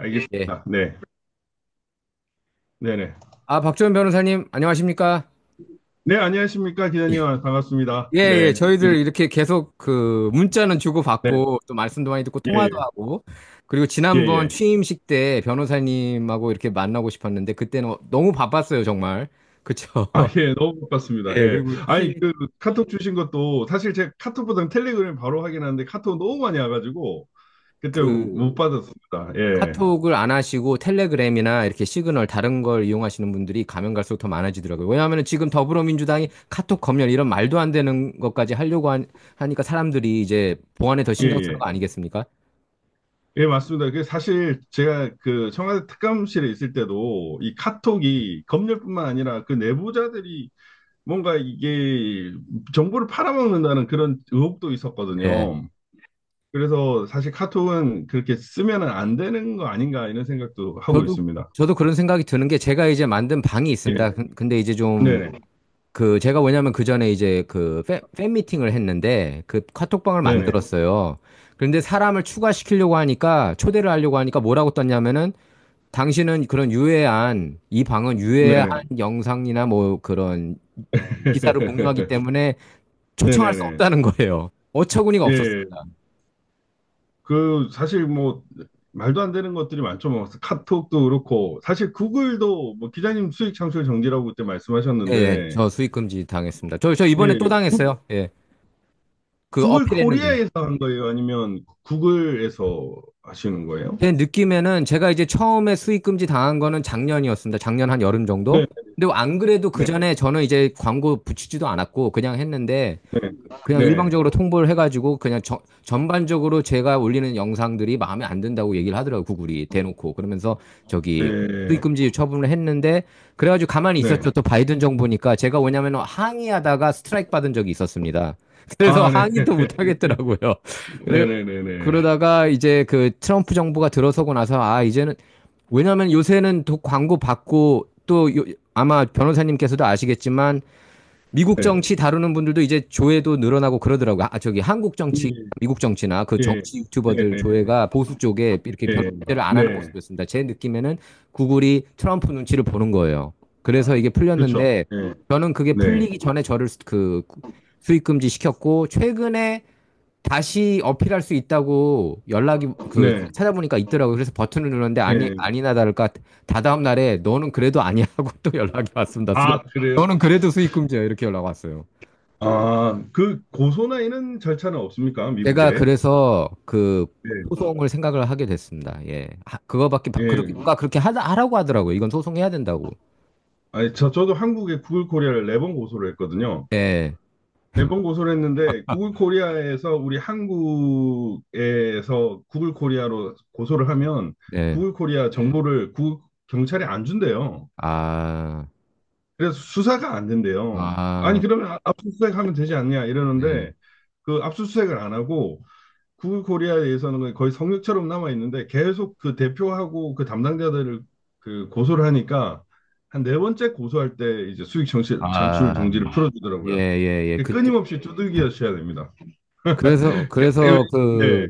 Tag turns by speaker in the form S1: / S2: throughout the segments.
S1: 예.
S2: 알겠습니다. 네. 네네.
S1: 아, 박지원 변호사님, 안녕하십니까?
S2: 네, 안녕하십니까,
S1: 예,
S2: 기자님. 반갑습니다.
S1: 예.
S2: 네.
S1: 저희들 이렇게 계속 그 문자는
S2: 네.
S1: 주고받고 또 말씀도 많이 듣고
S2: 예,
S1: 통화도 하고 그리고
S2: 예,
S1: 지난번
S2: 예.
S1: 취임식 때 변호사님하고 이렇게 만나고 싶었는데 그때는 너무 바빴어요, 정말. 그쵸?
S2: 아, 예, 너무 반갑습니다.
S1: 예,
S2: 예.
S1: 그리고
S2: 아니, 카톡 주신 것도 사실 제가 카톡보다는 텔레그램 바로 확인하는데 카톡 너무 많이 와가지고 그때
S1: 그
S2: 못 받았습니다. 예.
S1: 카톡을 안 하시고 텔레그램이나 이렇게 시그널 다른 걸 이용하시는 분들이 가면 갈수록 더 많아지더라고요. 왜냐하면 지금 더불어민주당이 카톡 검열 이런 말도 안 되는 것까지 하니까 사람들이 이제 보안에 더
S2: 예,
S1: 신경 쓰는 거
S2: 예.
S1: 아니겠습니까?
S2: 예, 맞습니다. 그 사실 제가 그 청와대 특감실에 있을 때도 이 카톡이 검열뿐만 아니라 그 내부자들이 뭔가 이게 정보를 팔아먹는다는 그런 의혹도
S1: 예.
S2: 있었거든요. 그래서 사실 카톡은 그렇게 쓰면 안 되는 거 아닌가 이런 생각도 하고
S1: 저도
S2: 있습니다.
S1: 저도 그런 생각이 드는 게 제가 이제 만든 방이
S2: 예.
S1: 있습니다. 근데 이제 좀
S2: 네네.
S1: 그 제가 왜냐면 그 전에 이제 그 팬 미팅을 했는데 그 카톡방을
S2: 네네.
S1: 만들었어요. 그런데 사람을 추가시키려고 하니까 초대를 하려고 하니까 뭐라고 떴냐면은 당신은 그런 유해한, 이 방은 유해한
S2: 네네.
S1: 영상이나 뭐 그런 기사를 공유하기 때문에 초청할 수
S2: 네네네.
S1: 없다는 거예요. 어처구니가
S2: 예.
S1: 없었습니다.
S2: 그 사실 뭐 말도 안 되는 것들이 많죠. 뭐 카톡도 그렇고 사실 구글도 뭐 기자님 수익 창출 정지라고 그때
S1: 예, 예.
S2: 말씀하셨는데
S1: 저 수익 금지 당했습니다. 저 이번에 또
S2: 예.
S1: 당했어요. 예. 그
S2: 구글
S1: 어필했는데.
S2: 코리아에서 한 거예요? 아니면 구글에서 하시는 거예요?
S1: 제 느낌에는 제가 이제 처음에 수익 금지 당한 거는 작년이었습니다. 작년 한 여름 정도?
S2: 네.
S1: 근데 안 그래도 그
S2: 네.
S1: 전에 저는 이제 광고 붙이지도 않았고 그냥 했는데
S2: 네.
S1: 그냥
S2: 네.
S1: 일방적으로 통보를 해가지고 그냥 전반적으로 제가 올리는 영상들이 마음에 안 든다고 얘기를 하더라고요. 구글이 대놓고. 그러면서 저기
S2: 네.
S1: 수익금지 처분을 했는데 그래가지고 가만히
S2: 네.
S1: 있었죠. 또 바이든 정부니까 제가 왜냐면 항의하다가 스트라이크 받은 적이 있었습니다. 그래서
S2: 아, 네.
S1: 항의도 못 하겠더라고요. 그래,
S2: 네네네네.
S1: 그러다가 이제 그 트럼프 정부가 들어서고 나서 이제는 왜냐면 요새는 또 광고 받고 또 아마 변호사님께서도 아시겠지만 미국
S2: 네.
S1: 정치 다루는 분들도 이제 조회도 늘어나고 그러더라고요. 저기 한국 정치,
S2: 예.
S1: 미국 정치나 그
S2: 예.
S1: 정치 유튜버들
S2: 네네.
S1: 조회가 보수 쪽에 이렇게
S2: 예.
S1: 변호를 안 하는
S2: 네.
S1: 모습이었습니다. 제 느낌에는 구글이 트럼프 눈치를 보는 거예요. 그래서 이게
S2: 그렇죠.
S1: 풀렸는데
S2: 예.
S1: 저는 그게
S2: 네.
S1: 풀리기 전에 저를 그 수익 금지 시켰고 최근에 다시 어필할 수 있다고 연락이 그
S2: 네.
S1: 찾아보니까 있더라고요. 그래서 버튼을 누르는데
S2: 예.
S1: 아니나 다를까 다다음 날에 너는 그래도 아니야 하고 또 연락이 왔습니다.
S2: 아, 그래요?
S1: 너는 그래도 수익 금지야 이렇게 연락 왔어요.
S2: 아, 그 고소나 이런 절차는 없습니까?
S1: 제가
S2: 미국에?
S1: 그래서 그
S2: 예.
S1: 소송을 생각을 하게 됐습니다. 예. 그거밖에 그렇게
S2: 예.
S1: 누가 그렇게 하라고 하더라고요. 이건 소송해야 된다고.
S2: 아니, 저도 한국에 구글 코리아를 4번 고소를 했거든요.
S1: 예.
S2: 4번 고소를 했는데, 구글 코리아에서 우리 한국에서 구글 코리아로 고소를 하면,
S1: 예.
S2: 구글 코리아 정보를 경찰이 안 준대요.
S1: 아.
S2: 그래서 수사가 안 된대요. 아니,
S1: 아.
S2: 그러면 압수수색하면 되지 않냐
S1: 예.
S2: 이러는데, 그 압수수색을 안 하고, 구글 코리아에서는 거의 성역처럼 남아 있는데 계속 그 대표하고 그 담당자들을 그 고소를 하니까 한 4번째 고소할 때 이제 창출
S1: 아.
S2: 정지를
S1: 예,
S2: 풀어주더라고요.
S1: 예, 예. 그때
S2: 끊임없이 두들겨 주셔야 됩니다.
S1: 그래서
S2: 네,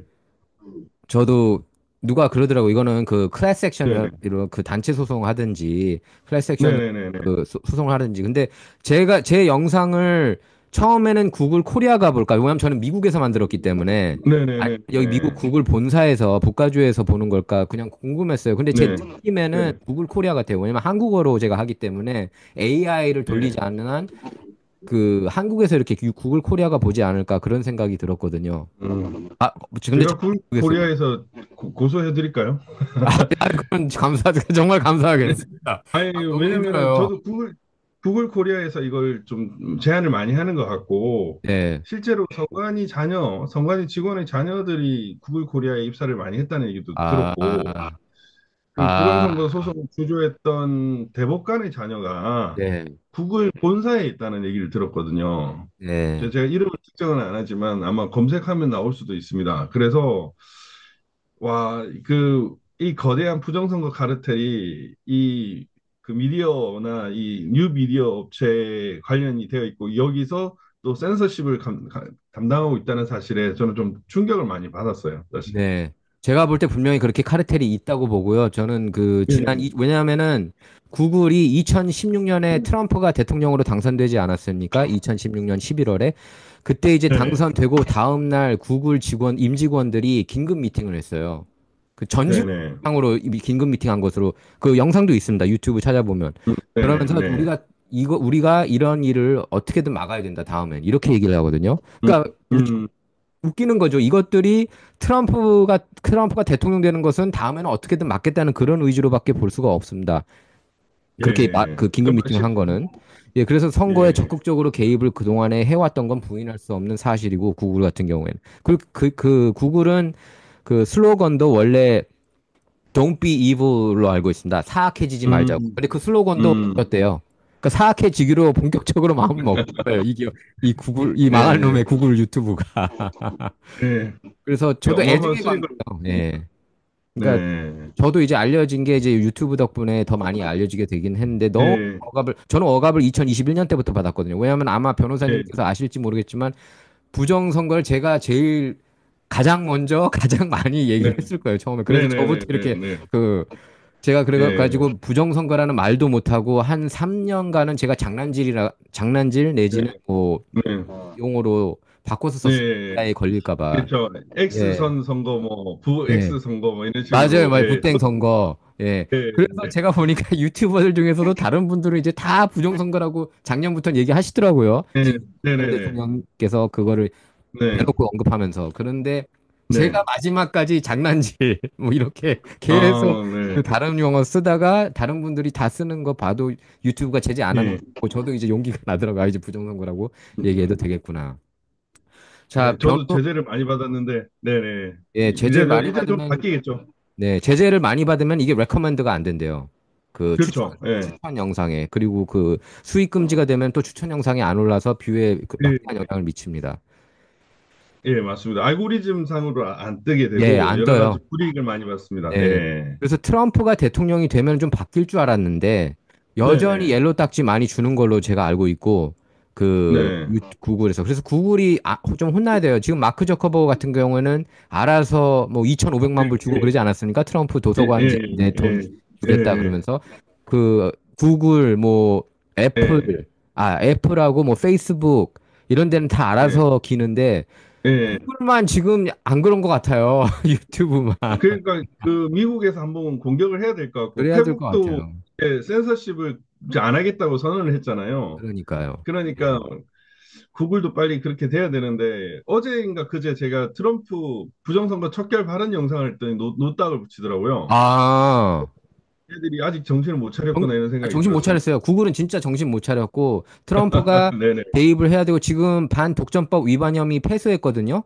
S1: 저도 누가 그러더라고 이거는 그 클래스
S2: 네네,
S1: 액션으로 그 단체 소송 하든지 클래스 액션으로
S2: 네네네네,
S1: 그 소송을 하든지 근데 제가 제 영상을 처음에는 구글 코리아가 볼까 왜냐면 저는 미국에서 만들었기 때문에
S2: 네네네,
S1: 여기 미국 구글 본사에서 본가주에서 보는 걸까 그냥 궁금했어요. 근데 제
S2: 네,
S1: 느낌에는
S2: 네,
S1: 구글 코리아 같아요. 왜냐면 한국어로 제가 하기 때문에 AI를 돌리지
S2: 네.
S1: 않는 한 그 한국에서 이렇게 구글 코리아가 보지 않을까 그런 생각이 들었거든요. 아, 근데
S2: 제가
S1: 잘
S2: 구글
S1: 모르겠어요.
S2: 코리아에서 고소해 드릴까요?
S1: 그건 정말 감사하겠습니다.
S2: 아니,
S1: 너무
S2: 왜냐면은
S1: 힘들어요.
S2: 저도 구글 코리아에서 이걸 좀 제안을 많이 하는 것 같고,
S1: 네.
S2: 실제로 성관이 직원의 자녀들이 구글 코리아에 입사를 많이 했다는 얘기도 들었고,
S1: 아,
S2: 그 부정선거
S1: 아,
S2: 소송을 주조했던 대법관의 자녀가
S1: 네,
S2: 구글 본사에 있다는 얘기를 들었거든요.
S1: 네,
S2: 제가 이름을 특정은 안 하지만 아마 검색하면 나올 수도 있습니다. 그래서, 와, 이 거대한 부정선거 카르텔이 그 미디어나 이 뉴미디어 업체에 관련이 되어 있고 여기서 또 센서십을 담당하고 있다는 사실에 저는 좀 충격을 많이 받았어요, 사실.
S1: 네. 제가 볼 때 분명히 그렇게 카르텔이 있다고 보고요. 저는 그
S2: 예,
S1: 왜냐하면은 구글이 2016년에 트럼프가 대통령으로 당선되지 않았습니까? 2016년 11월에. 그때 이제
S2: 네네,
S1: 당선되고 다음날 구글 임직원들이 긴급 미팅을 했어요. 그 전
S2: 네네,
S1: 직원으로 긴급 미팅한 것으로 그 영상도 있습니다. 유튜브 찾아보면.
S2: 네네,
S1: 그러면서
S2: 네.
S1: 우리가 이런 일을 어떻게든 막아야 된다. 다음엔 이렇게 얘기를 하거든요. 그러니까
S2: 음,
S1: 웃기는 거죠. 이것들이 트럼프가 대통령 되는 것은 다음에는 어떻게든 막겠다는 그런 의지로밖에 볼 수가 없습니다. 그렇게
S2: 예,
S1: 그 긴급
S2: 정말
S1: 미팅을 한 거는. 예, 그래서 선거에
S2: 예,
S1: 적극적으로 개입을 그동안에 해왔던 건 부인할 수 없는 사실이고, 구글 같은 경우에는. 그리고 구글은 그 슬로건도 원래 Don't be evil로 알고 있습니다. 사악해지지 말자고.
S2: 음,
S1: 근데 그 슬로건도
S2: 음,
S1: 바뀌었대요. 그러니까 사악해지기로 본격적으로 마음을 먹은 거예요. 이 망할
S2: 네,
S1: 놈의 구글 유튜브가.
S2: 네.
S1: 그래서
S2: 이
S1: 저도
S2: 어마어마한
S1: 애증의
S2: 수익을,
S1: 관계요. 예. 그러니까
S2: 네,
S1: 저도 이제 알려진 게 이제 유튜브 덕분에 더 많이 알려지게 되긴 했는데 너무
S2: 예,
S1: 저는 억압을 2021년 때부터 받았거든요. 왜냐하면 아마
S2: 예,
S1: 변호사님께서 아실지 모르겠지만 부정선거를 제가 제일 가장 먼저 가장 많이
S2: 네,
S1: 얘기를 했을 거예요. 처음에. 그래서
S2: 네, 네,
S1: 저부터
S2: 네, 네,
S1: 이렇게
S2: 네,
S1: 그 제가
S2: 예,
S1: 그래가지고 부정선거라는 말도 못하고 한 3년간은 제가 장난질 내지는
S2: 네,
S1: 뭐
S2: 네,
S1: 용어로 바꿔서
S2: 네,
S1: 썼습니다에 걸릴까 봐.
S2: 그렇죠.
S1: 예.
S2: X선 선거, 뭐, 부
S1: 예.
S2: X 선거, 뭐, 이런
S1: 맞아요,
S2: 식으로,
S1: 맞아요.
S2: 예,
S1: 부땡 선거. 예.
S2: 예,
S1: 그래서 제가 보니까 유튜버들 중에서도 다른 분들은 이제 다 부정선거라고 작년부터 얘기하시더라고요.
S2: 예,
S1: 지금
S2: 네,
S1: 현
S2: 네, 네,
S1: 대통령께서 그거를
S2: 네,
S1: 대놓고 언급하면서. 그런데 제가
S2: 네,
S1: 마지막까지 장난질, 뭐 이렇게 계속
S2: 아,
S1: 그
S2: 네,
S1: 다른 용어 쓰다가 다른 분들이 다 쓰는 거 봐도 유튜브가 제재 안 하는 거
S2: 예,
S1: 보고 저도 이제 용기가 나더라고요. 아, 이제 부정선거라고 얘기해도 되겠구나. 자,
S2: 네, 저도 제재를 많이 받았는데, 네네.
S1: 예, 제재를
S2: 이제,
S1: 많이
S2: 이제 좀
S1: 받으면
S2: 바뀌겠죠.
S1: 네, 제재를 많이 받으면 이게 레커멘드가 안 된대요. 그
S2: 그렇죠. 예,
S1: 추천 영상에. 그리고 그 수익 금지가 되면 또 추천 영상이 안 올라서 뷰에 그 막대한
S2: 예,
S1: 영향을 미칩니다.
S2: 예, 맞습니다. 알고리즘 상으로 안 뜨게
S1: 예,
S2: 되고,
S1: 안
S2: 여러 가지
S1: 떠요.
S2: 불이익을 많이 받습니다.
S1: 네.
S2: 예,
S1: 그래서 트럼프가 대통령이 되면 좀 바뀔 줄 알았는데 여전히
S2: 네네,
S1: 옐로 딱지 많이 주는 걸로 제가 알고 있고
S2: 네,
S1: 구글에서 그래서 구글이 좀 혼나야 돼요. 지금 마크 저커버그 같은 경우에는 알아서 뭐 2,500만 불 주고
S2: 예,
S1: 그러지 않았습니까? 트럼프
S2: 예,
S1: 도서관
S2: 예,
S1: 내 돈
S2: 예,
S1: 주겠다
S2: 예,
S1: 그러면서 그 구글 뭐 애플
S2: 예,
S1: 애플하고 뭐 페이스북 이런 데는 다
S2: 예,
S1: 알아서 기는데
S2: 예.
S1: 구글만 지금 안 그런 것 같아요. 유튜브만.
S2: 그러니까 그 미국에서 한번 공격을 해야 될 것 같고,
S1: 그래야 될 것
S2: 페북도
S1: 같아요.
S2: 센서십을 이제 안 하겠다고 선언을 했잖아요.
S1: 그러니까요.
S2: 그러니까 구글도 빨리 그렇게 돼야 되는데 어제인가 그제 제가 트럼프 부정선거 척결 발언 영상을 했더니 노딱을 붙이더라고요.
S1: 아,
S2: 애들이 아직 정신을 못
S1: 정,
S2: 차렸구나 이런 생각이
S1: 정신 못
S2: 들었습니다.
S1: 차렸어요. 구글은 진짜 정신 못 차렸고 트럼프가
S2: 네네.
S1: 개입을 해야 되고 지금 반독점법 위반 혐의 패소했거든요.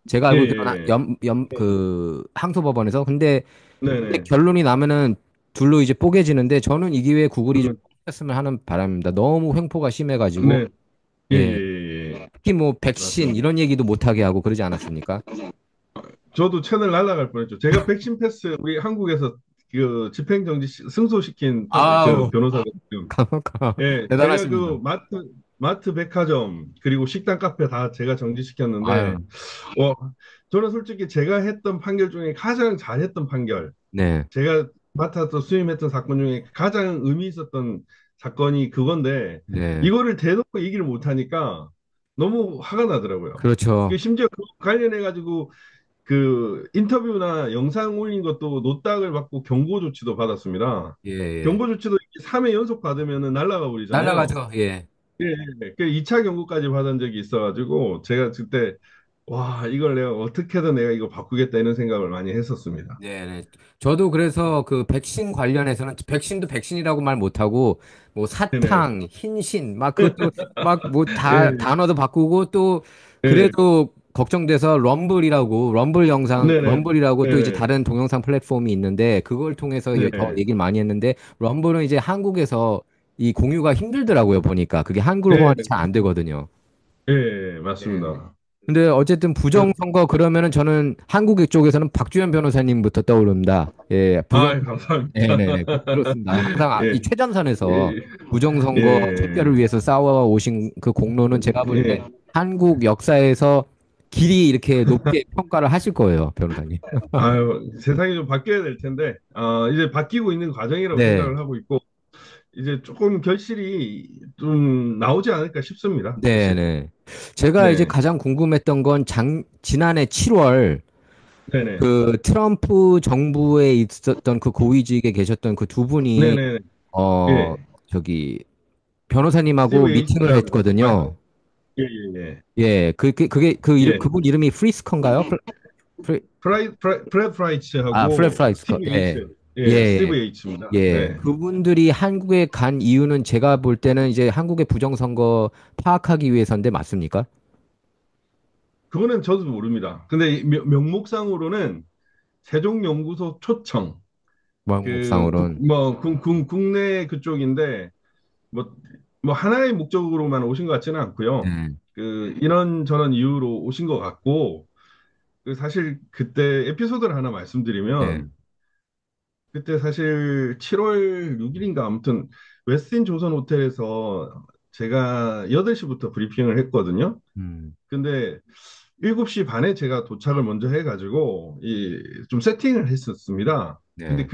S1: 제가
S2: 예,
S1: 알고 있기로는
S2: 예,
S1: 항소법원에서. 근데
S2: 예.
S1: 이게
S2: 네네.
S1: 결론이 나면은 둘로 이제 뽀개지는데 저는 이 기회에 구글이 좀
S2: 음,
S1: 했으면 하는 바람입니다. 너무 횡포가 심해가지고
S2: 네. 예, 예,
S1: 예,
S2: 예, 예.
S1: 특히 뭐 백신
S2: 맞습니다.
S1: 이런 얘기도 못 하게 하고 그러지 않았습니까?
S2: 저도 채널 날라갈 뻔했죠. 제가 백신 패스 우리 한국에서 그 집행정지 승소시킨 그
S1: 아우,
S2: 변호사거든요. 예, 제가
S1: 대단하십니다.
S2: 그 마트, 백화점, 그리고 식당, 카페 다 제가 정지시켰는데,
S1: 아유,
S2: 와, 저는 솔직히 제가 했던 판결 중에 가장 잘했던 판결,
S1: 네,
S2: 제가 맡아서 수임했던 사건 중에 가장 의미 있었던 사건이 그건데,
S1: 네,
S2: 이거를 대놓고 얘기를 못하니까 너무 화가 나더라고요.
S1: 그렇죠.
S2: 심지어 그 관련해가지고 그 인터뷰나 영상 올린 것도 노딱을 받고 경고 조치도 받았습니다.
S1: 예, 예.
S2: 경고 조치도 3회 연속 받으면 날라가 버리잖아요.
S1: 날라가죠. 예.
S2: 예, 예. 그 2차 경고까지 받은 적이 있어가지고 제가 그때 와 이걸 내가 어떻게든 내가 이거 바꾸겠다 이런 생각을 많이 했었습니다.
S1: 네네. 저도 그래서 그 백신 관련해서는 백신도 백신이라고 말 못하고 뭐
S2: 네네.
S1: 사탕, 흰신 막 그것도 막 뭐 다
S2: 예,
S1: 단어도 바꾸고 또
S2: 예,
S1: 그래도 걱정돼서
S2: 네네.
S1: 럼블이라고 또 이제
S2: 예,
S1: 다른 동영상 플랫폼이 있는데 그걸 통해서 더
S2: 네,
S1: 얘기를 많이 했는데 럼블은 이제 한국에서 이 공유가 힘들더라고요 보니까 그게 한글
S2: 네,
S1: 호환이 잘 안 되거든요.
S2: 예,
S1: 네네.
S2: 맞습니다.
S1: 근데 어쨌든
S2: 그래서
S1: 부정선거 그러면은 저는 한국 쪽에서는 박주현 변호사님부터 떠오릅니다. 예,
S2: 감사합니다.
S1: 네네네. 그렇습니다. 항상 이
S2: 예,
S1: 최전선에서
S2: 예,
S1: 부정선거
S2: 예,
S1: 척결을 위해서 싸워 오신 그 공로는 제가 볼 때
S2: 예,
S1: 한국 역사에서 길이 이렇게 높게 평가를 하실 거예요, 변호사님.
S2: 아유, 세상이 좀 바뀌어야 될 텐데, 이제 바뀌고 있는 과정이라고
S1: 네,
S2: 생각을 하고 있고, 이제 조금 결실이 좀 나오지 않을까 싶습니다,
S1: 네,
S2: 사실.
S1: 네. 제가 이제
S2: 네,
S1: 가장 궁금했던 건 지난해 7월
S2: 네네,
S1: 그 트럼프 정부에 있었던 그 고위직에 계셨던 그 두 분이
S2: 네네,
S1: 어
S2: 예.
S1: 저기 변호사님하고
S2: 스티브
S1: 미팅을
S2: H라고,
S1: 했거든요.
S2: 예, 예,
S1: 예, 그게 그
S2: 예.
S1: 이름
S2: 예.
S1: 그분 이름이 프리스커인가요?
S2: 프레드
S1: 프레드
S2: 프라이츠하고
S1: 프라이스커.
S2: 스티브
S1: 예,
S2: H, 예, 스티브
S1: 예,
S2: H입니다.
S1: 예.
S2: 네.
S1: 그분들이 한국에 간 이유는 제가 볼 때는 이제 한국의 부정선거 파악하기 위해서인데 맞습니까?
S2: 그거는 저도 모릅니다. 근데 명목상으로는 세종연구소 초청,
S1: 목상으로는.
S2: 국내 그쪽인데, 뭐, 뭐 하나의 목적으로만 오신 것 같지는 않고요.
S1: 네,
S2: 이런저런 이유로 오신 것 같고, 사실 그때 에피소드를 하나
S1: 네.
S2: 말씀드리면, 그때 사실 7월 6일인가 아무튼 웨스틴 조선 호텔에서 제가 8시부터 브리핑을 했거든요.
S1: 음,
S2: 근데 7시 반에 제가 도착을 먼저 해가지고 좀 세팅을 했었습니다. 근데
S1: 네.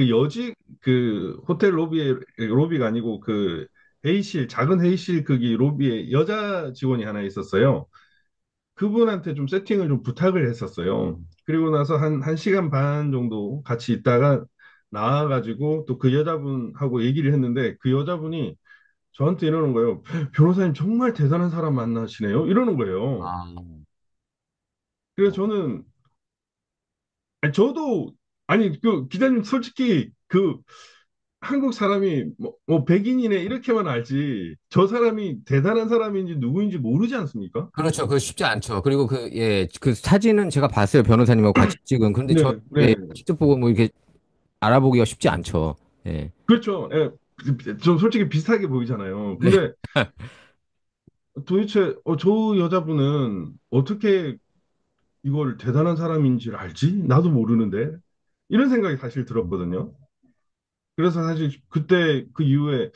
S2: 그 호텔 로비가 아니고 그 회의실, 작은 회의실 거기 로비에 여자 직원이 하나 있었어요. 그분한테 좀 세팅을 좀 부탁을 했었어요. 그리고 나서 한 시간 반 정도 같이 있다가 나와가지고 또 그 여자분하고 얘기를 했는데 그 여자분이 저한테 이러는 거예요. 변호사님 정말 대단한 사람 만나시네요. 이러는 거예요.
S1: 아,
S2: 그래서 저는 아니, 저도 아니 그 기자님 솔직히 그 한국 사람이 뭐 백인이네 이렇게만 알지 저 사람이 대단한 사람인지 누구인지 모르지 않습니까?
S1: 그렇죠. 그거 쉽지 않죠. 그리고 그, 예, 그 사진은 제가 봤어요. 변호사님하고 같이 찍은. 근데 저,
S2: 네, 네.
S1: 예, 직접 보고 뭐 이렇게 알아보기가 쉽지 않죠. 예.
S2: 그렇죠. 예. 좀 솔직히 비슷하게 보이잖아요.
S1: 네.
S2: 근데 도대체 저 여자분은 어떻게 이걸 대단한 사람인지를 알지? 나도 모르는데 이런 생각이 사실 들었거든요. 그래서 사실 그때 그 이후에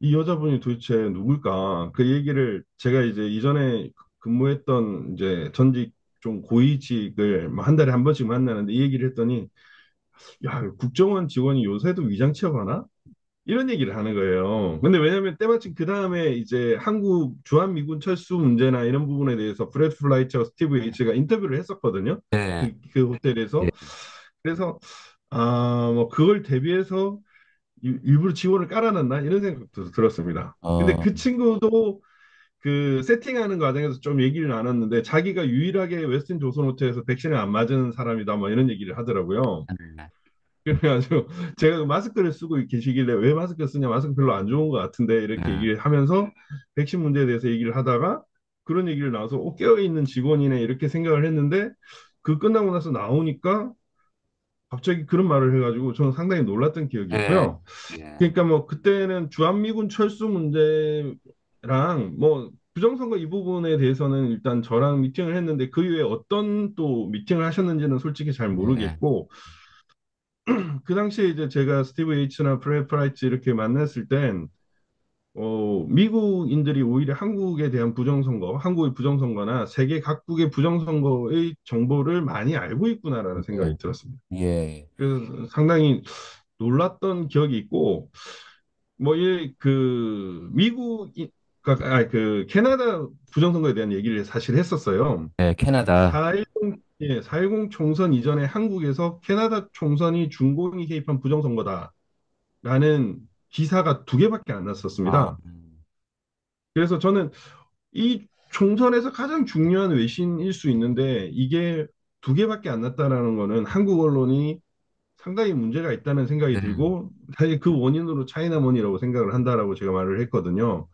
S2: 이 여자분이 도대체 누굴까? 그 얘기를 제가 이제 이전에 근무했던 이제 전직 좀 고위직을 뭐한 달에 한 번씩 만나는데 이 얘기를 했더니 야, 국정원 직원이 요새도 위장 취업하나? 이런 얘기를 하는 거예요. 근데 왜냐면 때마침 그 다음에 이제 한국 주한미군 철수 문제나 이런 부분에 대해서 브래드 플라이처 스티브 H가 인터뷰를 했었거든요.
S1: 네.
S2: 그
S1: 예.
S2: 호텔에서. 그래서 뭐 그걸 대비해서 일부러 지원을 깔아놨나 이런 생각도 들었습니다. 근데
S1: 어,
S2: 그 친구도 그 세팅하는 과정에서 좀 얘기를 나눴는데 자기가 유일하게 웨스틴 조선 호텔에서 백신을 안 맞은 사람이다 뭐 이런 얘기를 하더라고요.
S1: 네.
S2: 그래가지고 제가 마스크를 쓰고 계시길래 왜 마스크 쓰냐 마스크 별로 안 좋은 것 같은데 이렇게
S1: 네.
S2: 얘기를 하면서 백신 문제에 대해서 얘기를 하다가 그런 얘기를 나와서 깨어있는 직원이네 이렇게 생각을 했는데 그 끝나고 나서 나오니까 갑자기 그런 말을 해가지고 저는 상당히 놀랐던 기억이
S1: 예.
S2: 있고요.
S1: 예.
S2: 그러니까 뭐 그때는 주한미군 철수 문제랑 뭐 부정선거 이 부분에 대해서는 일단 저랑 미팅을 했는데 그 이후에 어떤 또 미팅을 하셨는지는 솔직히 잘
S1: 네.
S2: 모르겠고 그 당시에 이제 제가 스티브 H나 프레드 프라이츠 이렇게 만났을 땐 미국인들이 오히려 한국에 대한 부정선거, 한국의 부정선거나 세계 각국의 부정선거의 정보를 많이 알고 있구나라는
S1: 예.
S2: 생각이 들었습니다.
S1: 예.
S2: 그래서 상당히 놀랐던 기억이 있고, 뭐, 그 캐나다 부정선거에 대한 얘기를 사실 했었어요.
S1: 예. 캐나다.
S2: 4.10, 예, 4.10 총선 이전에 한국에서 캐나다 총선이 중공이 개입한 부정선거다라는 기사가 2개밖에 안
S1: 아,
S2: 났었습니다. 그래서 저는 이 총선에서 가장 중요한 외신일 수 있는데 이게 2개밖에 안 났다라는 거는 한국 언론이 상당히 문제가 있다는 생각이
S1: 네.
S2: 들고 사실 그 원인으로 차이나먼이라고 생각을 한다라고 제가 말을 했거든요.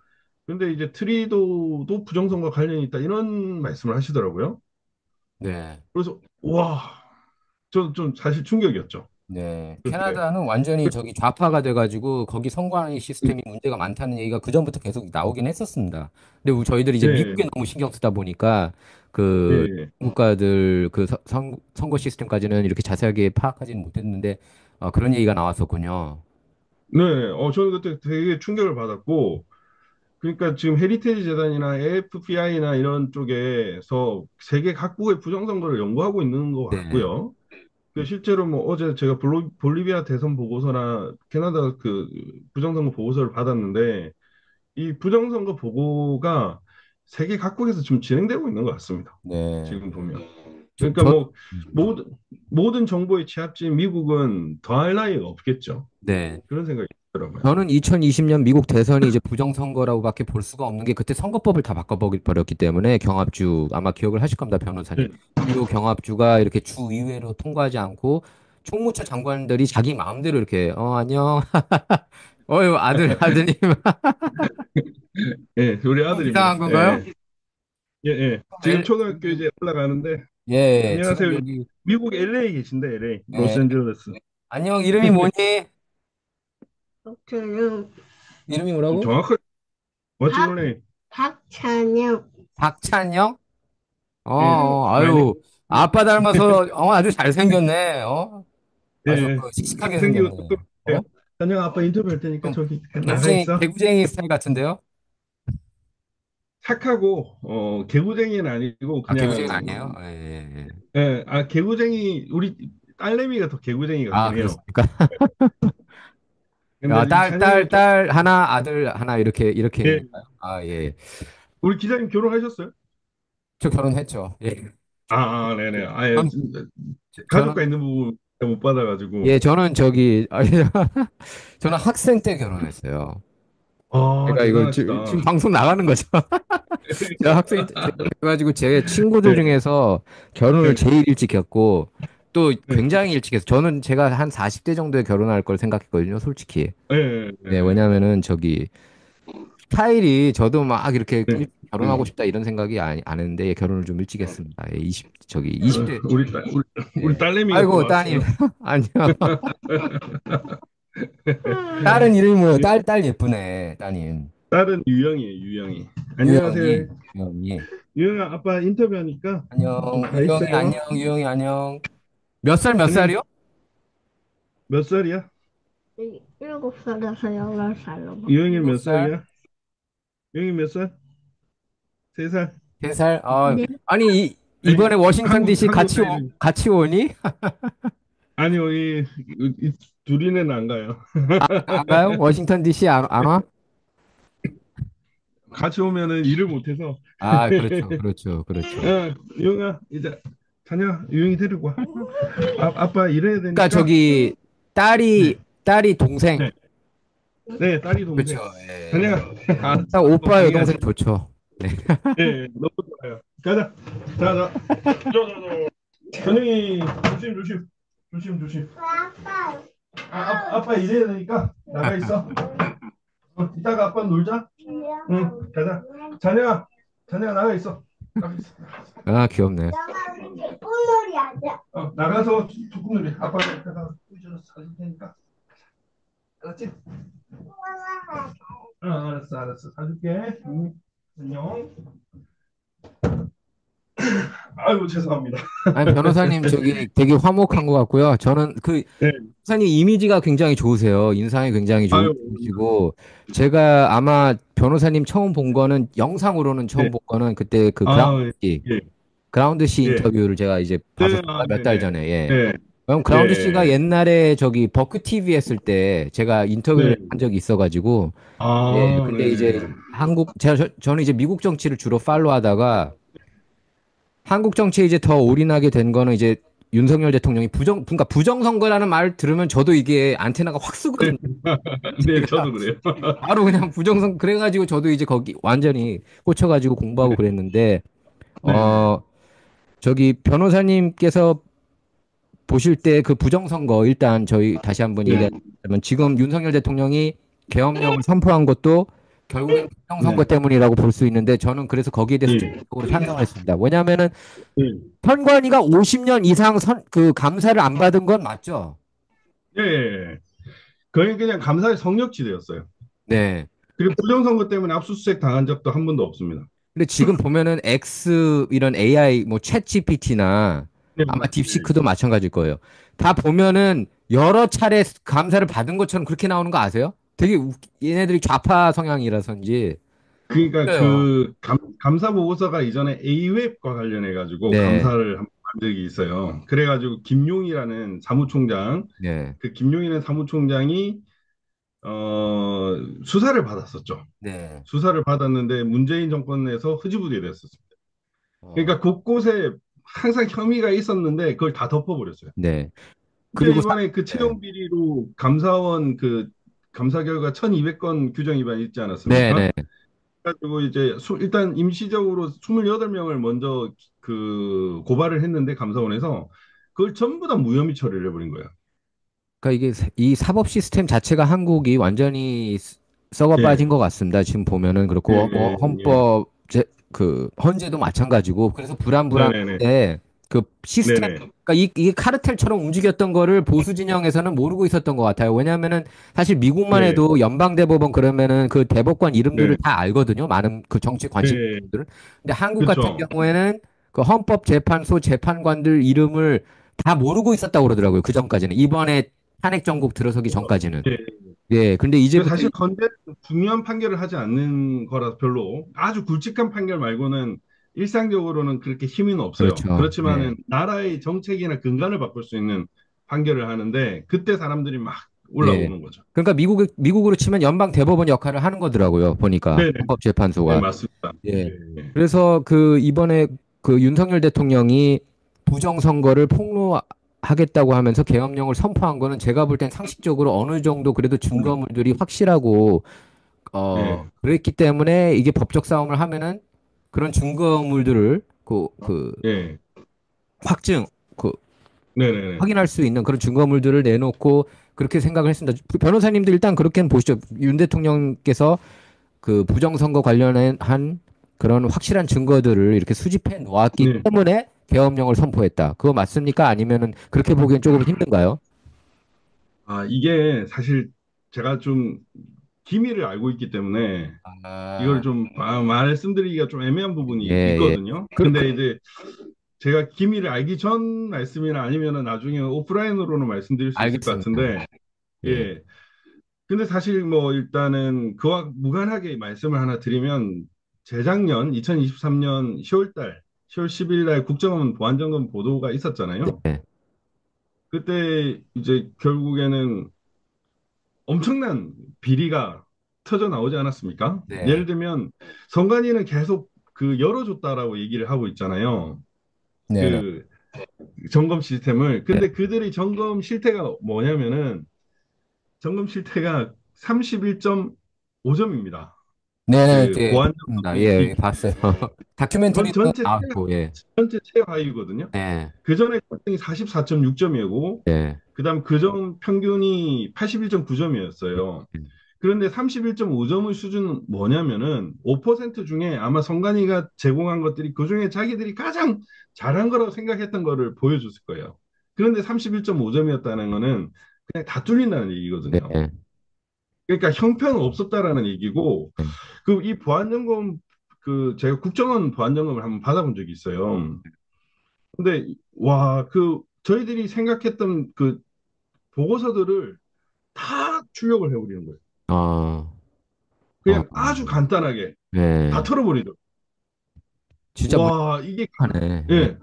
S2: 근데 이제 트리도도 부정선거 관련이 있다 이런 말씀을 하시더라고요.
S1: 네.
S2: 그래서 와, 좀 사실 충격이었죠.
S1: 네.
S2: 그때.
S1: 캐나다는 완전히 저기 좌파가 돼가지고 거기 선관위 시스템이 문제가 많다는 얘기가 그전부터 계속 나오긴 했었습니다. 근데 저희들이 이제
S2: 네,
S1: 미국에 너무 신경 쓰다 보니까
S2: 예,
S1: 그
S2: 예.
S1: 국가들 그 선거 시스템까지는 이렇게 자세하게 파악하지는 못했는데 그런 얘기가 나왔었군요.
S2: 네, 저는 그때 되게 충격을 받았고 그러니까 지금 헤리테지 재단이나 AFPI나 이런 쪽에서 세계 각국의 부정선거를 연구하고 있는 것
S1: 네.
S2: 같고요. 그 실제로 뭐 어제 제가 볼리비아 대선 보고서나 캐나다 그 부정선거 보고서를 받았는데 이 부정선거 보고가 세계 각국에서 지금 진행되고 있는 것 같습니다.
S1: 네.
S2: 지금 보면.
S1: 저,
S2: 그러니까
S1: 저,
S2: 뭐 모든 모든 정보의 취합지인 미국은 더할 나위가 없겠죠.
S1: 네.
S2: 그런 생각이 들더라고요.
S1: 저는 2020년 미국 대선이 이제 부정선거라고밖에 볼 수가 없는 게 그때 선거법을 다 바꿔버렸기 때문에 경합주 아마 기억을 하실 겁니다, 변호사님.
S2: 네.
S1: 주요 경합주가 이렇게 주의회로 통과하지 않고 총무처 장관들이 자기 마음대로 이렇게 안녕 어유 아드님
S2: 예, 우리
S1: 좀
S2: 아들입니다.
S1: 이상한 건가요?
S2: 예, 예, 예. 지금
S1: 엘,
S2: 초등학교 이제 올라가는데
S1: 예, 지금
S2: 안녕하세요.
S1: 여기
S2: 미국 LA 계신데 LA
S1: 예,
S2: 로스앤젤레스.
S1: 안녕 이름이 뭐니?
S3: 저는
S1: 이름이
S2: 좀
S1: 뭐라고?
S2: 정확하게 What's
S3: 박,
S2: your name?
S3: 박찬영.
S1: 박찬영?
S2: 예, my name.
S1: 아유 아빠 닮아서 아주 잘생겼네.
S2: 예,
S1: 아주
S2: 예.
S1: 그 씩씩하게
S2: 잘생기고 똑똑해요.
S1: 생겼네. 어?
S2: 안녕 아빠 인터뷰할 테니까
S1: 좀
S2: 저기 나가
S1: 개구쟁이,
S2: 있어.
S1: 개구쟁이 스타일 같은데요?
S2: 착하고 개구쟁이는 아니고
S1: 아, 개구쟁이는
S2: 그냥
S1: 아니에요? 예, 예, 예.
S2: 예, 개구쟁이 우리 딸내미가 더 개구쟁이
S1: 아,
S2: 같긴 해요.
S1: 그렇습니까?
S2: 근데
S1: 야,
S2: 이 찬영이는 좀
S1: 딸 하나, 아들 하나, 이렇게
S2: 예,
S1: 있는가요? 아, 예.
S2: 우리 기자님 결혼하셨어요?
S1: 저 결혼했죠. 예.
S2: 네네. 아예
S1: 전,
S2: 가족과
S1: 저는,
S2: 있는 부분 못 받아가지고.
S1: 예, 저는 저는 학생 때 결혼했어요. 제가 이거 지금
S2: 대단하시다.
S1: 방송 나가는 거죠. 제가 학생 때 결혼해가지고 제 친구들
S2: 네,
S1: 중에서 결혼을
S2: 네,
S1: 제일 일찍 했고, 또
S2: 네,
S1: 굉장히 일찍 했어요. 저는 제가 한 40대 정도에 결혼할 걸 생각했거든요, 솔직히.
S2: 네,
S1: 네,
S2: 네,
S1: 왜냐면은 스타일이 저도 막 이렇게
S2: 네,
S1: 일찍
S2: 네.
S1: 결혼하고 싶다 이런 생각이 안 했는데 결혼을 좀 일찍 했습니다. 예, 20대.
S2: 우리
S1: 예.
S2: 딸내미가 또
S1: 아이고, 따님.
S2: 왔어요.
S1: 안녕. 딸은 이름이 뭐예요?
S2: 유-
S1: 딸 예쁘네, 따님.
S2: 딸은 유영이에요, 유영이.
S1: 유영이.
S2: 안녕하세요.
S1: 유영이.
S2: 유영아, 아빠 인터뷰하니까 좀
S1: 안녕.
S2: 가
S1: 유영이
S2: 있어요.
S1: 안녕. 유영이 안녕. 몇
S2: 안녕.
S1: 살이요?
S2: 몇 살이야?
S3: 7살에서 8살로
S2: 유영이
S3: 바뀌었어요.
S2: 몇
S1: 일곱 살.
S2: 살이야? 유영이 몇 살? 3살?
S1: 3살.
S3: 네.
S1: 아니,
S2: 아니,
S1: 이번에 워싱턴 DC
S2: 한국 나이를.
S1: 같이 오니?
S2: 아니요, 이 둘이는 안 가요.
S1: 안 가요? 워싱턴 DC 안 와?
S2: 같이 오면은 일을 못해서.
S1: 아, 그렇죠. 그렇죠. 그렇죠.
S2: 유영아, 이제 다녀. 유영이 데리고 와. 아빠 일해야
S1: 그러니까
S2: 되니까.
S1: 저기
S2: 네,
S1: 딸이 동생.
S2: 네, 네, 딸이 동생.
S1: 그렇죠. 예.
S2: 다녀.
S1: 딱
S2: 너
S1: 오빠
S2: 방해하지.
S1: 여동생 좋죠. 네.
S2: 네, 너무 좋아요. 가자. 자, 자. 현영이 조심. 아빠 일해야 되니까 나가 있어. 이따가 아빠 놀자. 응, 가자. 자네가 나가 있어. 나가 있어.
S1: 아, 귀엽네.
S3: 꽃놀이 하자.
S2: 나가서 조금놀이. 아빠가 이따가 꾸준히 사줄 테니까. 알았지? 알았어. 사줄게. 안녕. 아이고, 죄송합니다.
S1: 아니, 변호사님 저기 되게 화목한 것 같고요. 저는
S2: 네.
S1: 변호사님 이미지가 굉장히 좋으세요. 인상이 굉장히
S2: 아유,
S1: 좋으시고 제가 아마 변호사님 처음 본 거는 영상으로는 처음
S2: 네.
S1: 본 거는 그때 그
S2: 아, 예,
S1: 그라운드 씨
S2: 예.
S1: 인터뷰를 제가 이제
S2: 네,
S1: 봤었습니다. 몇 달
S2: 네네.
S1: 전에. 예.
S2: 네,
S1: 그럼 그라운드 씨가
S2: 예,
S1: 옛날에 저기 버크 TV 했을 때 제가 인터뷰를
S2: 네.
S1: 한 적이 있어가지고 예. 근데 이제
S2: 네네.
S1: 저는 이제 미국 정치를 주로 팔로우하다가 한국 정치에 이제 더 올인하게 된 거는 이제 윤석열 대통령이 그러니까 부정선거라는 말 들으면 저도 이게 안테나가 확 쓰거든요.
S2: 네,
S1: 제가
S2: 저도 그래요.
S1: 바로 그냥 그래가지고 저도 이제 거기 완전히 꽂혀가지고 공부하고
S2: 네,
S1: 그랬는데,
S2: 네,
S1: 어, 저기 변호사님께서 보실 때 그 부정선거 일단 저희 다시 한번
S2: 네,
S1: 얘기하자면 지금 윤석열 대통령이 계엄령을 선포한 것도 결국엔 부정선거
S2: 네,
S1: 때문이라고 볼 수 있는데 저는 그래서 거기에 대해서
S2: 네,
S1: 적극적으로 찬성을 했습니다. 왜냐하면은
S2: 네.
S1: 선관위가 50년 이상 그 감사를 안 받은 건 맞죠?
S2: 예. 거의 그냥 감사의 성역지대였어요.
S1: 네.
S2: 그리고 부정선거 때문에 압수수색 당한 적도 한 번도 없습니다.
S1: 근데 지금 보면은 이런 AI 뭐 챗 GPT나
S2: 네,
S1: 아마
S2: 네.
S1: 딥시크도 마찬가지일 거예요. 다 보면은 여러 차례 감사를 받은 것처럼 그렇게 나오는 거 아세요? 얘네들이 좌파 성향이라서인지.
S2: 그러니까
S1: 맞아요.
S2: 감사 보고서가 이전에 A웹과 관련해 가지고
S1: 네,
S2: 감사를 한 적이 있어요. 그래가지고 김용이라는 사무총장,
S1: 네,
S2: 그 김용이라는 사무총장이 수사를 받았었죠.
S1: 네.
S2: 수사를 받았는데 문재인 정권에서 흐지부지 됐었습니다.
S1: 어,
S2: 그러니까 곳곳에 항상 혐의가 있었는데 그걸 다 덮어버렸어요.
S1: 네.
S2: 이제
S1: 그리고
S2: 이번에 그
S1: 네,
S2: 채용 비리로 감사원 그 감사 결과 1200건 규정 위반이 있지
S1: 네,
S2: 않았습니까?
S1: 네.
S2: 그래가지고 이제 일단 임시적으로 28명을 먼저 그 고발을 했는데 감사원에서 그걸 전부 다 무혐의 처리를 해버린 거예요.
S1: 그러니까 이게 이 사법 시스템 자체가 한국이 완전히 썩어 빠진
S2: 예,
S1: 것 같습니다. 지금 보면은
S2: 예,
S1: 그렇고 뭐
S2: 예, 예.
S1: 헌법 그 헌재도 마찬가지고 그래서
S2: 네네네.
S1: 불안불안한데 그 시스템
S2: 네네.
S1: 그러니까 이게 카르텔처럼 움직였던 거를 보수 진영에서는 모르고 있었던 것 같아요. 왜냐하면은 사실 미국만
S2: 네,
S1: 해도 연방대법원 그러면은 그 대법관 이름들을
S2: 네,
S1: 다 알거든요. 많은 그 정치 관심 있는
S2: 네.
S1: 분들은. 근데 한국 같은
S2: 그렇죠.
S1: 경우에는 그 헌법재판소 재판관들 이름을 다 모르고 있었다고 그러더라고요. 그 전까지는. 이번에 탄핵 정국 들어서기 전까지는.
S2: 예.
S1: 예, 근데
S2: 근데
S1: 이제부터
S2: 사실 헌재는 중요한 판결을 하지 않는 거라 별로 아주 굵직한 판결 말고는 일상적으로는 그렇게 힘은 없어요.
S1: 그렇죠. 예.
S2: 그렇지만은 나라의 정책이나 근간을 바꿀 수 있는 판결을 하는데 그때 사람들이 막
S1: 예.
S2: 올라오는 거죠.
S1: 그러니까 미국으로 치면 연방 대법원 역할을 하는 거더라고요. 보니까
S2: 네네. 네,
S1: 헌법재판소가.
S2: 맞습니다.
S1: 예.
S2: 예, 예.
S1: 그래서 그 이번에 그 윤석열 대통령이 부정선거를 폭로하겠다고 하면서 계엄령을 선포한 거는 제가 볼 땐 상식적으로 어느 정도 그래도 증거물들이 확실하고
S2: 예,
S1: 그랬기 때문에 이게 법적 싸움을 하면은 그런 증거물들을 그
S2: 예.
S1: 확증 그
S2: 네네네.
S1: 확인할 수 있는 그런 증거물들을 내놓고 그렇게 생각을 했습니다. 변호사님도 일단 그렇게는 보시죠. 윤 대통령께서 그 부정선거 관련한 한 그런 확실한 증거들을 이렇게 수집해 놓았기
S2: 네.
S1: 때문에 계엄령을 선포했다. 그거 맞습니까? 아니면은 그렇게 보기엔 조금 힘든가요?
S2: 아, 이게 사실 제가 좀 기밀을 알고 있기 때문에 이걸
S1: 아,
S2: 좀 말씀드리기가 좀 애매한 부분이
S1: 예, 예.
S2: 있거든요. 근데 이제 제가 기밀을 알기 전 말씀이나 아니면은 나중에 오프라인으로는 말씀드릴 수 있을 것
S1: 알겠습니다.
S2: 같은데,
S1: 예.
S2: 예. 근데 사실 뭐 일단은 그와 무관하게 말씀을 하나 드리면 재작년 2023년 10월 10일 날 국정원 보안점검 보도가 있었잖아요.
S1: 네.
S2: 그때 이제 결국에는 엄청난 비리가 터져 나오지 않았습니까?
S1: 네.
S2: 예를 들면 선관위는 계속 그 열어줬다라고 얘기를 하고 있잖아요.
S1: 네네.
S2: 그 점검 시스템을.
S1: 네.
S2: 근데 그들이 점검 실태가 뭐냐면은 점검 실태가 31.5점입니다.
S1: 네네.
S2: 그
S1: 예.
S2: 보안
S1: 그렇습니다. 예,
S2: 점검이
S1: 예, 봤어요.
S2: 그건
S1: 다큐멘터리도 나왔고, 예.
S2: 전체 최하위거든요.
S1: 네.
S2: 그 전에 꼴등이 44.6점이고
S1: 네.
S2: 그다음 그점 평균이 81.9점이었어요. 그런데 31.5점의 수준은 뭐냐면은 5% 중에 아마 성관이가 제공한 것들이 그중에 자기들이 가장 잘한 거라고 생각했던 거를 보여줬을 거예요. 그런데 31.5점이었다는 거는 그냥 다 뚫린다는
S1: 네.
S2: 얘기거든요.
S1: 네.
S2: 그러니까 형편은 없었다라는 얘기고 그 이 보안점검 그 제가 국정원 보안점검을 한번 받아본 적이 있어요. 근데 와 그 저희들이 생각했던 그 보고서들을 다 출력을 해버리는 거예요.
S1: 어, 어,
S2: 그냥 아주 간단하게 다
S1: 네.
S2: 털어버리더라고요.
S1: 진짜
S2: 와, 이게,
S1: 무식하네. 예.
S2: 예.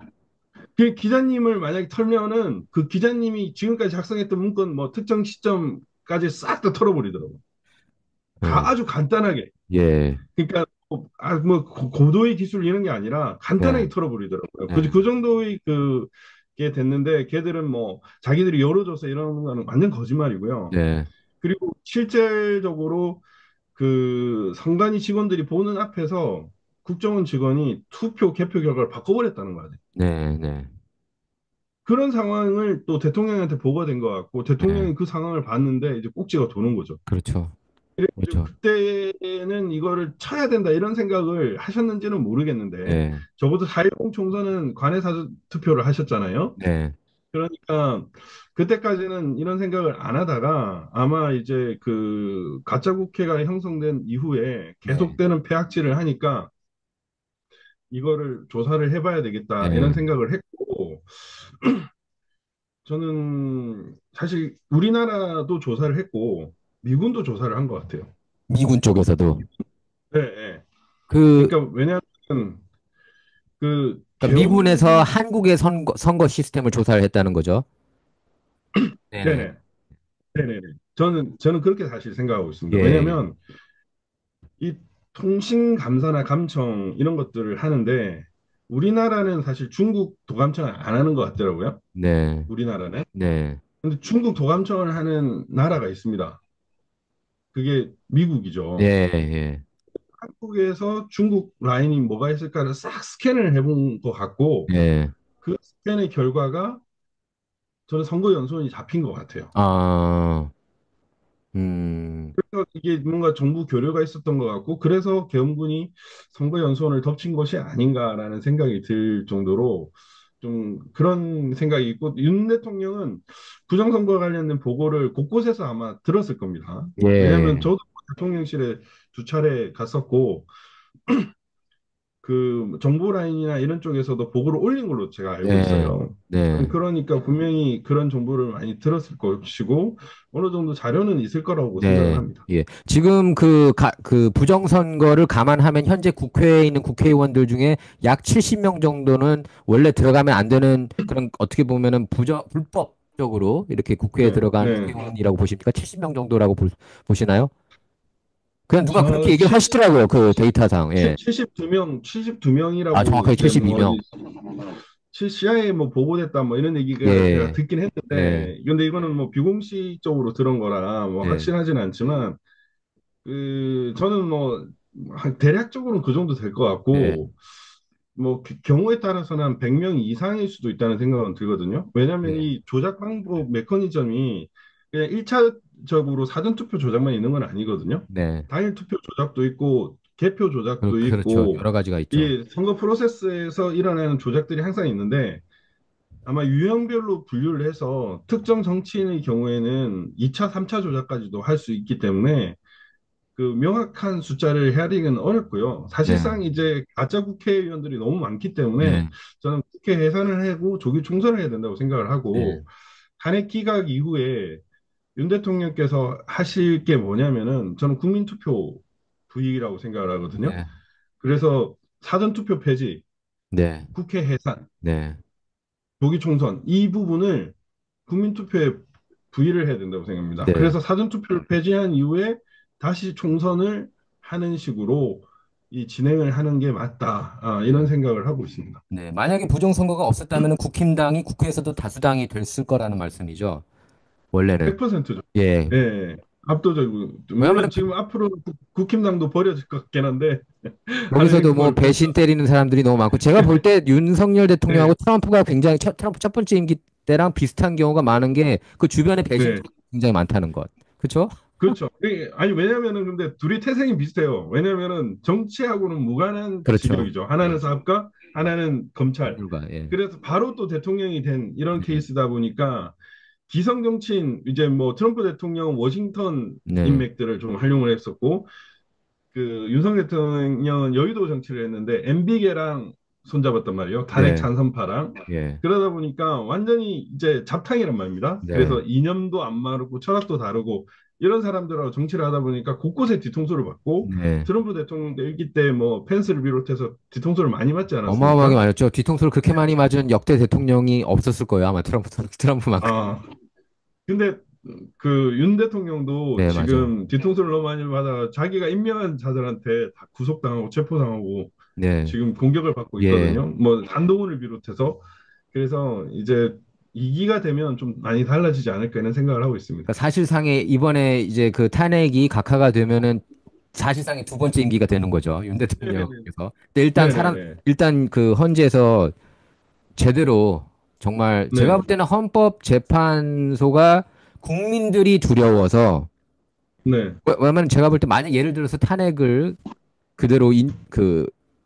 S2: 그 기자님을 만약에 털면은 그 기자님이 지금까지 작성했던 문건 뭐 특정 시점까지 싹 다 털어버리더라고요.
S1: 예.
S2: 아주 간단하게.
S1: 예.
S2: 그러니까 뭐 고도의 기술 이런 게 아니라
S1: 네.
S2: 간단하게 털어버리더라고요.
S1: 네.
S2: 그 정도의 게 됐는데 걔들은 뭐 자기들이 열어줘서 이러는 거는 완전 거짓말이고요.
S1: 네.
S2: 그리고 실질적으로 그 선관위 직원들이 보는 앞에서 국정원 직원이 투표 개표 결과를 바꿔버렸다는 거예요.
S1: 네. 네.
S2: 그런 상황을 또 대통령한테 보고가 된 것 같고
S1: 네.
S2: 대통령이 그 상황을 봤는데 이제 꼭지가 도는 거죠.
S1: 그렇죠.
S2: 그래가지고
S1: 그렇죠.
S2: 그때는 이거를 쳐야 된다 이런 생각을 하셨는지는 모르겠는데
S1: 네.
S2: 적어도 4.10 총선은 관외 투표를 하셨잖아요.
S1: 네.
S2: 그러니까 그때까지는 이런 생각을 안 하다가 아마 이제 그 가짜 국회가 형성된 이후에
S1: 네.
S2: 계속되는 폐악질을 하니까 이거를 조사를 해봐야 되겠다 이런
S1: 네.
S2: 생각을 했고 저는 사실 우리나라도 조사를 했고 미군도 조사를 한 것 같아요.
S1: 미군 쪽에서도.
S2: 네, 네.
S1: 그,
S2: 그러니까 왜냐하면 그
S1: 그러니까 미군에서
S2: 계엄군이
S1: 한국의 선거 시스템을 조사를 했다는 거죠. 네네.
S2: 네네 네네네 저는 그렇게 사실 생각하고 있습니다.
S1: 예,
S2: 왜냐하면 이 통신 감사나 감청 이런 것들을 하는데 우리나라는 사실 중국 도감청을 안 하는 것 같더라고요.
S1: 네,
S2: 우리나라는.
S1: 네,
S2: 근데 중국 도감청을 하는 나라가 있습니다. 그게
S1: 예,
S2: 미국이죠.
S1: 예,
S2: 한국에서 중국 라인이 뭐가 있을까를 싹 스캔을 해본 것 같고
S1: 예.
S2: 그 스캔의 결과가 저는 선거 연수원이 잡힌 것 같아요.
S1: 아, 음,
S2: 그래서 이게 뭔가 정부 교류가 있었던 것 같고 그래서 계엄군이 선거 연수원을 덮친 것이 아닌가라는 생각이 들 정도로 좀 그런 생각이 있고 윤 대통령은 부정선거 관련된 보고를 곳곳에서 아마 들었을 겁니다. 왜냐하면
S1: 예,
S2: 저도 대통령실에 두 차례 갔었고 그 정보 라인이나 이런 쪽에서도 보고를 올린 걸로 제가 알고
S1: 네,
S2: 있어요.
S1: 네.
S2: 그러니까 분명히 그런 정보를 많이 들었을 것이고 어느 정도 자료는 있을 거라고 생각을
S1: 네,
S2: 합니다.
S1: 예. 지금 그 부정선거를 감안하면 현재 국회에 있는 국회의원들 중에 약 70명 정도는 원래 들어가면 안 되는 그런 어떻게 보면은 불법적으로 이렇게 국회에
S2: 네,
S1: 들어간
S2: 네.
S1: 국회의원이라고 보십니까? 70명 정도라고 보시나요? 그냥 누가 그렇게
S2: 어,
S1: 얘기를
S2: 70,
S1: 하시더라고요. 그 데이터상. 예.
S2: 72명,
S1: 아,
S2: 72명이라고
S1: 정확하게
S2: 이제 뭐
S1: 72명.
S2: CIA 뭐 보고됐다 뭐 이런 얘기가 제가
S1: 예,
S2: 듣긴
S1: 예,
S2: 했는데 근데 이거는 뭐 비공식적으로 들은 거라 뭐
S1: 예,
S2: 확실하지는 않지만 그 저는 뭐 대략적으로는 그 정도 될 것
S1: 예,
S2: 같고 뭐 경우에 따라서는 한 100명 이상일 수도 있다는 생각은 들거든요. 왜냐하면
S1: 예.
S2: 이 조작 방법 메커니즘이 그냥 1차적으로 사전투표 조작만 있는 건 아니거든요.
S1: 네.
S2: 당일 투표 조작도 있고 개표 조작도
S1: 그렇죠.
S2: 있고
S1: 여러 가지가 있죠.
S2: 이 선거 프로세스에서 일어나는 조작들이 항상 있는데 아마 유형별로 분류를 해서 특정 정치인의 경우에는 2차, 3차 조작까지도 할 수 있기 때문에 그 명확한 숫자를 헤아리기는 어렵고요.
S1: 네,
S2: 사실상 이제 가짜 국회의원들이 너무 많기 때문에
S1: 네,
S2: 저는 국회 해산을 하고 조기 총선을 해야 된다고 생각을
S1: 네,
S2: 하고 탄핵 기각 이후에 윤 대통령께서 하실 게 뭐냐면은 저는 국민투표 부위라고 생각을 하거든요.
S1: 네,
S2: 그래서 사전투표 폐지,
S1: 네,
S2: 국회 해산,
S1: 네,
S2: 조기 총선 이 부분을 국민투표에 부의를 해야 된다고 생각합니다.
S1: 네.
S2: 그래서 사전투표를 폐지한 이후에 다시 총선을 하는 식으로 이 진행을 하는 게 맞다. 이런
S1: 네.
S2: 생각을 하고 있습니다.
S1: 네, 만약에 부정선거가 없었다면 국힘당이 국회에서도 다수당이 됐을 거라는 말씀이죠. 원래는.
S2: 100%죠.
S1: 예.
S2: 예. 압도적이고 물론
S1: 왜냐하면
S2: 지금 앞으로 국힘당도 버려질 것 같긴 한데 하는
S1: 여기서도 뭐
S2: 걸 보면
S1: 배신 때리는 사람들이 너무 많고 제가 볼 때 윤석열 대통령하고
S2: 네,
S1: 트럼프가 굉장히 트럼프 첫 번째 임기 때랑 비슷한 경우가 많은 게 그 주변에 배신
S2: 네.
S1: 굉장히 많다는 것. 그렇죠?
S2: 그렇죠. 아니 왜냐면은 근데 둘이 태생이 비슷해요. 왜냐면은 정치하고는 무관한
S1: 그렇죠.
S2: 직역이죠.
S1: 예.
S2: 하나는 사업가, 하나는 검찰.
S1: 법률가. 예.
S2: 그래서 바로 또 대통령이 된 이런
S1: 네.
S2: 케이스다 보니까 기성 정치인 이제 뭐 트럼프 대통령은 워싱턴
S1: 네.
S2: 인맥들을 좀 활용을 했었고 그 윤석열 대통령은 여의도 정치를 했는데 MB계랑 손잡았단 말이에요. 탄핵
S1: 네.
S2: 찬성파랑.
S1: 예.
S2: 그러다 보니까 완전히 이제 잡탕이란 말입니다.
S1: 네.
S2: 그래서 이념도 안 맞고 철학도 다르고 이런 사람들하고 정치를 하다 보니까 곳곳에 뒤통수를 받고
S1: 네.
S2: 트럼프 대통령도 일기 때 뭐 펜스를 비롯해서 뒤통수를 많이 맞지
S1: 어마어마하게
S2: 않았습니까?
S1: 많았죠. 뒤통수를 그렇게 많이 맞은 역대 대통령이 없었을 거예요. 아마 트럼프만큼.
S2: 아, 근데 그 윤 대통령도
S1: 네, 맞아요.
S2: 지금 뒤통수를 너무 많이 받아 자기가 임명한 자들한테 다 구속당하고 체포당하고
S1: 네.
S2: 지금 공격을 받고
S1: 예.
S2: 있거든요. 뭐 한동훈을 비롯해서 그래서 이제 2기가 되면 좀 많이 달라지지 않을까 이런 생각을 하고 있습니다.
S1: 그러니까 사실상의 이번에 이제 그 탄핵이 각하가 되면은 사실상의 두 번째 임기가 되는 거죠. 윤
S2: 네네네.
S1: 대통령께서. 근데 일단
S2: 네네네.
S1: 일단 그 헌재에서 제대로 정말 제가
S2: 네.
S1: 볼 때는 헌법재판소가 국민들이 두려워서
S2: 네.
S1: 왜냐면 제가 볼 때 만약 예를 들어서 그대로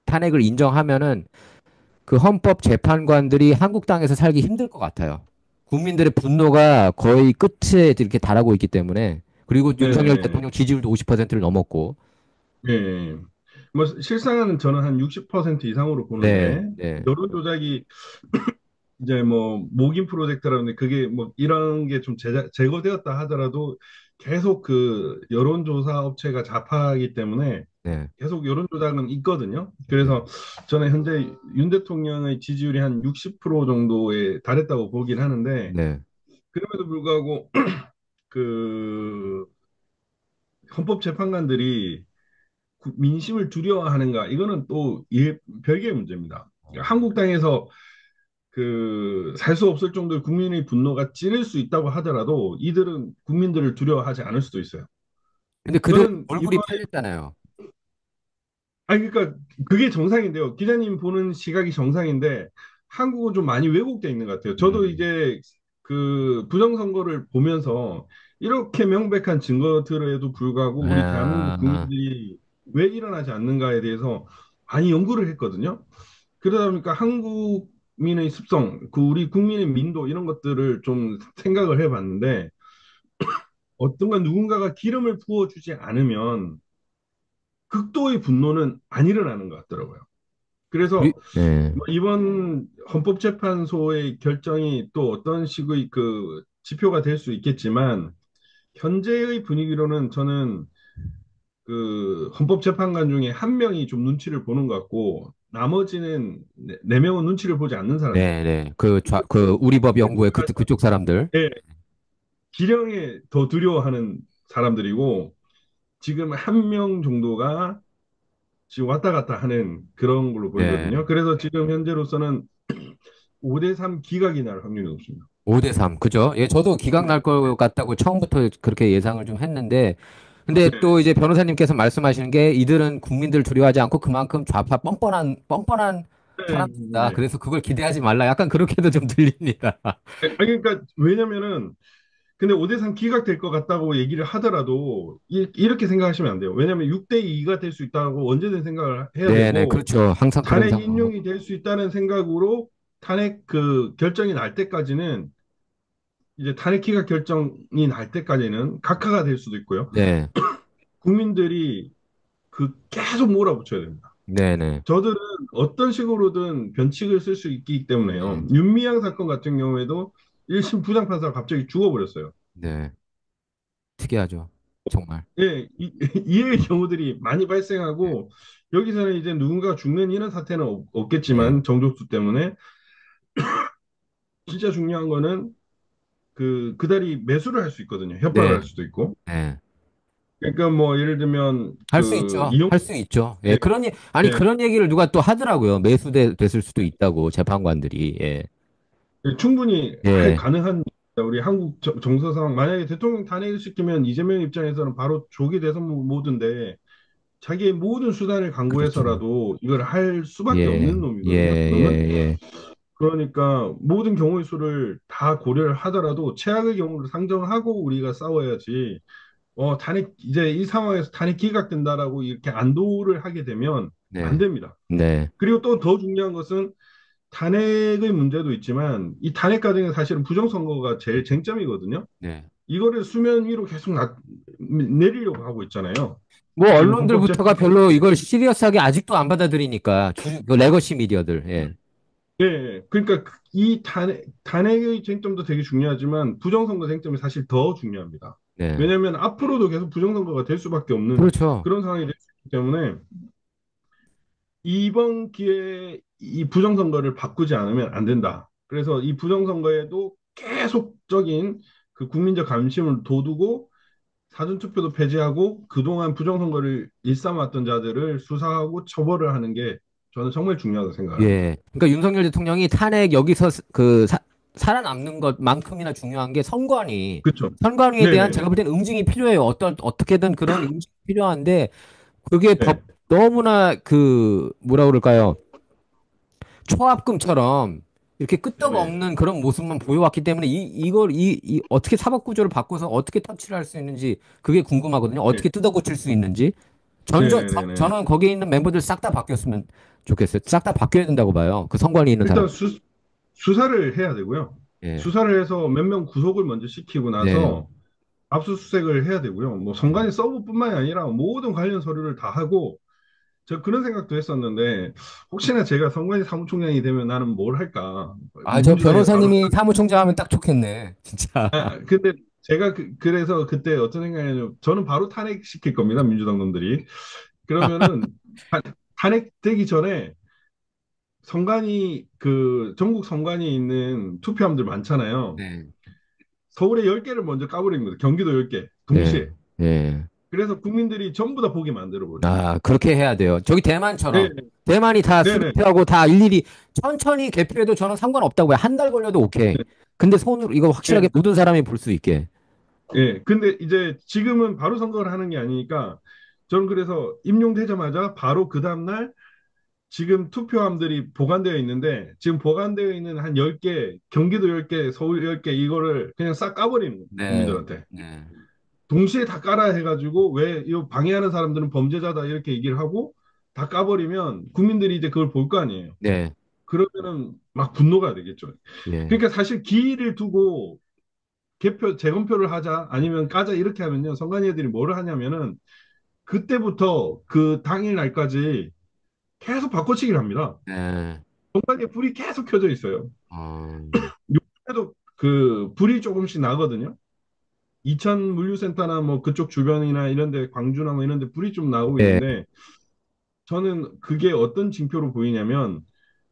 S1: 탄핵을 인정하면은 그 헌법 재판관들이 한국 땅에서 살기 힘들 것 같아요. 국민들의 분노가 거의 끝에 이렇게 달하고 있기 때문에 그리고 윤석열
S2: 네네.
S1: 대통령 지지율도 50%를 넘었고
S2: 네. 뭐 실상은 저는 한 60% 이상으로
S1: 네,
S2: 보는데
S1: 네,
S2: 여론 조작이 이제 뭐 모긴 프로젝트라는데 그게 뭐 이런 게 좀 제거되었다 하더라도 계속 그 여론조사 업체가 잡하기 때문에
S1: 네.
S2: 계속 여론조작은 있거든요. 그래서 저는 현재 윤 대통령의 지지율이 한 60% 정도에 달했다고 보긴 하는데
S1: 네.
S2: 그럼에도 불구하고 그 헌법재판관들이 민심을 두려워하는가 이거는 또 별개의 문제입니다. 한국당에서 그 살 수 없을 정도의 국민의 분노가 찌를 수 있다고 하더라도 이들은 국민들을 두려워하지 않을 수도 있어요.
S1: 근데 그들
S2: 저는
S1: 얼굴이
S2: 이번
S1: 팔렸잖아요.
S2: 아니 그러니까 그게 정상인데요. 기자님 보는 시각이 정상인데 한국은 좀 많이 왜곡돼 있는 것 같아요. 저도
S1: 음.
S2: 이제 그 부정선거를 보면서 이렇게 명백한 증거들에도 불구하고 우리 대한민국
S1: 아,
S2: 국민들이 왜 일어나지 않는가에 대해서 많이 연구를 했거든요. 그러다 보니까 한국민의 습성, 그 우리 국민의 민도 이런 것들을 좀 생각을 해봤는데 어떤가 누군가가 기름을 부어주지 않으면 극도의 분노는 안 일어나는 것 같더라고요. 그래서
S1: 네.
S2: 뭐 이번 헌법재판소의 결정이 또 어떤 식의 그 지표가 될 수 있겠지만 현재의 분위기로는 저는 그 헌법재판관 중에 한 명이 좀 눈치를 보는 것 같고 나머지는 네 명은 눈치를 보지 않는
S1: 네,
S2: 사람들이에요.
S1: 네. 그 우리법 연구회 그쪽 사람들.
S2: 예, 기령에 더 두려워하는 사람들이고 지금 한 명 정도가 지금 왔다 갔다 하는 그런 걸로
S1: 네.
S2: 보이거든요. 그래서 지금 현재로서는 5대3 기각이 날 확률이 높습니다.
S1: 5대 3. 그죠? 예, 저도 기각 날 것 같다고 처음부터 그렇게 예상을 좀 했는데, 근데 또 이제 변호사님께서 말씀하시는 게 이들은 국민들 두려워하지 않고 그만큼 좌파 뻔뻔한
S2: 네,
S1: 사람들이다.
S2: 네.
S1: 그래서 그걸 기대하지 말라. 약간 그렇게도 좀 들립니다.
S2: 아니, 그러니까 왜냐면은 근데 5대3 기각될 것 같다고 얘기를 하더라도 렇게 생각하시면 안 돼요. 왜냐면 6대2가 될 수 있다고 언제든 생각을 해야
S1: 네네,
S2: 되고
S1: 그렇죠. 항상 그런
S2: 탄핵
S1: 상황.
S2: 인용이 될 수 있다는 생각으로 탄핵 그 결정이 날 때까지는 이제 탄핵 기각 결정이 날 때까지는 각하가 될 수도 있고요.
S1: 네,
S2: 국민들이 그 계속 몰아붙여야 됩니다.
S1: 네네.
S2: 저들은 어떤 식으로든 변칙을 쓸 수 있기 때문에요.
S1: 네,
S2: 윤미향 사건 같은 경우에도 1심 부장판사가 갑자기 죽어버렸어요.
S1: 네. 특이하죠. 정말.
S2: 예, 이의 경우들이 많이 발생하고 여기서는 이제 누군가 죽는 이런 사태는
S1: 네,
S2: 없겠지만 정족수 때문에 진짜 중요한 거는 그달이 매수를 할 수 있거든요. 협박을
S1: 네,
S2: 할 수도 있고.
S1: 네.
S2: 그러니까 뭐 예를 들면
S1: 할 수
S2: 그
S1: 있죠.
S2: 이용
S1: 할 수 있죠. 예,
S2: 예,
S1: 아니,
S2: 예,
S1: 그런 얘기를 누가 또 하더라고요. 됐을 수도 있다고, 재판관들이. 예,
S2: 충분히
S1: 예,
S2: 가능한 우리 한국 정서상 만약에 대통령 탄핵을 시키면 이재명 입장에서는 바로 조기 대선 모드인데 자기의 모든 수단을
S1: 그렇죠.
S2: 강구해서라도 이걸 할 수밖에
S1: 예,
S2: 없는
S1: 예,
S2: 놈이거든요. 그놈은.
S1: 예,
S2: 그러니까 모든 경우의 수를 다 고려를 하더라도 최악의 경우를 상정하고 우리가 싸워야지. 탄핵 이제 이 상황에서 탄핵 기각된다라고 이렇게 안도를 하게 되면 안
S1: 네,
S2: 됩니다.
S1: 네,
S2: 그리고 또 더 중요한 것은 탄핵의 문제도 있지만 이 탄핵 과정에 사실은 부정선거가 제일 쟁점이거든요.
S1: 네.
S2: 이거를 수면 위로 계속 내리려고 하고 있잖아요.
S1: 뭐,
S2: 지금
S1: 언론들부터가
S2: 헌법재판소
S1: 별로 이걸 시리어스하게 아직도 안 받아들이니까, 그 레거시 미디어들, 예,
S2: 예, 그러니까 이 탄핵의 쟁점도 되게 중요하지만 부정선거 쟁점이 사실 더 중요합니다.
S1: 네.
S2: 왜냐하면 앞으로도 계속 부정선거가 될 수밖에 없는
S1: 그렇죠.
S2: 그런 상황이 될 수 있기 때문에 이번 기회에 이 부정선거를 바꾸지 않으면 안 된다. 그래서 이 부정선거에도 계속적인 그 국민적 감심을 돋우고 사전투표도 폐지하고 그동안 부정선거를 일삼았던 자들을 수사하고 처벌을 하는 게 저는 정말 중요하다고 생각을 합니다.
S1: 예. 그러니까 윤석열 대통령이 탄핵 여기서 살아남는 것만큼이나 중요한 게
S2: 그렇죠?
S1: 선관위에 대한 제가
S2: 네네네.
S1: 볼 때는 응징이 필요해요. 어떻게든 그런 응징이 필요한데 그게
S2: 네,
S1: 너무나 뭐라 그럴까요? 초합금처럼 이렇게
S2: 네네.
S1: 끄떡없는 그런 모습만 보여왔기 때문에 어떻게 사법 구조를 바꿔서 어떻게 터치를 할 수 있는지 그게 궁금하거든요.
S2: 네,
S1: 어떻게 뜯어 고칠 수 있는지.
S2: 네네네네.
S1: 저는 거기에 있는 멤버들 싹 다 바뀌었으면 좋겠어요. 싹 다 바뀌어야 된다고 봐요. 그 선관위에 있는 사람.
S2: 일단 수사를 해야 되고요.
S1: 예.
S2: 수사를 해서 몇 명 구속을 먼저 시키고
S1: 네.
S2: 나서 압수수색을 해야 되고요. 뭐 선관위 서버뿐만이 아니라 모든 관련 서류를 다 하고 저 그런 생각도 했었는데 혹시나 제가 선관위 사무총장이 되면 나는 뭘 할까?
S1: 아, 저
S2: 민주당에 바로
S1: 변호사님이 사무총장 하면 딱 좋겠네. 진짜.
S2: 근데 제가 그래서 그때 어떤 생각이냐면 저는 바로 탄핵시킬 겁니다. 민주당 놈들이. 그러면은 타- 탄핵되기 전에 전국 선관위에 있는 투표함들 많잖아요.
S1: 네.
S2: 서울에 10개를 먼저 까버리는 거예요. 경기도 10개
S1: 예,
S2: 동시에.
S1: 예.
S2: 그래서 국민들이 전부 다 보게 만들어 버립니다.
S1: 아, 그렇게 해야 돼요. 저기
S2: 네,
S1: 대만처럼. 대만이 다
S2: 네네.
S1: 수개표하고 다 일일이 천천히 개표해도 저는 상관없다고요. 한 달 걸려도 오케이. 근데 손으로 이거
S2: 네,
S1: 확실하게 모든 사람이 볼 수 있게.
S2: 예. 근데 이제 지금은 바로 선거를 하는 게 아니니까 저는 그래서 임용되자마자 바로 그 다음날 지금 투표함들이 보관되어 있는데 지금 보관되어 있는 한 10개, 경기도 10개, 서울 10개 이거를 그냥 싹 까버리는 거예요.
S1: 네,
S2: 국민들한테.
S1: 네,
S2: 동시에 다 까라 해가지고 왜 이거 방해하는 사람들은 범죄자다 이렇게 얘기를 하고 다 까버리면 국민들이 이제 그걸 볼 거 아니에요.
S1: 네,
S2: 그러면은 막 분노가 되겠죠.
S1: 예,
S2: 그러니까 사실 기일을 두고 재검표를 하자 아니면 까자 이렇게 하면요. 선관위 애들이 뭐를 하냐면은 그때부터 그 당일 날까지 계속 바꿔치기를 합니다.
S1: 네.
S2: 선관위에 불이 계속 켜져 있어요.
S1: 어,
S2: 요즘에도 그 불이 조금씩 나거든요. 이천 물류센터나 뭐 그쪽 주변이나 이런 데 광주나 뭐 이런 데 불이 좀 나오고
S1: 예,
S2: 있는데 저는 그게 어떤 징표로 보이냐면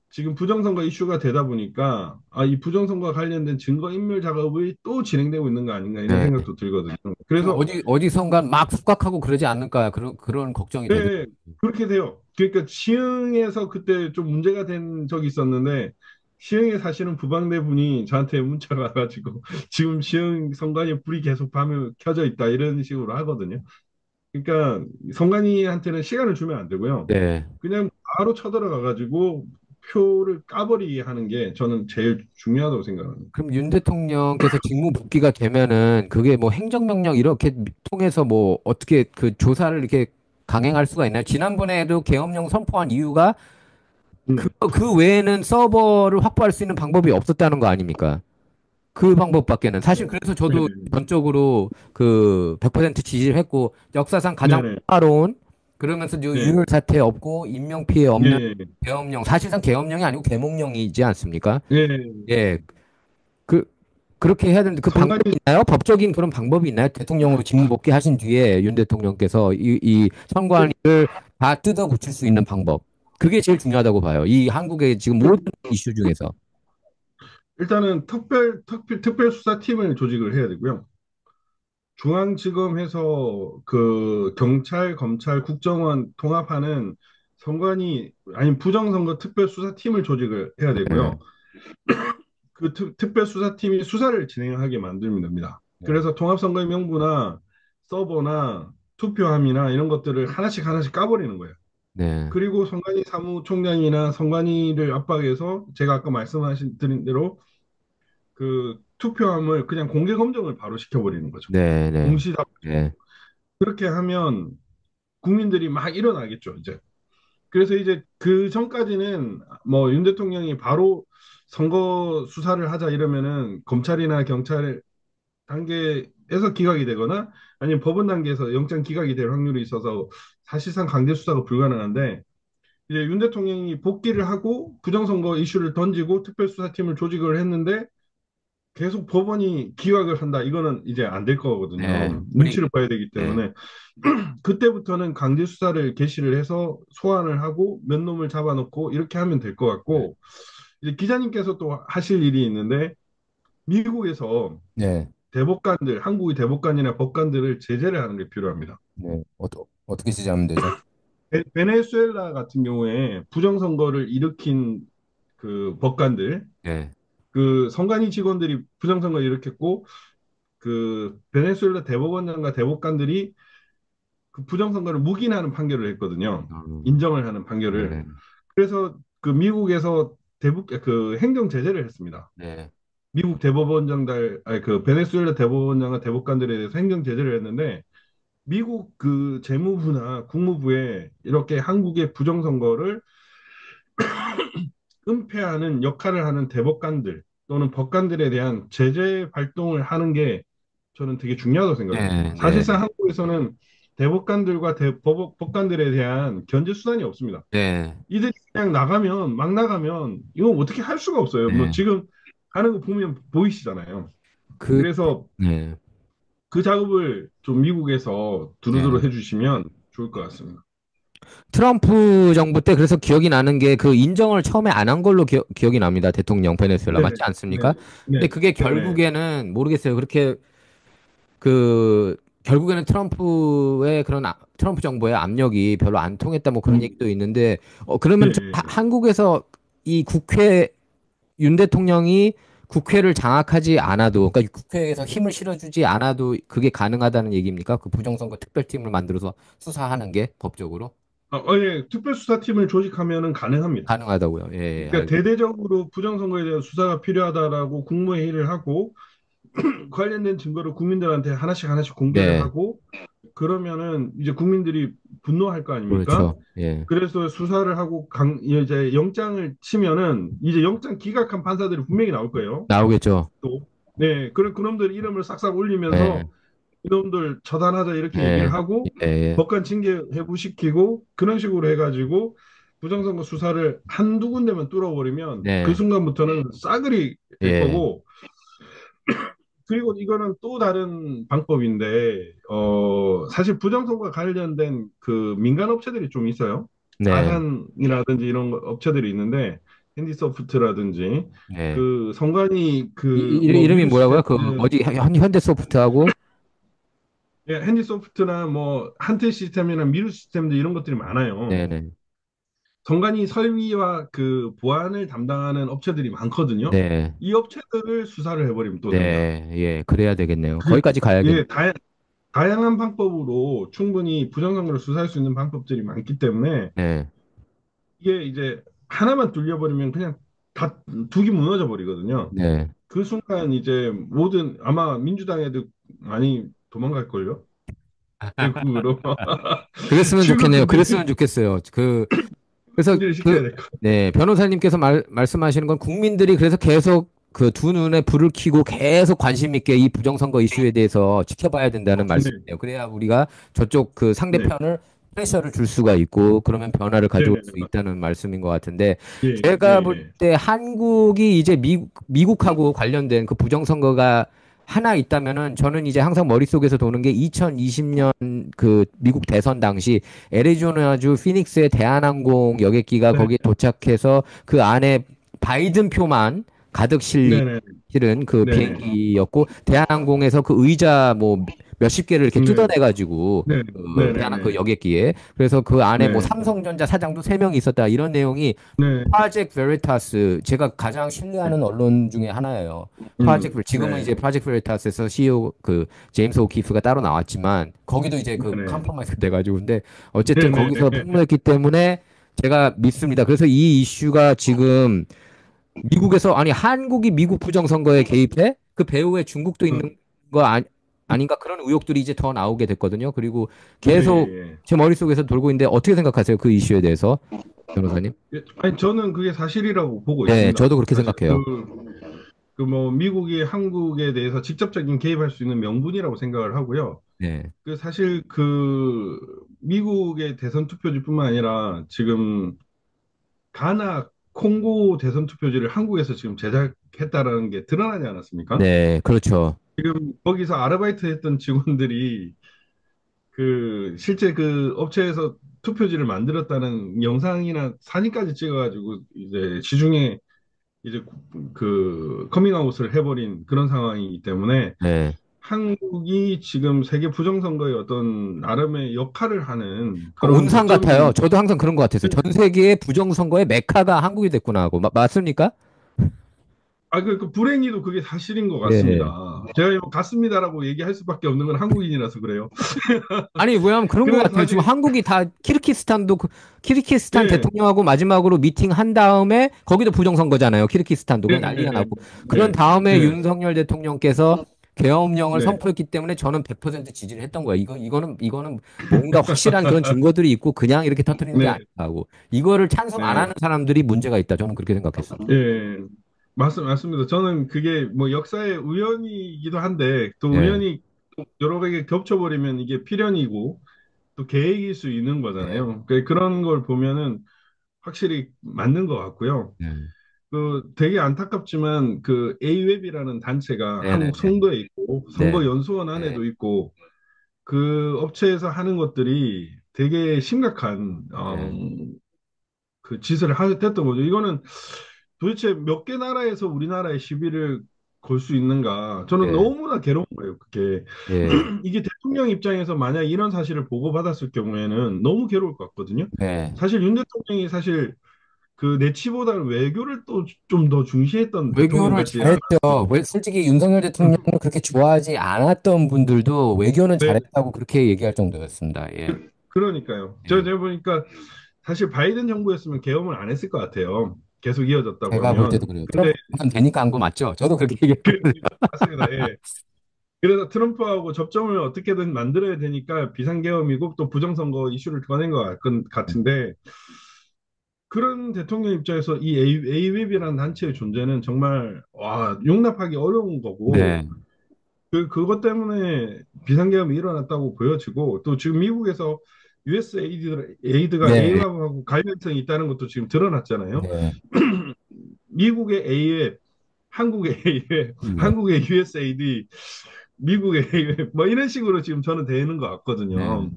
S2: 지금 부정선거 이슈가 되다 보니까 이 부정선거와 관련된 증거인멸 작업이 또 진행되고 있는 거 아닌가 이런
S1: 네.
S2: 생각도 들거든요.
S1: 좀
S2: 그래서
S1: 어디선가 막復각하고 그러지 않을까. 그런 걱정이 되더라고요.
S2: 네, 그렇게 돼요. 그러니까 시흥에서 그때 좀 문제가 된 적이 있었는데 시흥에 사시는 부방대 분이 저한테 문자가 와가지고 지금 시흥 선관위에 불이 계속 밤에 켜져 있다 이런 식으로 하거든요. 그러니까 선관위한테는 시간을 주면 안 되고요.
S1: 네.
S2: 그냥 바로 쳐들어가가지고 표를 까버리게 하는 게 저는 제일 중요하다고 생각합니다.
S1: 그럼 윤 대통령께서 직무 복귀가 되면은 그게 뭐 행정명령 이렇게 통해서 뭐 어떻게 그 조사를 이렇게 강행할 수가 있나요? 지난번에도 계엄령 선포한 이유가
S2: 음.
S1: 그 외에는 서버를 확보할 수 있는 방법이 없었다는 거 아닙니까? 그 방법밖에는. 사실 그래서 저도
S2: 네네.
S1: 전적으로 그 100% 지지를 했고 역사상 가장
S2: 네네.
S1: 평화로운 그러면서
S2: 네.
S1: 유혈 사태 없고 인명 피해 없는
S2: 예.
S1: 계엄령 사실상 계엄령이 아니고 계몽령이지 않습니까?
S2: 예.
S1: 예. 그 그렇게 해야 되는데 그 방법이
S2: 선관위
S1: 있나요? 법적인 그런 방법이 있나요? 대통령으로 직무 복귀하신 뒤에 윤 대통령께서 이 선관위를 다 뜯어 고칠 수 있는 방법. 그게 제일 중요하다고 봐요. 이 한국의 지금 모든 이슈 중에서.
S2: 일단은 특별수사팀을 조직을 해야 되고요. 중앙지검에서 그 경찰, 검찰, 국정원 통합하는 선관위 아니 부정선거 특별수사팀을 조직을 해야
S1: 네.
S2: 되고요. 그 특별수사팀이 수사를 진행하게 만들면 됩니다.
S1: 네.
S2: 그래서 통합선거의 명부나 서버나 투표함이나 이런 것들을 하나씩 하나씩 까버리는 거예요.
S1: 네.
S2: 그리고 선관위 사무총장이나 선관위를 압박해서 제가 아까 말씀하신 드린 대로 그 투표함을 그냥 공개 검증을 바로 시켜버리는 거죠.
S1: 네. 네.
S2: 동시다
S1: 네.
S2: 그렇게 하면 국민들이 막 일어나겠죠, 이제. 그래서 이제 그 전까지는 뭐 윤 대통령이 바로 선거 수사를 하자 이러면은 검찰이나 경찰 단계에서 기각이 되거나 아니면 법원 단계에서 영장 기각이 될 확률이 있어서 사실상 강제 수사가 불가능한데 이제 윤 대통령이 복귀를 하고 부정선거 이슈를 던지고 특별수사팀을 조직을 했는데 계속 법원이 기각을 한다. 이거는 이제 안 될
S1: 네.
S2: 거거든요.
S1: 분위기.
S2: 눈치를 봐야 되기
S1: 네.
S2: 때문에 그때부터는 강제 수사를 개시를 해서 소환을 하고 몇 놈을 잡아놓고 이렇게 하면 될 것
S1: 네.
S2: 같고 이제 기자님께서 또 하실 일이 있는데 미국에서
S1: 네.
S2: 대법관들, 한국의 대법관이나 법관들을 제재를 하는 게 필요합니다.
S1: 네. 어떻게 지지하면 되죠?
S2: 베네수엘라 같은 경우에 부정선거를 일으킨 그 법관들,
S1: 네.
S2: 그 선관위 직원들이 부정선거를 일으켰고 그 베네수엘라 대법원장과 대법관들이 그 부정선거를 묵인하는 판결을 했거든요. 인정을 하는 판결을.
S1: 네.
S2: 그래서 그 미국에서 그 행정 제재를 했습니다.
S1: 네.
S2: 미국 대법원장들, 아니 그 베네수엘라 대법원장과 대법관들에 대해서 행정 제재를 했는데 미국 그 재무부나 국무부에 이렇게 한국의 부정선거를 은폐하는 역할을 하는 대법관들 또는 법관들에 대한 제재 활동을 하는 게 저는 되게 중요하다고 생각해요.
S1: 네. 네.
S2: 사실상 한국에서는 대법관들과 법관들에 대한 견제 수단이 없습니다.
S1: 네.
S2: 이들이 그냥 나가면 막 나가면 이거 어떻게 할 수가 없어요. 뭐
S1: 네.
S2: 지금 하는 거 보면 보이시잖아요.
S1: 그
S2: 그래서
S1: 네.
S2: 그 작업을 좀 미국에서 두루두루
S1: 네.
S2: 해주시면 좋을 것 같습니다.
S1: 트럼프 정부 때 그래서 기억이 나는 게 그 인정을 처음에 안 한 걸로 기억이 납니다. 대통령 베네수엘라
S2: 네네,
S1: 맞지 않습니까?
S2: 네네,
S1: 근데
S2: 네,
S1: 그게
S2: 네네,
S1: 결국에는 모르겠어요. 그렇게 그 결국에는 트럼프의 그런 트럼프 정부의 압력이 별로 안 통했다 뭐 그런
S2: 음,
S1: 얘기도 있는데
S2: 예,
S1: 그러면
S2: 예, 예.
S1: 한국에서 이 국회 윤 대통령이 국회를 장악하지 않아도 그러니까 국회에서 힘을 실어주지 않아도 그게 가능하다는 얘기입니까? 그 부정선거 특별팀을 만들어서 수사하는 게 법적으로
S2: 예, 특별수사팀을 조직하면은 가능합니다.
S1: 가능하다고요. 예, 예,
S2: 그러니까 대대적으로 부정선거에 대한 수사가 필요하다라고 국무회의를 하고 관련된 증거를 국민들한테 하나씩 하나씩 공개를
S1: 네,
S2: 하고 그러면은 이제 국민들이 분노할 거 아닙니까?
S1: 그렇죠. 예,
S2: 그래서 수사를 하고 이제 영장을 치면은 이제 영장 기각한 판사들이 분명히 나올 거예요.
S1: 나오겠죠.
S2: 또. 네, 그놈들 이름을 싹싹
S1: 예,
S2: 올리면서 이놈들 처단하자 이렇게 얘기를
S1: 예,
S2: 하고
S1: 예, 예,
S2: 법관 징계 회부시키고 그런 식으로 해가지고 부정선거 수사를 한두 군데만 뚫어버리면 그
S1: 네,
S2: 순간부터는 싸그리 될
S1: 예,
S2: 거고 그리고 이거는 또 다른 방법인데, 사실 부정선거와 관련된 그 민간 업체들이 좀 있어요.
S1: 네,
S2: 아산이라든지 이런 업체들이 있는데, 핸디소프트라든지,
S1: 네.
S2: 그 선관위 그 뭐
S1: 이름이
S2: 미르 시스템,
S1: 뭐라고요? 그 뭐지? 현대소프트하고
S2: 예, 핸디소프트나 뭐 한테 시스템이나 미르 시스템들 이런 것들이 많아요.
S1: 네, 네,
S2: 선관위 설비와 그 보안을 담당하는 업체들이 많거든요.
S1: 네,
S2: 이 업체들을 수사를 해버리면 또 됩니다.
S1: 네, 예, 그래야 되겠네요.
S2: 그,
S1: 거기까지 가야겠네.
S2: 예, 다양한 방법으로 충분히 부정선거를 수사할 수 있는 방법들이 많기 때문에
S1: 네,
S2: 이게 이제 하나만 뚫려버리면 그냥 다 둑이 무너져 버리거든요.
S1: 네.
S2: 그 순간 이제 모든 아마 민주당 애들 많이 도망갈걸요? 외국으로
S1: 그랬으면 좋겠네요.
S2: 출국금지
S1: 그랬으면 좋겠어요. 그래서
S2: 금지를 시켜야 될 것 같아요.
S1: 네, 변호사님께서 말씀하시는 건 국민들이 그래서 계속 그 두 눈에 불을 켜고 계속 관심 있게 이 부정선거 이슈에 대해서 지켜봐야 된다는
S2: 네,
S1: 말씀이에요. 그래야 우리가 저쪽 그
S2: 네,
S1: 상대편을 프레셔를 줄 수가 있고 그러면 변화를
S2: 네,
S1: 가져올
S2: 네,
S1: 수 있다는 말씀인 것 같은데
S2: 예, 예,
S1: 제가 볼
S2: 예.
S1: 때 한국이 이제 미국하고 관련된 그 부정선거가 하나 있다면은 저는 이제 항상 머릿속에서 도는 게 2020년 그 미국 대선 당시 애리조나주 피닉스의 대한항공 여객기가
S2: 네,
S1: 거기에 도착해서 그 안에 바이든 표만 가득
S2: 네, 네,
S1: 실은 그
S2: 네, 네,
S1: 비행기였고 대한항공에서 그 의자 뭐 몇십 개를 이렇게
S2: 네,
S1: 뜯어내가지고
S2: 네,
S1: 그
S2: 네, 네,
S1: 대한항공
S2: 네,
S1: 그 여객기에 그래서 그 안에 뭐
S2: 네,
S1: 삼성전자 사장도 세 명 있었다 이런 내용이
S2: 네,
S1: 프로젝트 베리타스 제가 가장 신뢰하는 언론 중에 하나예요. 지금은
S2: 네,
S1: 이제 프로젝트 베리타스에서 CEO 그 제임스 오키프가 따로 나왔지만 거기도 이제
S2: 네,
S1: 그
S2: 네,
S1: 컴프로마이즈 돼가지고 근데 어쨌든
S2: 네, 네,
S1: 거기서 폭로했기 때문에 제가 믿습니다. 그래서 이 이슈가 지금 미국에서 아니 한국이 미국 부정선거에 개입해? 그 배후에 중국도
S2: 어,
S1: 있는 거 아닌가 그런 의혹들이 이제 더 나오게 됐거든요. 그리고
S2: 예,
S1: 계속
S2: 예,
S1: 제 머릿속에서 돌고 있는데 어떻게 생각하세요? 그 이슈에 대해서 변호사님?
S2: 예. 아니, 저는 그게 사실이라고 보고
S1: 네,
S2: 있습니다.
S1: 저도 그렇게
S2: 사실
S1: 생각해요.
S2: 그 뭐 미국이 한국에 대해서 직접적인 개입할 수 있는 명분이라고 생각을 하고요.
S1: 네.
S2: 그 사실 그 미국의 대선 투표지뿐만 아니라 지금 가나 콩고 대선 투표지를 한국에서 지금 제작했다라는 게 드러나지 않았습니까?
S1: 네, 그렇죠.
S2: 거기서 아르바이트 했던 직원들이 그 실제 그 업체에서 투표지를 만들었다는 영상이나 사진까지 찍어가지고 이제 시중에 이제 그 커밍아웃을 해버린 그런 상황이기 때문에
S1: 네.
S2: 한국이 지금 세계 부정선거의 어떤 나름의 역할을 하는 그런
S1: 온상
S2: 거점이
S1: 같아요. 저도 항상 그런 것 같았어요. 전 세계의 부정선거의 메카가 한국이 됐구나 하고. 맞습니까?
S2: 그 불행히도 그게 사실인 것
S1: 예.
S2: 같습니다. 제가 이거 같습니다라고 얘기할 수밖에 없는 건 한국인이라서 그래요.
S1: 아니, 왜냐면 그런 것
S2: 그래서
S1: 같아요. 지금
S2: 사실
S1: 한국이 다 키르기스탄
S2: 예,
S1: 대통령하고 마지막으로 미팅 한 다음에 거기도 부정선거잖아요. 키르기스탄도
S2: 네,
S1: 그냥
S2: 네,
S1: 난리가
S2: 네,
S1: 나고. 그런
S2: 네,
S1: 다음에
S2: 네,
S1: 윤석열 대통령께서 계엄령을
S2: 네,
S1: 선포했기 때문에 저는 100% 지지를 했던 거예요. 이거는 뭔가 확실한 그런 증거들이 있고 그냥 이렇게 터뜨리는 게
S2: 네,
S1: 아니다 하고. 이거를 찬성 안
S2: 네,
S1: 하는 사람들이 문제가 있다. 저는 그렇게 생각했어요.
S2: 예, 맞습니다. 저는 그게 뭐 역사의 우연이기도 한데 또
S1: 예.
S2: 우연히 여러 개 겹쳐버리면 이게 필연이고 또 계획일 수 있는
S1: 네.
S2: 거잖아요. 그런 걸 보면은 확실히 맞는 것 같고요.
S1: 네.
S2: 되게 안타깝지만 그 A웹이라는 단체가 한국
S1: 네네네.
S2: 송도에 있고
S1: 네.
S2: 선거연수원
S1: 네.
S2: 안에도 있고 그 업체에서 하는 것들이 되게 심각한
S1: 네.
S2: 그 짓을 했던 거죠. 이거는 도대체 몇 개 나라에서 우리나라의 시비를 걸 수 있는가? 저는
S1: 네.
S2: 너무나 괴로운 거예요. 그게
S1: 예.
S2: 이게 대통령 입장에서 만약 이런 사실을 보고받았을 경우에는 너무 괴로울 것 같거든요.
S1: 네.
S2: 사실 윤 대통령이 사실 그 내치보다는 외교를 또 좀 더 중시했던 대통령
S1: 외교를
S2: 같지 않아요?
S1: 잘했죠. 솔직히 윤석열 대통령을 그렇게 좋아하지 않았던 분들도 외교는
S2: 네,
S1: 잘했다고 그렇게 얘기할 정도였습니다. 예.
S2: 그러니까요.
S1: 예.
S2: 제가 보니까 사실 바이든 정부였으면 계엄을 안 했을 것 같아요. 계속 이어졌다
S1: 제가 볼 때도
S2: 그러면.
S1: 그래요.
S2: 근데
S1: 트럼프는 되니까 한 거 맞죠? 저도 그렇게
S2: 그,
S1: 얘기했거든요.
S2: 맞습니다. 예. 그래서 트럼프하고 접점을 어떻게든 만들어야 되니까 비상계엄이고 또 부정선거 이슈를 꺼낸 것 같은데 그런 대통령 입장에서 이 AWEB이라는 단체의 존재는 정말 용납하기 어려운 거고
S1: 네.
S2: 그것 때문에 비상계엄이 일어났다고 보여지고 또 지금 미국에서 에이드가
S1: 네.
S2: A하고 관련성이 있다는 것도 지금 드러났잖아요.
S1: 네.
S2: 미국의 A에 한국의 A에
S1: 네.
S2: 한국의 USAID 미국의 A에 뭐 이런 식으로 지금 저는 되는 것
S1: 네.
S2: 같거든요.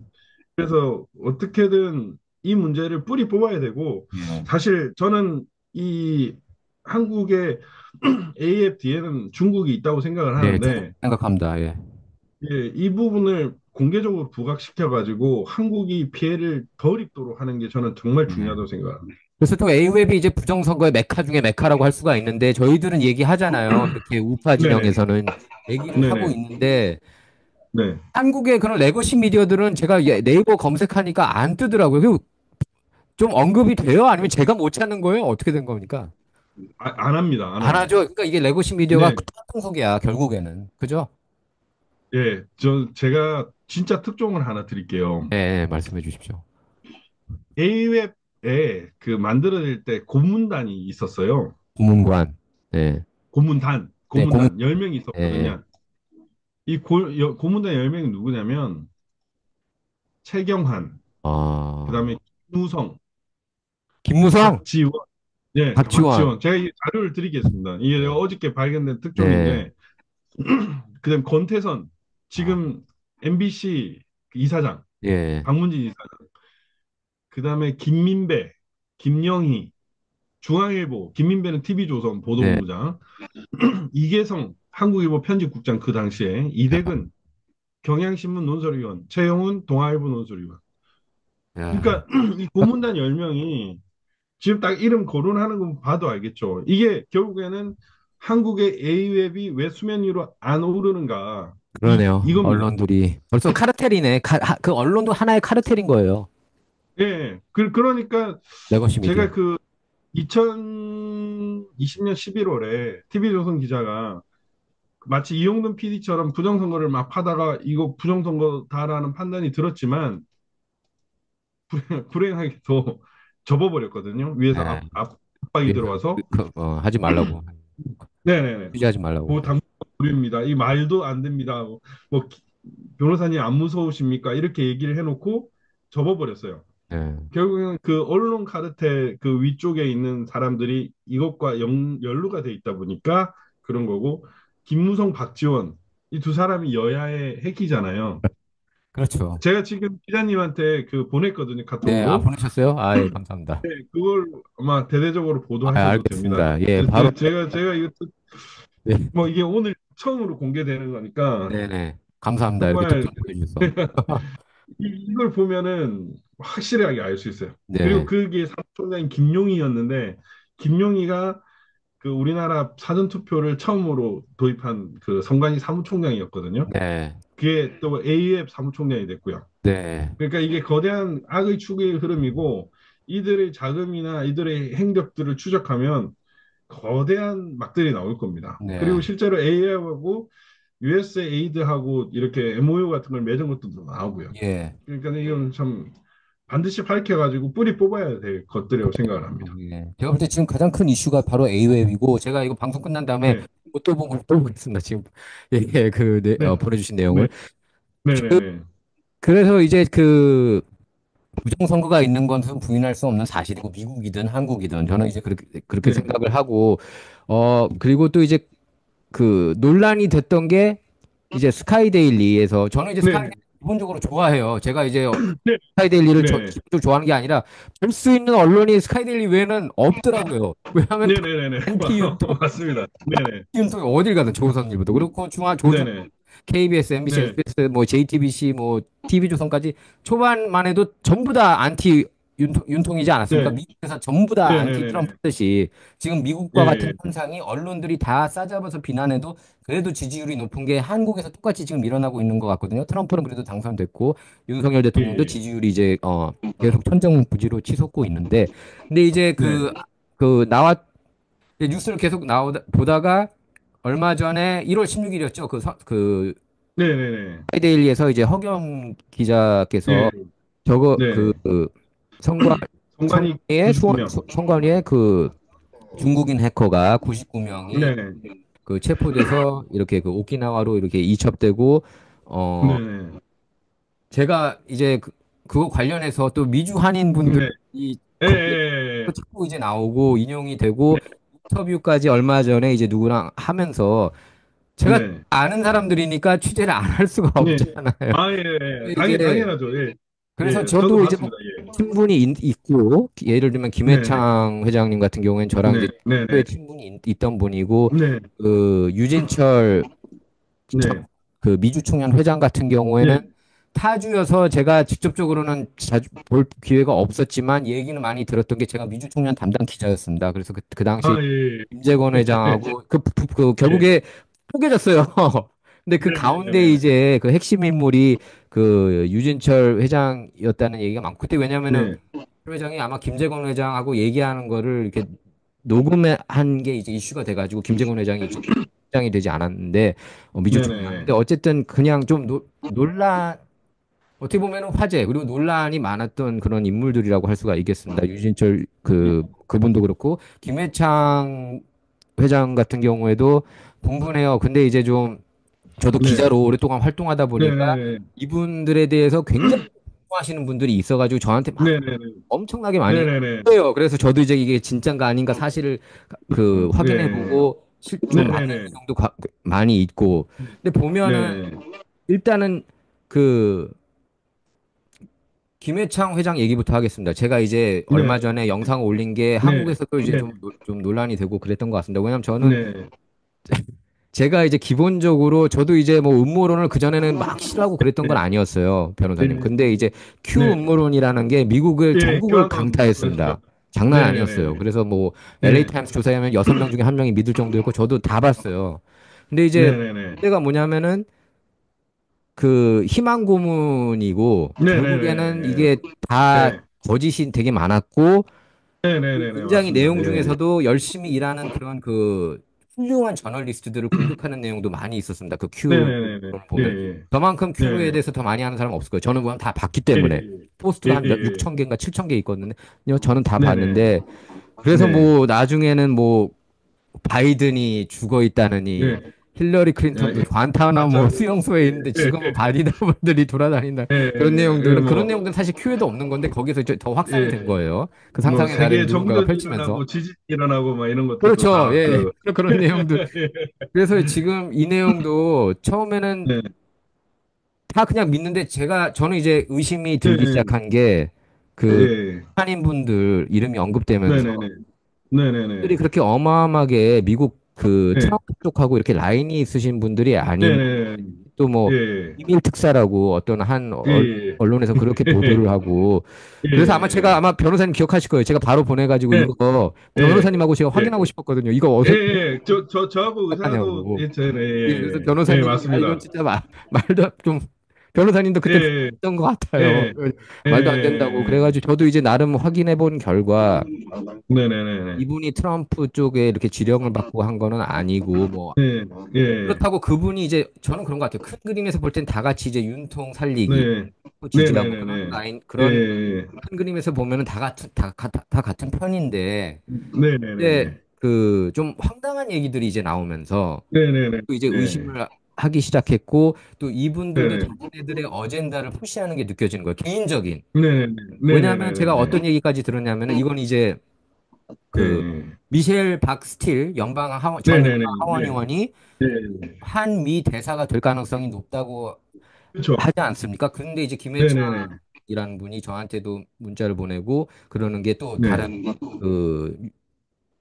S2: 그래서 어떻게든 이 문제를 뿌리 뽑아야 되고
S1: 예.
S2: 사실 저는 이 한국의 AF 뒤에는 중국이 있다고 생각을
S1: 네, 중국
S2: 하는데
S1: 생각합니다. 예.
S2: 예, 이 부분을 공개적으로 부각시켜 가지고 한국이 피해를 덜 입도록 하는 게 저는 정말
S1: 네.
S2: 중요하다고 생각합니다.
S1: 그래서 또 A웹이 이제 부정선거의 메카 중에 메카라고 할 수가 있는데 저희들은 얘기하잖아요. 이렇게 우파
S2: 네네.
S1: 진영에서는 얘기를 하고
S2: 네네.
S1: 있는데
S2: 네.
S1: 한국의 그런 레거시 미디어들은 제가 네이버 검색하니까 안 뜨더라고요. 좀 언급이 돼요? 아니면 제가 못 찾는 거예요? 어떻게 된 겁니까?
S2: 안 합니다. 안
S1: 안
S2: 합니다.
S1: 하죠. 그러니까 이게 레거시 미디어가
S2: 네.
S1: 통속이야, 결국에는. 그죠?
S2: 예. 제가 진짜 특종을 하나 드릴게요.
S1: 네, 말씀해 주십시오.
S2: A웹에 그 만들어질 때 고문단이 있었어요.
S1: 고문관. 네. 네, 고문.
S2: 고문단 10명이
S1: 네.
S2: 있었거든요. 고문단 10명이 누구냐면 최경환,
S1: 아,
S2: 그다음에 김무성,
S1: 김무성,
S2: 박지원, 예,
S1: 박지원.
S2: 박지원. 제가 이 자료를 드리겠습니다. 이게
S1: 네.
S2: 어저께 발견된
S1: 네.
S2: 특종인데, 그다음 권태선,
S1: 아,
S2: 지금 MBC 이사장,
S1: 예.
S2: 방문진 이사장, 그다음에 김민배, 김영희, 중앙일보, 김민배는 TV조선
S1: 네.
S2: 보도본부장, 이계성, 한국일보 편집국장 그 당시에,
S1: 야,
S2: 이대근, 경향신문 논설위원, 최영훈, 동아일보 논설위원.
S1: 야.
S2: 그러니까 이 고문단 10명이 지금 딱 이름 거론하는 거 봐도 알겠죠. 이게 결국에는 한국의 A웹이 왜 수면 위로 안 오르는가
S1: 그러네요.
S2: 이겁니다.
S1: 언론들이. 벌써 카르텔이네. 그 언론도 하나의 카르텔인 거예요.
S2: 예. 그러니까
S1: 레거시
S2: 제가
S1: 미디어.
S2: 그 2020년 11월에 TV조선 기자가 마치 이용돈 PD처럼 부정선거를 막 파다가 이거 부정선거다라는 판단이 들었지만 불행하게도 접어버렸거든요. 위에서
S1: 네.
S2: 압박이
S1: 그래서
S2: 들어와서.
S1: 하지 말라고.
S2: 네네네.
S1: 취재하지 말라고.
S2: 그 당부입니다. 이 말도 안 됩니다. 뭐 변호사님 안 무서우십니까? 이렇게 얘기를 해놓고 접어버렸어요.
S1: 네.
S2: 결국에는 그 언론 카르텔 그 위쪽에 있는 사람들이 이것과 연루가 돼 있다 보니까 그런 거고 김무성, 박지원 이 두 사람이 여야의 핵이잖아요.
S1: 그렇죠.
S2: 제가 지금 기자님한테 그 보냈거든요.
S1: 네, 아,
S2: 카톡으로.
S1: 보내셨어요? 아, 예, 감사합니다.
S2: 네, 그걸 아마 대대적으로
S1: 아,
S2: 보도하셔도 됩니다.
S1: 알겠습니다. 예, 바로,
S2: 제가 이거
S1: 네,
S2: 뭐 이게 오늘 처음으로 공개되는 거니까
S1: 네네. 감사합니다. 이렇게
S2: 정말
S1: 특종을 해주셔서.
S2: 이걸 보면은 확실하게 알 수 있어요. 그리고
S1: 네,
S2: 그게 사무총장인 김용희였는데 김용희가 그 우리나라 사전투표를 처음으로 도입한 그 선관위 사무총장이었거든요.
S1: 네,
S2: 그게 또 AF 사무총장이 됐고요.
S1: 네,
S2: 그러니까 이게 거대한 악의 추계의 흐름이고 이들의 자금이나 이들의 행적들을 추적하면 거대한 막들이 나올 겁니다. 그리고
S1: 네,
S2: 실제로 AI하고 USAID하고 이렇게 MOU 같은 걸 맺은 것도 나오고요.
S1: 예.
S2: 그러니까 이건 참 반드시 밝혀가지고 뿌리 뽑아야 될 것들이라고 생각을 합니다.
S1: 예. 제가 볼 때 지금 가장 큰 이슈가 바로 A웹이고, 제가 이거 방송 끝난 다음에
S2: 네,
S1: 또 보겠습니다. 지금, 예,
S2: 네,
S1: 보내주신
S2: 네,
S1: 내용을.
S2: 네, 네, 네,
S1: 그래서 이제 부정선거가 있는 것은 부인할 수 없는 사실이고 미국이든 한국이든 저는 이제 그렇게
S2: 네,
S1: 생각을 하고 그리고 또 이제 그 논란이 됐던 게 이제 스카이데일리에서 저는 이제
S2: 네, 네,
S1: 스카이데일리 기본적으로 좋아해요. 제가 이제
S2: 네,
S1: 스카이데일리를
S2: 네,
S1: 기본적으로 좋아하는 게 아니라 볼 수 있는 언론이 스카이데일리 외에는 없더라고요. 왜냐하면
S2: 네,
S1: 다
S2: 네, 네, 네,
S1: 안티 윤통,
S2: 맞습니다. 네, 네,
S1: 윤통이 어딜 가든 조선일보도 그렇고
S2: 네,
S1: 조선
S2: 네,
S1: KBS, MBC,
S2: 네,
S1: SBS, 뭐 JTBC, 뭐 TV조선까지 초반만 해도 전부 다 안티 윤통이지 않았습니까?
S2: 네,
S1: 미국에서 전부 다
S2: 네, 네,
S1: 안티
S2: 네,
S1: 트럼프
S2: 네,
S1: 듯이 지금 미국과 같은
S2: 예,
S1: 현상이 언론들이 다 싸잡아서 비난해도 그래도 지지율이 높은 게 한국에서 똑같이 지금 일어나고 있는 것 같거든요. 트럼프는 그래도 당선됐고 윤석열
S2: 예,
S1: 대통령도
S2: 예,
S1: 지지율이 이제 계속 천정부지로 치솟고 있는데 근데 이제
S2: 네,
S1: 그 나왔 뉴스를 계속 보다가 얼마 전에 1월 16일이었죠. 그
S2: 네, 네, 네,
S1: 하이데일리에서 이제 허경 기자께서
S2: 예,
S1: 저거
S2: 네,
S1: 그 선관
S2: 성관이
S1: 선관위의
S2: 99명.
S1: 선관위의 그 중국인 해커가 99명이
S2: 네, 네,
S1: 그 체포돼서 이렇게 그 오키나와로 이렇게 이첩되고 어
S2: 네, 네,
S1: 제가 이제 그거 관련해서 또 미주 한인 분들이
S2: 네, 예,
S1: 거기에
S2: 예,
S1: 또 자꾸 이제 나오고 인용이 되고
S2: 네,
S1: 인터뷰까지 얼마 전에 이제 누구랑 하면서 제가
S2: 네,
S1: 아는 사람들이니까 취재를 안 할 수가
S2: 네.
S1: 없잖아요.
S2: 아, 예, 예.
S1: 이제
S2: 당연하죠. 예,
S1: 그래서
S2: 예, 저도
S1: 저도 이제 뭐
S2: 봤습니다. 예.
S1: 친분이 있고 예를 들면
S2: 네, 네,
S1: 김해창 회장님 같은 경우에는 저랑 이제
S2: 네, 네,
S1: 의
S2: 네,
S1: 친분이 있던 분이고
S2: 네,
S1: 그 유진철 전
S2: 네,
S1: 그 미주 총련 회장 같은 경우에는
S2: 네.
S1: 타주여서 제가 직접적으로는 자주 볼 기회가 없었지만 얘기는 많이 들었던 게 제가 미주 총련 담당 기자였습니다. 그래서 그 당시
S2: 아, 예,
S1: 김재건
S2: 예,
S1: 회장하고 그
S2: 예.
S1: 결국에 포개졌어요. 근데 그
S2: 네, 네, 네,
S1: 가운데
S2: 네,
S1: 이제 그 핵심 인물이 그 유진철 회장이었다는 얘기가 많고 그때 왜냐면은
S2: 네,
S1: 회장이 아마 김재건 회장하고 얘기하는 거를 이렇게 녹음한 게 이제 이슈가 돼가지고 김재건 회장이 이제 회장이 되지 않았는데 미주
S2: 네,
S1: 총장.
S2: 네,
S1: 근데 어쨌든 그냥 좀 논란 어떻게 보면은 화제 그리고 논란이 많았던 그런 인물들이라고 할 수가 있겠습니다. 유진철 그분도 그렇고 김회창 회장 같은 경우에도 분분해요. 근데 이제 좀 저도
S2: 네,
S1: 기자로 오랫동안 활동하다
S2: 네,
S1: 보니까
S2: 네,
S1: 이분들에 대해서 굉장히 하시는 분들이 있어가지고 저한테 막
S2: 네, 네,
S1: 엄청나게
S2: 네,
S1: 많이
S2: 네, 네,
S1: 해요. 그래서 저도 이제 이게 진짠가 아닌가 사실을
S2: 네,
S1: 확인해보고
S2: 네,
S1: 좀
S2: 네,
S1: 맞는
S2: 네,
S1: 내용도 많이 있고. 근데 보면은
S2: 네,
S1: 일단은 그 김회창 회장 얘기부터 하겠습니다. 제가 이제 얼마
S2: 네,
S1: 전에 영상을 올린 게
S2: 네,
S1: 한국에서도 이제
S2: 네,
S1: 좀 논란이 되고 그랬던 것 같습니다. 왜냐면 저는
S2: 네,
S1: 제가 이제 기본적으로 저도 이제 뭐 음모론을 그전에는 막 싫어하고 그랬던 건 아니었어요, 변호사님.
S2: 네,
S1: 근데 이제 큐
S2: 네,
S1: 음모론이라는 게 미국을
S2: 예,
S1: 전국을
S2: 교환권, 그렇죠.
S1: 강타했습니다. 장난
S2: 네, 네,
S1: 아니었어요.
S2: 네,
S1: 그래서 뭐 LA
S2: 네,
S1: 타임스 조사에 면 6명 중에 1명이 믿을 정도였고 저도 다 봤어요. 근데
S2: 네,
S1: 이제
S2: 네, 네,
S1: 문제가 뭐냐면은 그 희망 고문이고
S2: 네, 네,
S1: 결국에는
S2: 네,
S1: 이게 다
S2: 네,
S1: 거짓이 되게 많았고
S2: 네, 네, 네, 네,
S1: 굉장히
S2: 맞습니다.
S1: 내용
S2: 예,
S1: 중에서도 열심히 일하는 그런 그 훌륭한 저널리스트들을 공격하는 내용도 많이 있었습니다. 그
S2: 네,
S1: 큐
S2: 네, 네, 네,
S1: 보면
S2: 예,
S1: 저만큼 큐에
S2: 예,
S1: 대해서 더 많이 아는 사람은 없을 거예요. 저는 그건 다 봤기
S2: 예,
S1: 때문에
S2: 예, 예,
S1: 포스트가 한 몇
S2: 예,
S1: 6천 개인가 7천 개 있거든요. 저는 다
S2: 네, 네,
S1: 봤는데 그래서
S2: 네,
S1: 뭐 나중에는 뭐 바이든이 죽어 있다느니
S2: 네,
S1: 힐러리
S2: 예,
S1: 클린턴도
S2: 예,
S1: 관타나모
S2: 맞아요.
S1: 수용소에 있는데
S2: 예,
S1: 지금은 바디더블들이 돌아다닌다.
S2: 예, 예, 예,
S1: 그런
S2: 뭐,
S1: 내용들은 사실 큐에도 없는 건데 거기서 이제 더 확산이 된
S2: 예,
S1: 거예요. 그
S2: 뭐,
S1: 상상의 나래를
S2: 세계
S1: 누군가가
S2: 정전이
S1: 펼치면서.
S2: 일어나고 지진이 일어나고 막 이런 것들도
S1: 그렇죠.
S2: 다
S1: 예.
S2: 그,
S1: 그런 내용들. 그래서 지금 이 내용도 처음에는
S2: 네,
S1: 다 그냥 믿는데 저는 이제 의심이
S2: 예,
S1: 들기 시작한 게
S2: 예,
S1: 그
S2: 예,
S1: 한인분들 이름이
S2: 네,
S1: 언급되면서
S2: 네, 네, 네, 네,
S1: 들이
S2: 네,
S1: 그렇게 어마어마하게 미국 그
S2: 네,
S1: 트럼프 쪽하고 이렇게 라인이 있으신 분들이
S2: 네,
S1: 아닌
S2: 네,
S1: 또 뭐
S2: 예,
S1: 비밀 특사라고 어떤 한
S2: 예, 예,
S1: 언론에서 그렇게 보도를 하고 그래서 아마 제가
S2: 예,
S1: 아마 변호사님 기억하실 거예요. 제가 바로 보내가지고
S2: 예,
S1: 이거
S2: 예,
S1: 변호사님하고 제가
S2: 예,
S1: 확인하고 싶었거든요. 이거
S2: 예,
S1: 어디서
S2: 예, 저하고 의사도,
S1: 하냐고.
S2: 예, 네,
S1: 예, 그래서
S2: 예, 예,
S1: 변호사님이 야 이건
S2: 맞습니다.
S1: 진짜 말도 좀 변호사님도 그때
S2: 예,
S1: 그랬던 것 같아요.
S2: 예, 예,
S1: 말도 안 된다고.
S2: 예,
S1: 그래가지고 저도 이제 나름 확인해 본 결과
S2: 네네네네.
S1: 이분이 트럼프 쪽에 이렇게 지령을 받고 한 거는 아니고 뭐
S2: 네, 예,
S1: 그렇다고 그분이 이제 저는 그런 것 같아요. 큰 그림에서 볼 땐 다 같이 이제 윤통 살리기
S2: 네,
S1: 지지하고 그런
S2: 네네네네.
S1: 라인
S2: 예,
S1: 그런 큰 그림에서 보면은 다 같은 편인데 이제
S2: 네네네네.
S1: 그 좀 황당한 얘기들이 이제 나오면서
S2: 네네네.
S1: 또 이제
S2: 네,
S1: 의심을 하기 시작했고 또 이분들도
S2: 네,
S1: 자기네들의 어젠다를 푸시하는 게 느껴지는 거예요. 개인적인.
S2: 네, 네, 네,
S1: 왜냐하면
S2: 네,
S1: 제가
S2: 네, 네,
S1: 어떤 얘기까지 들었냐면은 이건 이제 그
S2: 네,
S1: 미셸 박스틸 전
S2: 네, 네, 네,
S1: 연방 하원
S2: 네,
S1: 의원이
S2: 네,
S1: 한미 대사가 될 가능성이 높다고
S2: 그렇죠.
S1: 하지 않습니까? 근데 이제
S2: 네, 네, 네,
S1: 김해찬이라는 분이 저한테도 문자를 보내고 그러는 게 또
S2: 네,
S1: 다른 그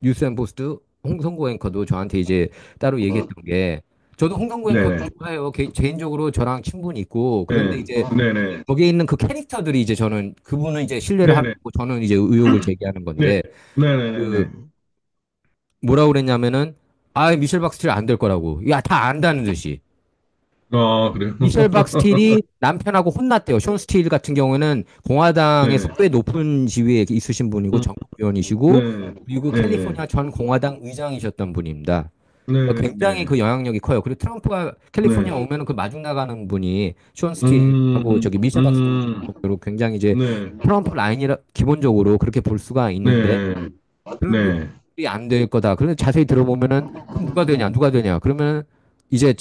S1: 뉴스앤포스트 홍성구 앵커도 저한테 이제 따로 얘기했던 게 저도 홍성구 앵커
S2: 네,
S1: 좋아해요. 개인적으로 저랑 친분이 있고 그런데
S2: 네,
S1: 이제
S2: 네, 네,
S1: 거기에 있는 그 캐릭터들이 이제 저는 그분은 이제 신뢰를
S2: 네,
S1: 하고
S2: 네,
S1: 저는 이제 의혹을 제기하는
S2: 네,
S1: 건데
S2: 네, 네,
S1: 그
S2: 네.
S1: 뭐라 그랬냐면은 아 미셸 박스틸 안 될 거라고 야 다 안다는 듯이
S2: 그래요.
S1: 미셸 박스틸이 남편하고 혼났대요. 숀 스틸 같은 경우에는 공화당에서
S2: 네,
S1: 꽤 높은 지위에 있으신 분이고
S2: 음,
S1: 전국 의원이시고
S2: 네,
S1: 그리고
S2: 네,
S1: 캘리포니아 전 공화당 의장이셨던 분입니다.
S2: 네,
S1: 굉장히
S2: 네,
S1: 그 영향력이 커요. 그리고 트럼프가 캘리포니아
S2: 네,
S1: 오면은 그 마중 나가는 분이 숀
S2: 음,
S1: 스틸하고 저기 미셸 박스틸
S2: 음,
S1: 정도로 굉장히 이제
S2: 네,
S1: 트럼프 라인이라 기본적으로 그렇게 볼 수가 있는데
S2: 네,
S1: 그런
S2: 네.
S1: 분들이 안 될 거다. 그런데 자세히 들어보면은 그럼 누가 되냐, 누가 되냐? 그러면 이제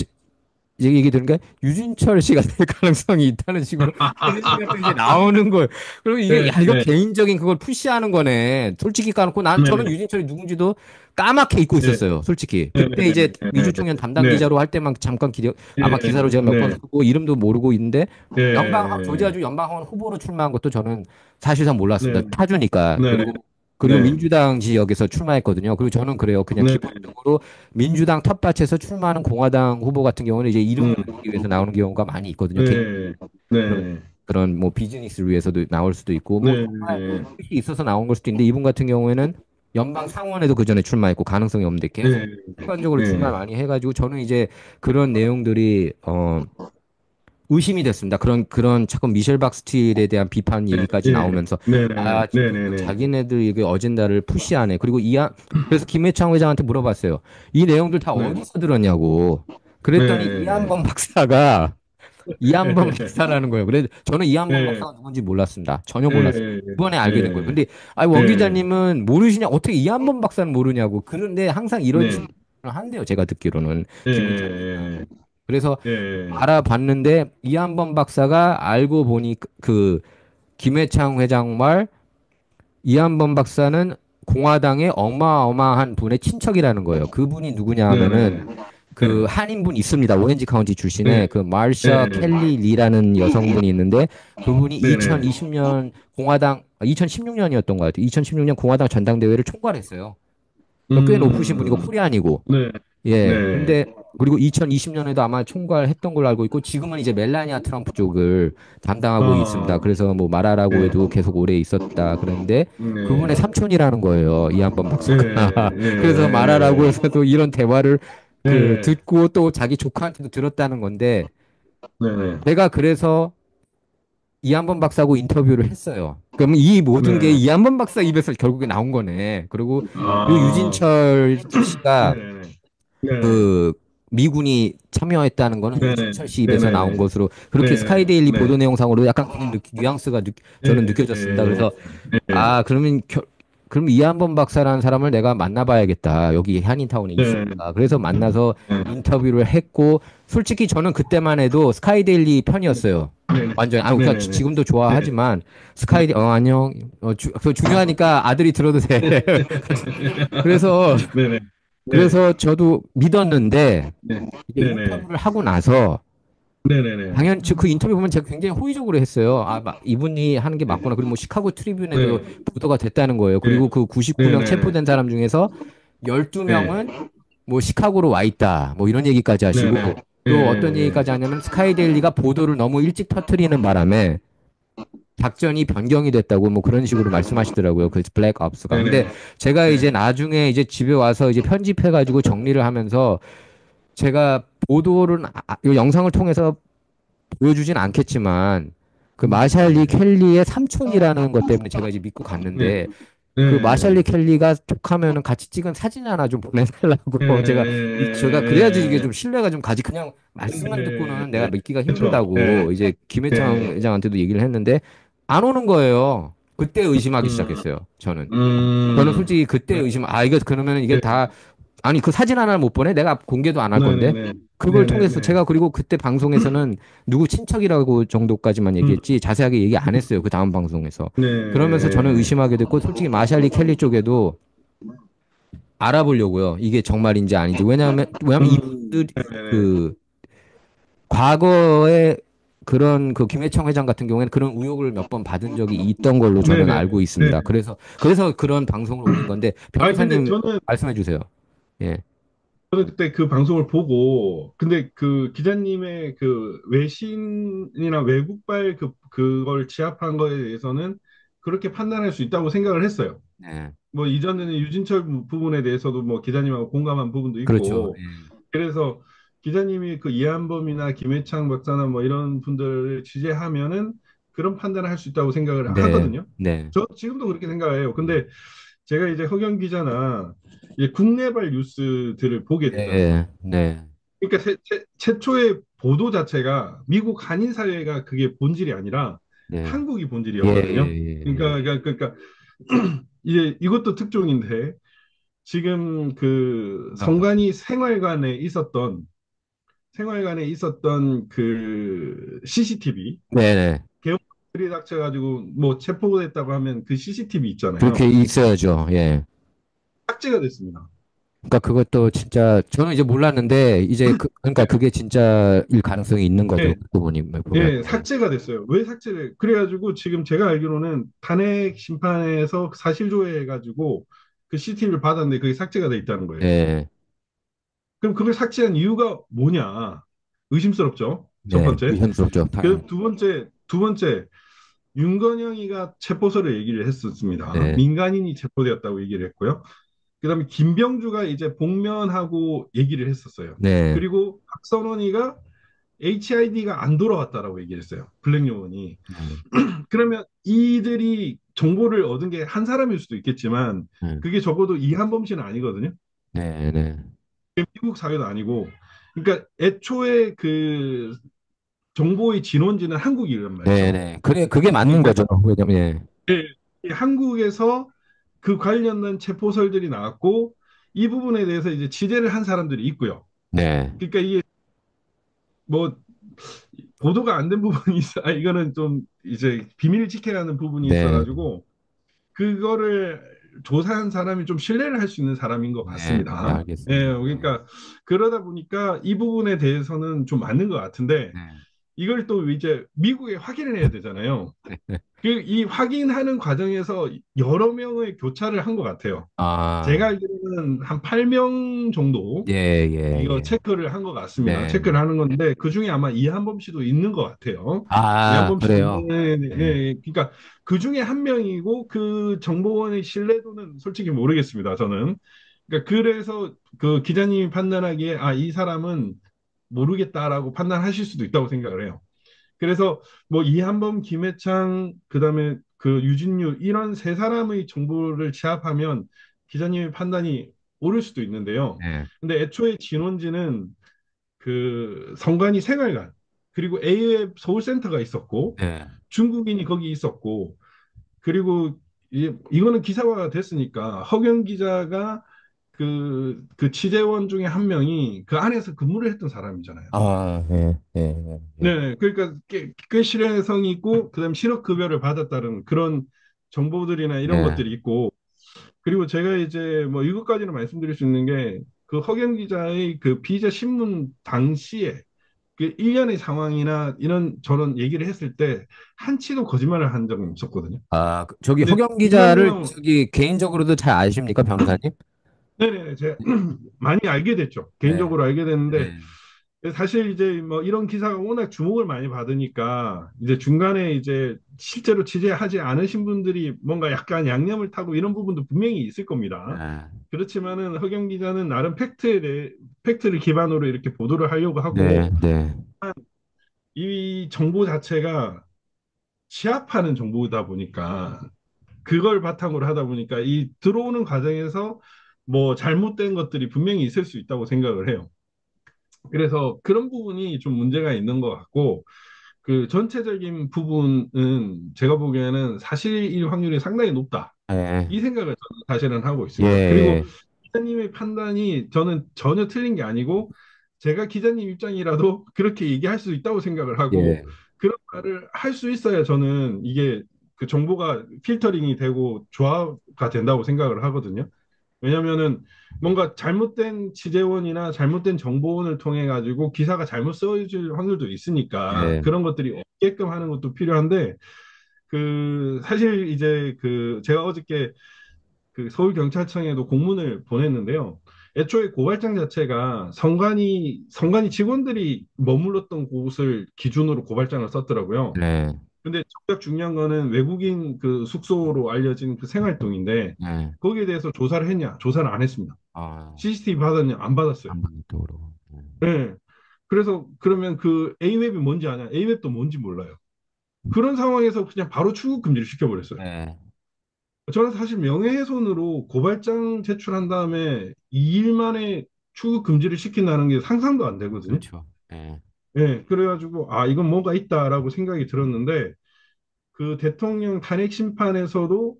S1: 이제 얘기 드는 게 유진철 씨가 될 가능성이 있다는 식으로 얘기가 또 이제 나오는 거예요. 그리고 이게
S2: 네,
S1: 야 이거
S2: 네,
S1: 개인적인 그걸 푸시하는 거네. 솔직히 까놓고
S2: 네,
S1: 저는 유진철이 누군지도 까맣게 잊고
S2: 네,
S1: 있었어요. 솔직히
S2: 네,
S1: 그때 이제
S2: 네,
S1: 미주총련 담당
S2: 네,
S1: 기자로 할 때만 잠깐 아마
S2: 네,
S1: 기사로 제가 몇 번
S2: 네,
S1: 쓰고 이름도 모르고 있는데
S2: 네,
S1: 조지아주 연방하원 후보로 출마한 것도 저는 사실상 몰랐습니다.
S2: 네,
S1: 타주니까
S2: 네,
S1: 그리고
S2: 네,
S1: 민주당 지역에서 출마했거든요. 그리고 저는 그래요. 그냥
S2: 네,
S1: 기본적으로 민주당 텃밭에서 출마하는 공화당 후보 같은 경우는 이제 이름을
S2: 음,
S1: 올리기 위해서 나오는 경우가 많이 있거든요.
S2: 네,
S1: 그런,
S2: 네,
S1: 그런 뭐 비즈니스를 위해서도 나올 수도 있고 뭐
S2: 네,
S1: 정말 뜻이 있어서 나온 걸 수도 있는데 이분 같은 경우에는 연방 상원에도 그 전에 출마했고 가능성이 없는데 계속
S2: 네,
S1: 습관적으로 출마
S2: 네,
S1: 많이 해가지고 저는 이제 그런 내용들이 의심이 됐습니다. 그런 자꾸 미셸 박스틸에 대한 비판 얘기까지
S2: 네,
S1: 나오면서
S2: 네,
S1: 아
S2: 네,
S1: 지금
S2: 네, 네,
S1: 자기네들 이게 어젠다를 푸시하네. 그리고 그래서 김회창 회장한테 물어봤어요. 이 내용들 다
S2: 네,
S1: 어디서 들었냐고. 그랬더니
S2: 네,
S1: 이한범 박사가 이한범
S2: 네,
S1: 박사라는 거예요. 그래서 저는 이한범
S2: 네,
S1: 박사가 누군지 몰랐습니다. 전혀 몰랐어요.
S2: 네,
S1: 이번에 알게 된 거예요.
S2: 네,
S1: 근데 원
S2: 네,
S1: 기자님은 모르시냐? 어떻게 이한범 박사는 모르냐고. 그런데 항상 이런
S2: 네,
S1: 질문을 한대요. 제가 듣기로는 김회창 회장.
S2: 네,
S1: 그래서
S2: 네,
S1: 알아봤는데 이한범 박사가 알고 보니 그 김회창 회장 말 이한범 박사는 공화당의 어마어마한 분의 친척이라는 거예요. 그분이 누구냐
S2: 네,
S1: 하면은
S2: 네,
S1: 그 한인분 있습니다. 오렌지 카운티 출신의
S2: 네,
S1: 그 마샤
S2: 네,
S1: 켈리 리라는 여성분이 있는데 그분이
S2: 네, 네,
S1: 2020년 2016년이었던 것 같아요. 2016년 공화당 전당대회를 총괄했어요. 그러니까 꽤 높으신 분이고
S2: 음,
S1: 코리안이고
S2: 네,
S1: 예.
S2: 네,
S1: 근데 그리고 2020년에도 아마 총괄했던 걸로 알고 있고 지금은 이제 멜라니아 트럼프 쪽을 담당하고 있습니다.
S2: 아,
S1: 그래서 뭐 말하라고
S2: 네,
S1: 해도 계속 오래 있었다. 그런데
S2: 네,
S1: 그분의 삼촌이라는 거예요. 이한번 박사가.
S2: 네,
S1: 그래서 말하라고
S2: 네,
S1: 해서도 이런 대화를 그
S2: 네,
S1: 듣고 또 자기 조카한테도 들었다는 건데
S2: 네, 네,
S1: 제가 그래서 이한번 박사하고 인터뷰를 했어요. 그럼 이 모든 게
S2: 네,
S1: 이한번 박사 입에서 결국에 나온 거네. 그리고
S2: 아,
S1: 유진철 씨가
S2: 네, 네, 네,
S1: 그 미군이 참여했다는 거는
S2: 네,
S1: 유진철 씨
S2: 네,
S1: 입에서
S2: 네,
S1: 나온
S2: 네,
S1: 것으로 그렇게
S2: 네,
S1: 스카이데일리
S2: 네,
S1: 보도 내용상으로 약간 그런 뉘앙스가
S2: 네,
S1: 저는 느껴졌습니다.
S2: 네,
S1: 그래서
S2: 네,
S1: 그럼 이한범 박사라는 사람을 내가 만나봐야겠다. 여기 한인타운에
S2: 네,
S1: 있으니까. 그래서 만나서
S2: 네,
S1: 인터뷰를 했고 솔직히 저는 그때만 해도 스카이데일리 편이었어요. 완전
S2: 네,
S1: 그러니까
S2: 네, 네,
S1: 지금도
S2: 네,
S1: 좋아하지만 안녕 그거 중요하니까 아들이 들어도 돼. 그래서
S2: 네, 네, 네,
S1: 그래서 저도 믿었는데
S2: 네,
S1: 이제
S2: 네, 네,
S1: 인터뷰를 하고 나서
S2: 네, 네, 네,
S1: 당연히 그 인터뷰 보면 제가 굉장히 호의적으로 했어요. 이분이 하는 게 맞구나. 그리고 뭐 시카고 트리뷴에도
S2: 네,
S1: 보도가 됐다는 거예요.
S2: 네,
S1: 그리고 그
S2: 네,
S1: 99명
S2: 네,
S1: 체포된 사람 중에서
S2: 네,
S1: 12명은 뭐 시카고로 와 있다. 뭐 이런 얘기까지
S2: 네,
S1: 하시고
S2: 네,
S1: 또 어떤
S2: 예,
S1: 얘기까지 하냐면 스카이데일리가 보도를 너무 일찍 터트리는 바람에 작전이 변경이 됐다고 뭐 그런 식으로 말씀하시더라고요. 그 블랙 옵스가.
S2: 네,
S1: 근데
S2: 네,
S1: 제가
S2: 네,
S1: 이제 나중에 이제 집에 와서 이제 편집해가지고 정리를 하면서 제가 보도를 이 영상을 통해서 보여주진 않겠지만 그 마샬리 켈리의 삼촌이라는 것 때문에 제가 이제 믿고
S2: 네,
S1: 갔는데 그
S2: 네,
S1: 마샬리 켈리가 족하면은 같이 찍은 사진 하나 좀 보내달라고 제가 그래야지 이게
S2: 예,
S1: 좀 신뢰가 좀 가지 그냥 말씀만 듣고는 내가
S2: 예,
S1: 믿기가
S2: 그쵸, 예,
S1: 힘들다고 이제 김해창
S2: 예,
S1: 회장한테도 얘기를 했는데 안 오는 거예요. 그때 의심하기
S2: 음,
S1: 시작했어요. 저는
S2: 음,
S1: 솔직히 그때
S2: 네,
S1: 이게 그러면 이게
S2: 네,
S1: 다 아니, 그 사진 하나 못 보내? 내가 공개도 안 할 건데.
S2: 네네네.
S1: 그걸 통해서
S2: 네네네.
S1: 제가 그리고 그때 방송에서는 누구 친척이라고 정도까지만
S2: 음,
S1: 얘기했지 자세하게 얘기 안 했어요. 그 다음 방송에서. 그러면서 저는
S2: 네.
S1: 의심하게 됐고 솔직히 마샬리 켈리 쪽에도 알아보려고요. 이게 정말인지 아닌지. 왜냐하면 이분들이
S2: 네네네.
S1: 그 과거에 그런 그 김회창 회장 같은 경우에는 그런 의혹을 몇 번 받은 적이 있던 걸로 저는
S2: 네네.
S1: 알고
S2: 네.
S1: 있습니다. 그래서 그런 방송을 올린 건데
S2: 근데
S1: 변호사님
S2: 저는
S1: 말씀해 주세요. 예.
S2: 그때 그 방송을 보고, 근데 그 기자님의 그 외신이나 외국발 그걸 취합한 거에 대해서는 그렇게 판단할 수 있다고 생각을 했어요.
S1: 네.
S2: 뭐 이전에는 유진철 부분에 대해서도 뭐 기자님하고 공감한 부분도
S1: 그렇죠.
S2: 있고,
S1: 예.
S2: 그래서 기자님이 그 이한범이나 김해창 박사나 뭐 이런 분들을 취재하면은 그런 판단을 할 수 있다고 생각을
S1: 네.
S2: 하거든요.
S1: 네.
S2: 저 지금도 그렇게 생각해요. 근데 제가 이제 허경 기자나 이제 국내발 뉴스들을 보게 되잖아요.
S1: 네. 네.
S2: 그러니까 최초의 보도 자체가 미국 한인 사회가 그게 본질이 아니라
S1: 네.
S2: 한국이
S1: 예,
S2: 본질이었거든요.
S1: 예,
S2: 그러니까 이제 이것도 특종인데 지금 그
S1: 예.
S2: 생활관에 있었던 그 CCTV
S1: 네, 네.
S2: 개업들이 닥쳐가지고 뭐 체포됐다고 하면 그 CCTV
S1: 그렇게
S2: 있잖아요.
S1: 있어야죠. 예.
S2: 삭제가 됐습니다.
S1: 그러니까 그것도 진짜 저는 이제 몰랐는데 이제 그러니까 그게 진짜일 가능성이 있는 거죠.
S2: 네,
S1: 그 부분이 보면.
S2: 예,
S1: 예.
S2: 삭제가 됐어요. 왜 삭제를? 그래가지고 지금 제가 알기로는 탄핵 심판에서 사실조회해가지고 그 CCTV를 받았는데 그게 삭제가 돼 있다는 거예요.
S1: 네.
S2: 그럼 그걸 삭제한 이유가 뭐냐? 의심스럽죠. 첫
S1: 네.
S2: 번째.
S1: 의심스럽죠.
S2: 그 두 번째, 윤건영이가 체포서를 얘기를 했었습니다.
S1: 네.
S2: 민간인이 체포되었다고 얘기를 했고요. 그다음에 김병주가 이제 복면하고 얘기를 했었어요.
S1: 네.
S2: 그리고 박선원이가 HID가 안 돌아왔다라고 얘기를 했어요. 블랙 요원이.
S1: 네.
S2: 그러면 이들이 정보를 얻은 게 한 사람일 수도 있겠지만
S1: 네.
S2: 그게 적어도 이한범 씨는 아니거든요.
S1: 네. 네.
S2: 미국 사회도 아니고. 그러니까 애초에 그 정보의 진원지는 한국이란
S1: 네.
S2: 말이죠.
S1: 네. 그래 그게 맞는
S2: 그러니까
S1: 거죠. 왜냐면 예.
S2: 이 한국에서 그 관련된 체포설들이 나왔고 이 부분에 대해서 이제 취재를 한 사람들이 있고요.
S1: 네.
S2: 그러니까 이게 뭐 보도가 안 된 부분이 있어. 이거는 좀 이제 비밀 지켜야 하는 부분이
S1: 네.
S2: 있어가지고 그거를 조사한 사람이 좀 신뢰를 할 수 있는 사람인 것
S1: 네. 네.
S2: 같습니다. 예,
S1: 알겠습니다. 네.
S2: 그러니까 그러다 보니까 이 부분에 대해서는 좀 맞는 것 같은데
S1: 네.
S2: 이걸 또 이제 미국에 확인을 해야 되잖아요.
S1: 네.
S2: 이 확인하는 과정에서 여러 명의 교차를 한 것 같아요. 제가
S1: 아.
S2: 알기로는 한 8명 정도
S1: 예, 예,
S2: 이거
S1: 예.
S2: 체크를 한 것 같습니다.
S1: 네.
S2: 체크를 하는 건데 그 중에 아마 이한범 씨도 있는 것 같아요.
S1: 아,
S2: 이한범
S1: 그래요.
S2: 씨는
S1: 네.
S2: 그러니까 그 중에 한 명이고 그 정보원의 신뢰도는 솔직히 모르겠습니다. 저는 그러니까 그래서 그 기자님이 판단하기에 이 사람은 모르겠다라고 판단하실 수도 있다고 생각을 해요. 그래서 뭐 이한범, 김해창, 그다음에 그 유진유 이런 세 사람의 정보를 취합하면 기자님의 판단이 옳을 수도 있는데요.
S1: 네.
S2: 근데 애초에 진원지는 그 성관이 생활관 그리고 A웹 서울센터가 있었고
S1: 네.
S2: 중국인이 거기 있었고 그리고 이거는 기사화가 됐으니까 허경 기자가 그 취재원 중에 한 명이 그 안에서 근무를 했던 사람이잖아요.
S1: 아, 예, 예, 예. 예.
S2: 네, 그러니까 꽤 신뢰성이 있고, 그다음 실업급여를 받았다는 그런 정보들이나 이런
S1: 네.
S2: 것들이 있고, 그리고 제가 이제 뭐 이것까지는 말씀드릴 수 있는 게, 그 허경 기자의 그 비자 신문 당시에 그 일련의 상황이나 이런 저런 얘기를 했을 때 한치도 거짓말을 한 적은 없었거든요.
S1: 아, 저기
S2: 근데
S1: 허경 기자를
S2: 이거는
S1: 저기 개인적으로도 잘 아십니까, 변호사님?
S2: 네네 제가 많이 알게 됐죠.
S1: 네.
S2: 개인적으로 알게 됐는데
S1: 네.
S2: 사실 이제 뭐 이런 기사가 워낙 주목을 많이 받으니까 이제 중간에 이제 실제로 취재하지 않으신 분들이 뭔가 약간 양념을 타고 이런 부분도 분명히 있을 겁니다.
S1: 네.
S2: 그렇지만은 허경 기자는 나름 팩트를 기반으로 이렇게 보도를 하려고
S1: 네.
S2: 하고
S1: 네.
S2: 이 정보 자체가 취합하는 정보다 보니까 그걸 바탕으로 하다 보니까 이 들어오는 과정에서 뭐 잘못된 것들이 분명히 있을 수 있다고 생각을 해요. 그래서 그런 부분이 좀 문제가 있는 것 같고 그 전체적인 부분은 제가 보기에는 사실일 확률이 상당히 높다.
S1: 네.
S2: 이 생각을 저는 사실은 하고 있습니다. 그리고
S1: 예.
S2: 기자님의 판단이 저는 전혀 틀린 게 아니고 제가 기자님 입장이라도 그렇게 얘기할 수 있다고 생각을 하고
S1: 예,
S2: 그런 말을 할 수 있어야 저는 이게 그 정보가 필터링이 되고 조화가 된다고 생각을 하거든요. 왜냐면은 뭔가 잘못된 취재원이나 잘못된 정보원을 통해 가지고 기사가 잘못 써질 확률도 있으니까
S1: 예,
S2: 그런 것들이 없게끔 하는 것도 필요한데 그 사실 이제 그 제가 어저께 그 서울경찰청에도 공문을 보냈는데요. 애초에 고발장 자체가 성관이 직원들이 머물렀던 곳을 기준으로 고발장을 썼더라고요.
S1: 네,
S2: 근데 정작 중요한 거는 외국인 그 숙소로 알려진 그 생활동인데
S1: 네.
S2: 거기에 대해서 조사를 했냐? 조사를 안 했습니다.
S1: 아,
S2: CCTV 받았냐? 안 받았어요.
S1: 안 받았다 그러고.
S2: 네. 그래서 그러면 그 A웹이 뭔지 아냐? A웹도 뭔지 몰라요. 그런 상황에서 그냥 바로 출국 금지를 시켜버렸어요.
S1: 네,
S2: 저는 사실 명예훼손으로 고발장 제출한 다음에 2일 만에 출국 금지를 시킨다는 게 상상도 안 되거든요.
S1: 그렇죠. 예,
S2: 예, 그래가지고, 아, 이건 뭔가 있다라고 생각이 들었는데, 그 대통령 탄핵 심판에서도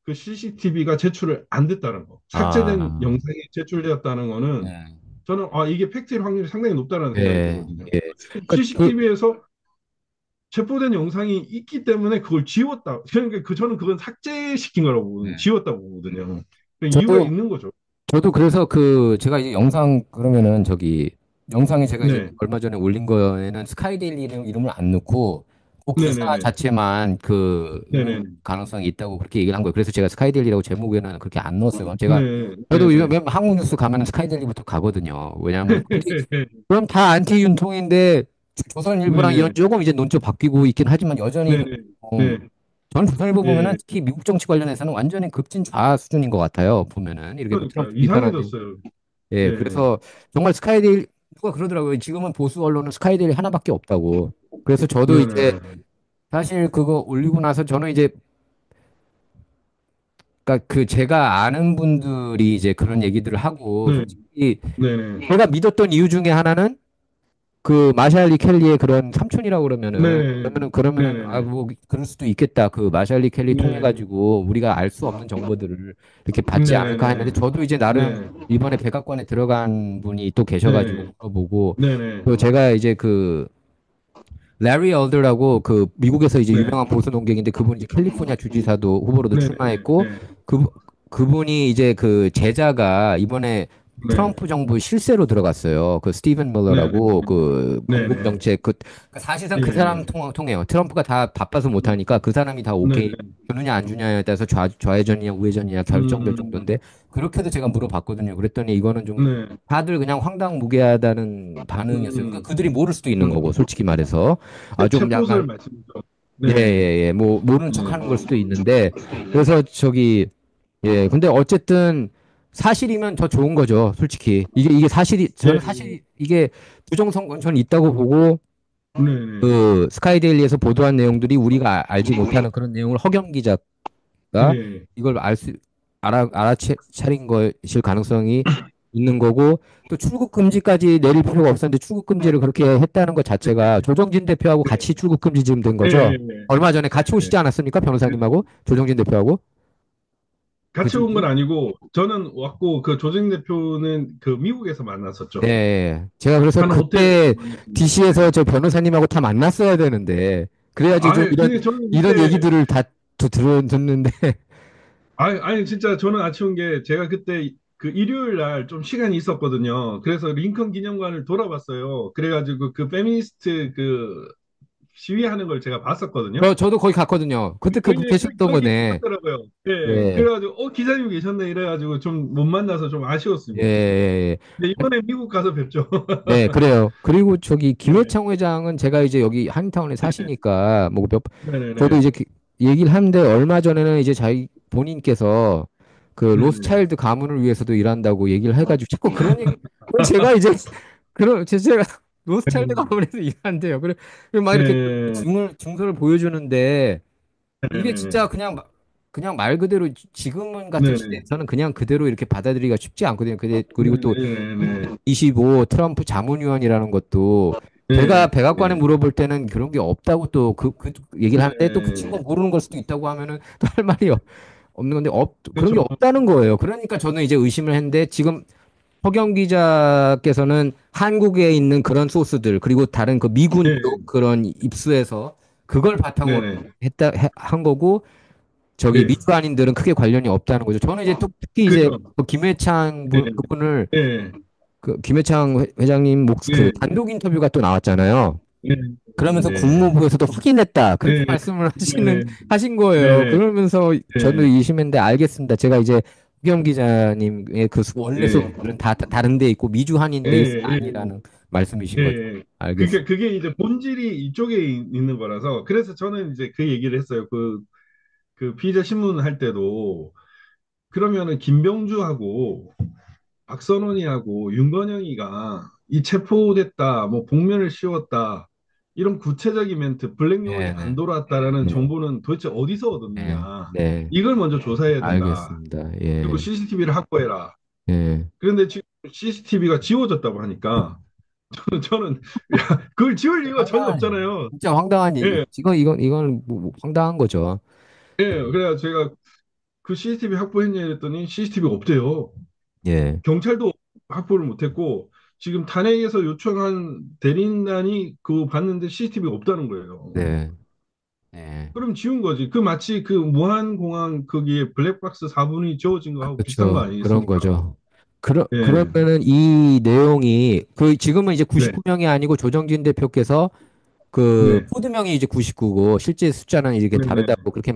S2: 그 CCTV가 제출을 안 됐다는 거, 삭제된
S1: 아,
S2: 영상이 제출되었다는 거는
S1: 예,
S2: 저는 아, 이게 팩트일 확률이 상당히 높다는 생각이
S1: 예,
S2: 들거든요.
S1: 예. 그러니까
S2: CCTV에서 체포된 영상이 있기 때문에 그걸 지웠다. 그러니까 그 저는 그건 삭제시킨 거라고 보거든요.
S1: 예.
S2: 지웠다고 보거든요. 그 이유가
S1: 저도
S2: 있는 거죠.
S1: 저도 그래서 그 제가 이제 영상 그러면은 저기 영상에 제가 이제
S2: 네,
S1: 얼마 전에 올린 거에는 스카이데일리 이름을 안 넣고 그 기사
S2: 네네네,
S1: 자체만 그
S2: 네네,
S1: 가능성이 있다고 그렇게 얘기를 한 거예요. 그래서 제가 스카이데일리라고 제목에는 그렇게 안 넣었어요. 제가
S2: 네,
S1: 저도 이거
S2: 네네,
S1: 맨 한국 뉴스 가면은 스카이데일리부터 가거든요. 왜냐하면 그럼 다 안티 윤통인데 조선일보랑 이런
S2: 네네,
S1: 조금 이제 논조 바뀌고 있긴 하지만 여전히
S2: 네네,
S1: 어,
S2: 네,
S1: 저는 조선일보 보면은
S2: 예,
S1: 특히 미국 정치 관련해서는 완전히 극진 좌 수준인 것 같아요. 보면은 이렇게 뭐
S2: 그러니까
S1: 트럼프 비판하는
S2: 이상해졌어요.
S1: 예,
S2: 네,
S1: 그래서 정말 스카이데일 누가 그러더라고요. 지금은 보수 언론은 스카이데일이 하나밖에 없다고. 그래서 저도 이제
S2: 네네,
S1: 사실 그거 올리고 나서 저는 이제 그러니까 그 제가 아는 분들이 이제 그런 얘기들을 하고
S2: 네,
S1: 솔직히
S2: 네네,
S1: 제가 믿었던 이유 중에 하나는 그 마샬리 켈리의 그런 삼촌이라고 그러면은
S2: 네네,
S1: 아
S2: 네네네,
S1: 뭐 그럴 수도 있겠다. 그 마샬리 켈리 통해
S2: 네,
S1: 가지고 우리가 알 수 없는 정보들을 이렇게 받지 않을까
S2: 네네네,
S1: 했는데 저도 이제 나름
S2: 네,
S1: 이번에 백악관에 들어간 분이 또 계셔가지고
S2: 네,
S1: 물어보고
S2: 네네,
S1: 또 제가 이제 그 레리 얼더라고 그 미국에서 이제
S2: 네,
S1: 유명한 보수 논객인데 그분이 이제 캘리포니아 주지사도 후보로도
S2: 네네,
S1: 출마했고
S2: 네,
S1: 그 그분이 이제 그 제자가 이번에
S2: 네,
S1: 트럼프 정부 실세로 들어갔어요. 그 스티븐
S2: 네네,
S1: 밀러라고 그 공급
S2: 네네,
S1: 정책 그 사실상 그 사람
S2: 예,
S1: 통해요. 트럼프가 다 바빠서 못하니까 그 사람이 다
S2: 네네,
S1: 오케이 주느냐 안 주냐에 따라서 좌회전이냐 우회전이냐 결정될
S2: 음,
S1: 정도인데 그렇게도 제가 물어봤거든요. 그랬더니 이거는 좀
S2: 네,
S1: 다들 그냥 황당무계하다는 반응이었어요. 그러니까
S2: 음,
S1: 그들이 모를 수도 있는 거고,
S2: 음.
S1: 솔직히 말해서. 아, 좀
S2: 체포설
S1: 약간,
S2: 말씀이죠.
S1: 예,
S2: 네,
S1: 예, 예, 뭐, 모르는 척
S2: 네,
S1: 하는 걸 수도 있는데, 그래서 저기, 예, 근데 어쨌든 사실이면 더 좋은 거죠, 솔직히. 이게 사실이,
S2: 예,
S1: 저는 사실, 이게 부정선거는 저는 있다고 보고,
S2: 네, 네,
S1: 그, 스카이데일리에서 보도한 내용들이 우리가 알지 못하는 그런 내용을 허경 기자가
S2: 예,
S1: 이걸 알아차린 것일 가능성이 있는 거고 또 출국 금지까지 내릴 필요가 없었는데 출국 금지를 그렇게 했다는 것 자체가 조정진 대표하고 같이 출국 금지 지금 된
S2: 예,
S1: 거죠.
S2: 예,
S1: 얼마 전에 같이
S2: 예.
S1: 오시지 않았습니까? 변호사님하고 조정진 대표하고
S2: 같이 온 건
S1: 그쪽이?
S2: 아니고 저는 왔고 그 조정 대표는 그 미국에서 만났었죠.
S1: 네. 제가 그래서
S2: 한 호텔에서
S1: 그때
S2: 만났습니다. 네.
S1: DC에서 저 변호사님하고 다 만났어야 되는데 그래야지 좀
S2: 근데 저는
S1: 이런
S2: 그때
S1: 얘기들을 다 듣는데
S2: 아니 진짜 저는 아쉬운 게 제가 그때 그 일요일 날 좀 시간이 있었거든요. 그래서 링컨 기념관을 돌아봤어요. 그래가지고 그 페미니스트 그 시위하는 걸 제가 봤었거든요.
S1: 저도 거기 갔거든요. 그때 그분
S2: 예,
S1: 계셨던
S2: 거기
S1: 거네.
S2: 계셨더라고요. 예,
S1: 예.
S2: 그래가지고 기자님 계셨네 이래가지고 좀 못 만나서 좀
S1: 예, 예,
S2: 아쉬웠습니다.
S1: 예.
S2: 근데 이번에 미국 가서 뵙죠.
S1: 네, 그래요. 그리고 저기
S2: 네,
S1: 김회창 회장은 제가 이제 여기 한인타운에 사시니까 뭐 저도
S2: 네네네.
S1: 이제 얘기를 하는데 얼마 전에는 이제 자기 본인께서 그
S2: 네네.
S1: 로스차일드 가문을 위해서도 일한다고 얘기를 해가지고 자꾸 그런 얘기 그럼 제가 이제 그런 제가 로스차일드 가문에서 일한대요. 그리고 막 이렇게
S2: 네.
S1: 증서를 보여주는데 이게
S2: 네네네.
S1: 진짜 그냥 말 그대로 지금은 같은
S2: 네네.
S1: 시대에서는 그냥 그대로 이렇게 받아들이기가 쉽지 않거든요. 그리고 또
S2: 네네네.
S1: 25 트럼프 자문위원이라는 것도 제가
S2: 네.
S1: 백악관에
S2: 네.
S1: 물어볼 때는 그런 게 없다고 또 그 얘기를 하는데 또 그
S2: 네.
S1: 친구가 모르는 걸 수도 있다고 하면은 또 할 말이요. 없는 건데 그런 게
S2: 그렇죠.
S1: 없다는 거예요. 그러니까 저는 이제 의심을 했는데 지금 허경 기자께서는 한국에 있는 그런 소스들 그리고 다른 그 미군
S2: 네,
S1: 쪽 그런 입수해서 그걸 바탕으로
S2: 네,
S1: 한 거고 저기
S2: 네,
S1: 민주안인들은 크게 관련이 없다는 거죠. 저는 이제 특히 이제
S2: 그죠.
S1: 그 김회창
S2: 네,
S1: 그분을
S2: 네,
S1: 그 김회창 회장님 그
S2: 네,
S1: 단독 인터뷰가 또 나왔잖아요.
S2: 네,
S1: 그러면서
S2: 네,
S1: 국무부에서도 확인했다. 그렇게
S2: 네,
S1: 말씀을
S2: 네,
S1: 하신
S2: 네,
S1: 거예요.
S2: 네,
S1: 그러면서 저는
S2: 네,
S1: 의심했는데 알겠습니다. 제가 이제 후겸 기자님의 그 원래
S2: 네,
S1: 소들은 다 다른 데 있고 미주 한인
S2: 네,
S1: 베이스가
S2: 네.
S1: 아니라는 말씀이신 거죠.
S2: 예,
S1: 알겠습니다.
S2: 그게 이제 본질이 이쪽에 있는 거라서, 그래서 저는 이제 그 얘기를 했어요. 그 피의자 신문 할 때도, 그러면은 김병주하고 박선원이하고 윤건영이가 이 체포됐다, 뭐 복면을 씌웠다, 이런 구체적인 멘트, 블랙 용어이
S1: 네,
S2: 안
S1: 네,
S2: 돌아왔다라는
S1: 네,
S2: 정보는 도대체 어디서
S1: 네,
S2: 얻었느냐.
S1: 네.
S2: 이걸 먼저 조사해야 된다.
S1: 알겠습니다.
S2: 그리고
S1: 예,
S2: CCTV를 확보해라.
S1: 예.
S2: 그런데 지금 CCTV가 지워졌다고 하니까, 저는, 야, 그걸 지울 이유가 전혀
S1: 황당한 얘기.
S2: 없잖아요.
S1: 진짜 황당한 얘기.
S2: 예,
S1: 이건 뭐 황당한 거죠.
S2: 예. 그래야 제가 그 CCTV 확보했냐 했더니 CCTV가 없대요.
S1: 예,
S2: 경찰도 확보를 못했고, 지금 탄핵에서 요청한 대리인단이 그거 봤는데 CCTV가 없다는 거예요.
S1: 네, 네.
S2: 그럼 지운 거지. 그 마치 그 무한공항 거기에 블랙박스 4분이 지워진 거하고 비슷한 거
S1: 그렇죠. 그런
S2: 아니겠습니까?
S1: 거죠.
S2: 예,
S1: 그러면은 이 내용이 지금은 이제
S2: 네,
S1: 99명이 아니고 조정진 대표께서 그
S2: 네,
S1: 코드명이 이제 99고 실제 숫자는 이렇게
S2: 네, 네,
S1: 다르다고 그렇게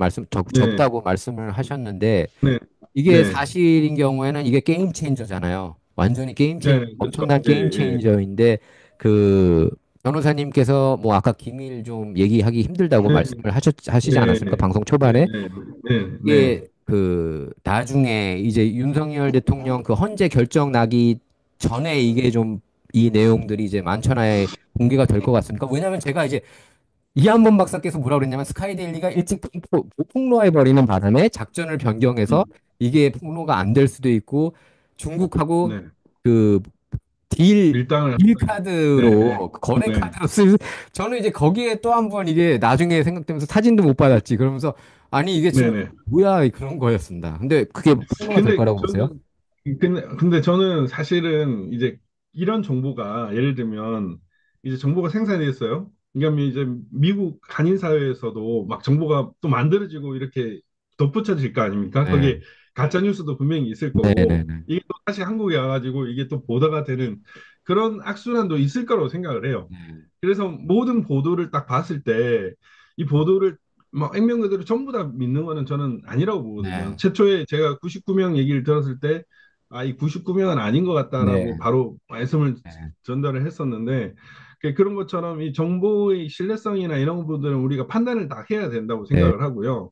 S2: 네,
S1: 적다고 말씀을 하셨는데
S2: 네,
S1: 이게
S2: 네,
S1: 사실인 경우에는 이게 게임 체인저잖아요. 완전히
S2: 네, 그렇죠.
S1: 엄청난
S2: 예,
S1: 게임
S2: 예,
S1: 체인저인데 그 변호사님께서 뭐 아까 기밀 좀 얘기하기 힘들다고
S2: 네,
S1: 말씀을 하시지
S2: 네,
S1: 않았습니까? 방송
S2: 네,
S1: 초반에.
S2: 네, 네,
S1: 이게 그 나중에 이제 윤석열 대통령 그 헌재 결정 나기 전에 이게 좀 이 내용들이 이제 만천하에 공개가 될 것 같습니까? 왜냐하면 제가 이제 이한번 박사께서 뭐라 그랬냐면 스카이데일리가 일찍 폭로해 버리는 바람에 작전을 변경해서
S2: 음,
S1: 이게 폭로가 안 될 수도 있고 중국하고
S2: 네,
S1: 그 딜,
S2: 밀당을,
S1: 딜
S2: 네, 네,
S1: 카드로, 거래
S2: 네,
S1: 카드로 저는 이제 거기에 또 한 번 이게 나중에 생각되면서 사진도 못 받았지. 그러면서, 아니, 이게
S2: 네,
S1: 지금
S2: 네.
S1: 뭐야, 그런 거였습니다. 근데 그게 폭로가 될
S2: 근데
S1: 거라고 보세요?
S2: 저는 근데 저는 사실은 이제 이런 정보가 예를 들면 이제 정보가 생산이 됐어요. 그러니까 이제 미국 한인 사회에서도 막 정보가 또 만들어지고 이렇게 덧붙여질 거 아닙니까?
S1: 네.
S2: 거기에 가짜 뉴스도 분명히 있을 거고
S1: 네네네.
S2: 이게 또 다시 한국에 와가지고 이게 또 보도가 되는 그런 악순환도 있을 거라고 생각을 해요. 그래서 모든 보도를 딱 봤을 때 이 보도를 막 액면 그대로 전부 다 믿는 거는 저는 아니라고 보거든요.
S1: 네.
S2: 최초에 제가 99명 얘기를 들었을 때 아, 이 99명은 아닌 것 같다라고
S1: 네.
S2: 바로 말씀을
S1: 네.
S2: 전달을 했었는데 그런 것처럼 이 정보의 신뢰성이나 이런 부분들은 우리가 판단을 다 해야 된다고
S1: 네.
S2: 생각을 하고요.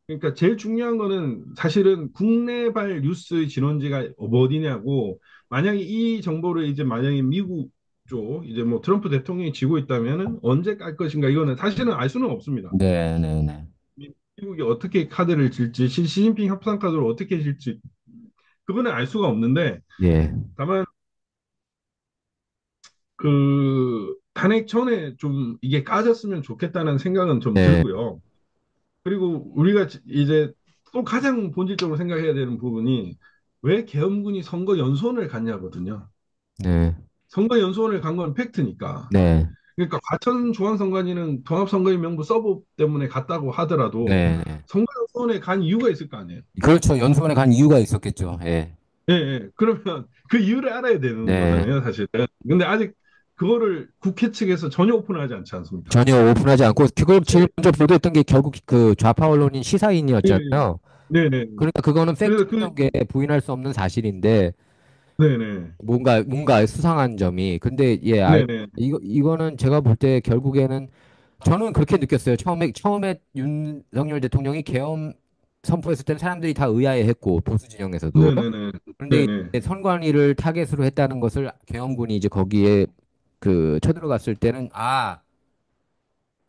S2: 그러니까 제일 중요한 거는 사실은 국내발 뉴스의 진원지가 어디냐고 만약에 이 정보를 이제 만약에 미국 쪽 이제 뭐 트럼프 대통령이 쥐고 있다면은 언제 깔 것인가 이거는 사실은 알 수는 없습니다.
S1: 네. 네. 네.
S2: 미국이 어떻게 카드를 칠지 시진핑 협상 카드를 어떻게 칠지 그거는 알 수가 없는데
S1: 예.
S2: 다만 그 탄핵 전에 좀 이게 까졌으면 좋겠다는 생각은 좀
S1: 네.
S2: 들고요. 그리고 우리가 이제 또 가장 본질적으로 생각해야 되는 부분이 왜 계엄군이 선거 연수원을 갔냐거든요.
S1: 네.
S2: 선거 연수원을 간 건 팩트니까.
S1: 네.
S2: 그러니까 과천 중앙선관위는 통합선거인 명부 서버 때문에 갔다고 하더라도
S1: 네. 네.
S2: 선거 연수원에 간 이유가 있을 거 아니에요.
S1: 그렇죠. 연수원에 간 이유가 있었겠죠. 예.
S2: 예, 예. 그러면 그 이유를 알아야 되는
S1: 네.
S2: 거잖아요, 사실은. 근데 아직 그거를 국회 측에서 전혀 오픈하지 않지 않습니까?
S1: 전혀 오픈하지 않고 그걸 제일
S2: 예,
S1: 먼저 보도했던 게 결국 그 좌파 언론인
S2: 예, 예.
S1: 시사인이었잖아요.
S2: 네네.
S1: 그러니까 그거는
S2: 그래서 그,
S1: 팩트였던 게 부인할 수 없는 사실인데
S2: 네네.
S1: 뭔가 수상한 점이 근데 예,
S2: 네네.
S1: 이거는 제가 볼 때 결국에는 저는 그렇게 느꼈어요. 처음에 윤석열 대통령이 계엄 선포했을 때는 사람들이 다 의아해했고 보수 진영에서도
S2: 네네네.
S1: 그런데
S2: 네네.
S1: 이제 선관위를 타겟으로 했다는 것을 계엄군이 이제 거기에 그 쳐들어갔을 때는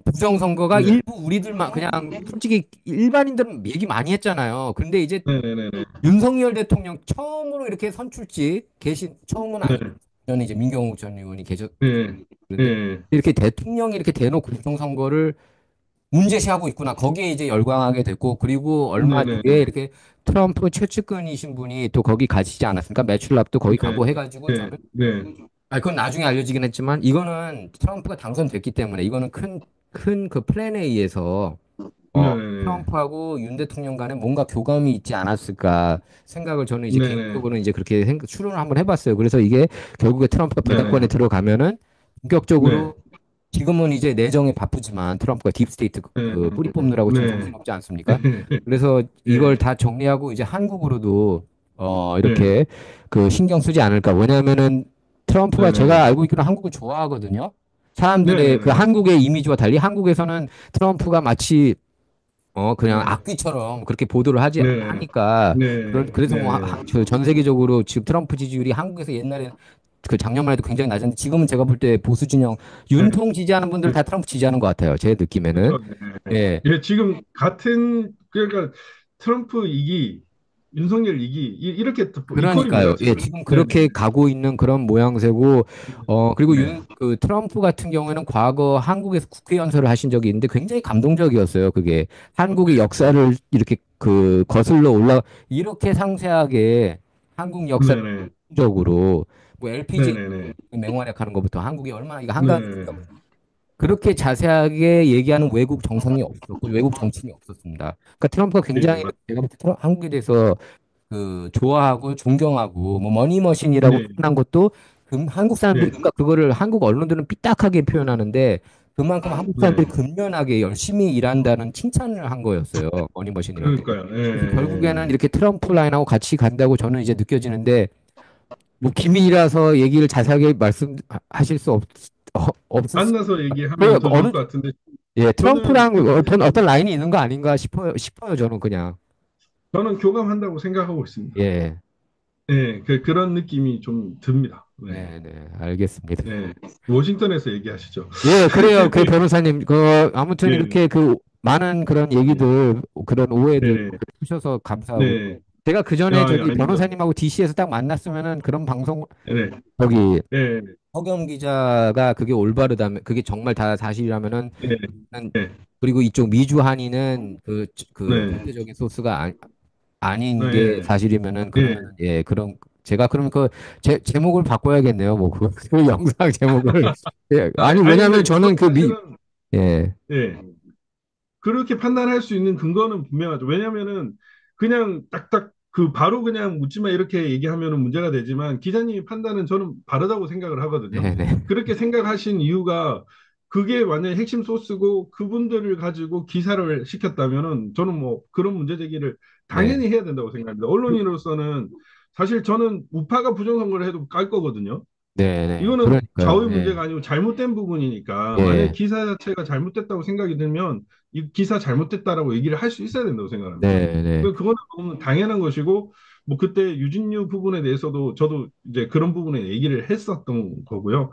S1: 부정선거가
S2: 네.
S1: 일부 우리들만 그냥 솔직히 일반인들은 얘기 많이 했잖아요. 근데 이제
S2: 네네네네.
S1: 윤석열 대통령 처음으로 이렇게 선출직 계신 처음은
S2: 네.
S1: 아니고 저는 이제 민경욱 전 의원이 계셨
S2: 네.
S1: 그런데
S2: 네.
S1: 이렇게 대통령이 이렇게 대놓고 부정선거를 문제시하고 있구나. 거기에 이제 열광하게 됐고, 그리고 얼마
S2: 네네.
S1: 뒤에 이렇게 트럼프 최측근이신 분이 또 거기 가시지 않았습니까? 매출랍도 거기
S2: 네.
S1: 가고 해가지고
S2: 네.
S1: 저는,
S2: 네.
S1: 아, 그건 나중에 알려지긴 했지만, 이거는 트럼프가 당선됐기 때문에, 이거는 큰 그 플랜에 의해서,
S2: 네네네.
S1: 트럼프하고 윤 대통령 간에 뭔가 교감이 있지 않았을까 생각을 저는 이제
S2: 네네.
S1: 개인적으로는 이제 그렇게 추론을 한번 해봤어요. 그래서 이게 결국에 트럼프가
S2: 네네.
S1: 백악관에 들어가면은
S2: 네.
S1: 본격적으로 지금은 이제 내정에 바쁘지만 트럼프가 딥스테이트
S2: 네.
S1: 그 뿌리 뽑느라고 지금
S2: 네.
S1: 정신없지 않습니까? 그래서 이걸
S2: 네.
S1: 다 정리하고 이제 한국으로도
S2: 네.
S1: 이렇게 그 신경 쓰지 않을까. 왜냐하면은 트럼프가 제가
S2: 네네.
S1: 알고 있기로 한국을 좋아하거든요. 사람들의 그
S2: 네네네.
S1: 한국의 이미지와 달리 한국에서는 트럼프가 마치 그냥
S2: 네.
S1: 악귀처럼 그렇게 보도를
S2: 네.
S1: 하니까,
S2: 네.
S1: 그래서 뭐,
S2: 네.
S1: 전 세계적으로 지금 트럼프 지지율이 한국에서 옛날에 그 작년만 해도 굉장히 낮았는데 지금은 제가 볼 때 보수 진영,
S2: 네.
S1: 윤통 지지하는 분들 다 트럼프 지지하는 것 같아요. 제 느낌에는.
S2: 그렇죠. 네.
S1: 예.
S2: 예, 지금 같은 그러니까 트럼프 2기, 윤석열 2기 이렇게 이퀄입니다,
S1: 그러니까요. 예,
S2: 지금.
S1: 지금
S2: 네네.
S1: 그렇게 가고 있는 그런 모양새고, 그리고
S2: 네.
S1: 그 트럼프 같은 경우에는 과거 한국에서 국회 연설을 하신 적이 있는데 굉장히 감동적이었어요. 그게 한국의 역사를 이렇게 그 거슬러 이렇게 상세하게 한국 역사를
S2: 네네.
S1: 적으로 뭐 LPG
S2: 네네네.
S1: 맹활약하는 것부터 한국이 얼마나 이거
S2: 네.
S1: 한가했습니까? 그렇게 자세하게 얘기하는 외국 정상이 없었고 외국 정치인이 없었습니다. 그러니까 트럼프가
S2: 네.
S1: 굉장히 제가 볼 때 한국에 대해서 그 좋아하고 존경하고 뭐 머니머신이라고
S2: 네.
S1: 표현한 것도 한국 사람들이
S2: 네.
S1: 그러니까 그거를 한국 언론들은 삐딱하게 표현하는데 그만큼 한국
S2: 네.
S1: 사람들이 근면하게 열심히 일한다는 칭찬을 한 거였어요. 머니머신이라는 게.
S2: 그러니까요.
S1: 그래서
S2: 예.
S1: 결국에는 이렇게 트럼프 라인하고 같이 간다고 저는 이제 느껴지는데 뭐 기밀이라서 얘기를 자세하게 말씀하실 수 없을 수
S2: 만나서 얘기하면
S1: 그
S2: 더 좋을
S1: 어느
S2: 것 같은데
S1: 예
S2: 저는
S1: 트럼프랑 어떤 라인이 있는 거 아닌가 싶어요 저는 그냥
S2: 저는 교감한다고 생각하고 있습니다.
S1: 예.
S2: 예, 그런 느낌이 좀 듭니다. 네.
S1: 네네, 알겠습니다.
S2: 네. 워싱턴에서 얘기하시죠.
S1: 예, 그래요. 그 변호사님, 아무튼
S2: 예.
S1: 이렇게 그 많은 그런 얘기들, 그런 오해들
S2: 네.
S1: 푸셔서 감사하고.
S2: 네.
S1: 제가 그 전에
S2: 아,
S1: 저기
S2: 아닙니다.
S1: 변호사님하고 DC에서 딱 만났으면은 그런 방송,
S2: 네.
S1: 저기,
S2: 네.
S1: 허겸 기자가 그게 올바르다면, 그게 정말 다 사실이라면은,
S2: 네.
S1: 난-
S2: 네.
S1: 그리고 이쪽 미주 한이는 그
S2: 네.
S1: 절대적인 소스가 아닌 게
S2: 네.
S1: 사실이면은, 그러면,
S2: 네.
S1: 예, 제가 그럼 제목을 바꿔야겠네요. 뭐, 그 영상 제목을. 예, 아니,
S2: 아니
S1: 왜냐면
S2: 근데
S1: 저는
S2: 사실은
S1: 예.
S2: 예. 그렇게 판단할 수 있는 근거는 분명하죠. 왜냐면은 그냥 딱딱 그 바로 그냥 묻지마 이렇게 얘기하면은 문제가 되지만 기자님이 판단은 저는 바르다고 생각을 하거든요.
S1: 네네.
S2: 그렇게 생각하신 이유가 그게 완전히 핵심 소스고 그분들을 가지고 기사를 시켰다면은 저는 뭐 그런 문제 제기를
S1: 네.
S2: 당연히 해야 된다고 생각합니다. 언론인으로서는 사실 저는 우파가 부정선거를 해도 깔 거거든요.
S1: 네네.
S2: 이거는
S1: 그러니까요.
S2: 좌우의
S1: 예.
S2: 문제가 아니고 잘못된 부분이니까 만약에
S1: 예.
S2: 기사 자체가 잘못됐다고 생각이 들면 이 기사 잘못됐다라고 얘기를 할 수 있어야 된다고 생각합니다.
S1: 네네.
S2: 그거는 너무 당연한 것이고 뭐 그때 유진유 부분에 대해서도 저도 이제 그런 부분에 얘기를 했었던 거고요.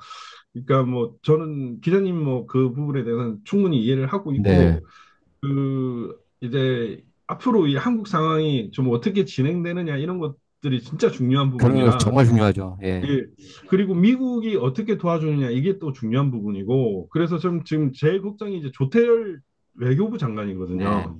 S2: 그러니까 뭐 저는 기자님 뭐 그 부분에 대해서는 충분히 이해를 하고
S1: 네.
S2: 있고 그 이제 앞으로 이 한국 상황이 좀 어떻게 진행되느냐 이런 것들이 진짜 중요한
S1: 그런 거
S2: 부분이라
S1: 정말 중요하죠. 예.
S2: 예. 그리고 미국이 어떻게 도와주느냐 이게 또 중요한 부분이고 그래서 좀 지금 제 걱정이 이제 조태열 외교부
S1: 네.
S2: 장관이거든요.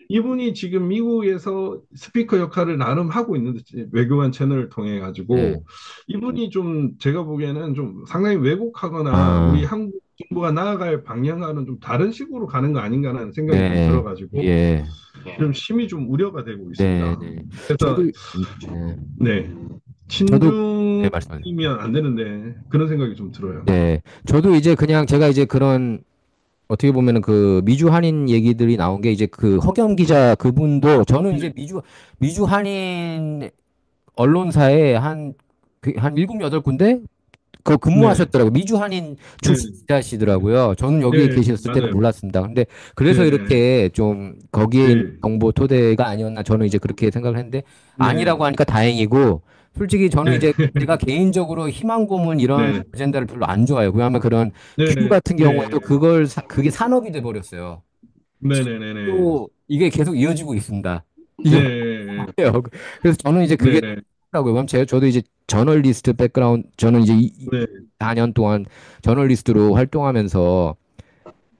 S2: 이분이 지금 미국에서 스피커 역할을 나름 하고 있는데 외교관 채널을 통해
S1: 네.
S2: 가지고 이분이 좀 제가 보기에는 좀 상당히 왜곡하거나 우리
S1: 아,
S2: 한국 정부가 나아갈 방향과는 좀 다른 식으로 가는 거 아닌가라는 생각이 좀
S1: 네.
S2: 들어가지고
S1: 예.
S2: 좀 심히 좀 우려가 되고
S1: 네,
S2: 있습니다.
S1: 네. 저도,
S2: 그래서
S1: 네.
S2: 네.
S1: 저도, 네, 말씀하세요.
S2: 친중이면 안 되는데 그런 생각이 좀 들어요.
S1: 네. 저도 이제 그냥 제가 이제 어떻게 보면은 그 미주 한인 얘기들이 나온 게 이제 그 허겸 기자 그분도 저는 이제 미주 한인 언론사에 한 일곱 여덟 군데
S2: 네,
S1: 근무하셨더라고요. 미주 한인
S2: 네,
S1: 출신 기자시더라고요. 저는 여기
S2: 네,
S1: 계셨을 때는
S2: 맞아요.
S1: 몰랐습니다. 근데 그래서
S2: 네,
S1: 이렇게 좀 거기에 있는
S2: 네,
S1: 정보 토대가 아니었나 저는 이제 그렇게 생각을 했는데
S2: 네,
S1: 아니라고 하니까 다행이고 솔직히 저는
S2: 네,
S1: 이제 제가 개인적으로 희망 고문 이런
S2: 네,
S1: 아젠다를 별로 안 좋아해요. 왜냐하면 그런
S2: 네,
S1: 큐
S2: 네,
S1: 같은 경우에도
S2: 네,
S1: 그게 산업이 돼 버렸어요.
S2: 네, 네, 네, 네,
S1: 또 이게 계속 이어지고 있습니다. 이게
S2: 네,
S1: 뭐예요? 그래서 저는 이제
S2: 네,
S1: 그게
S2: 네,
S1: 라고요. 그럼 저도 이제 저널리스트 백그라운드 저는 이제
S2: 네,
S1: 4년 동안 저널리스트로 활동하면서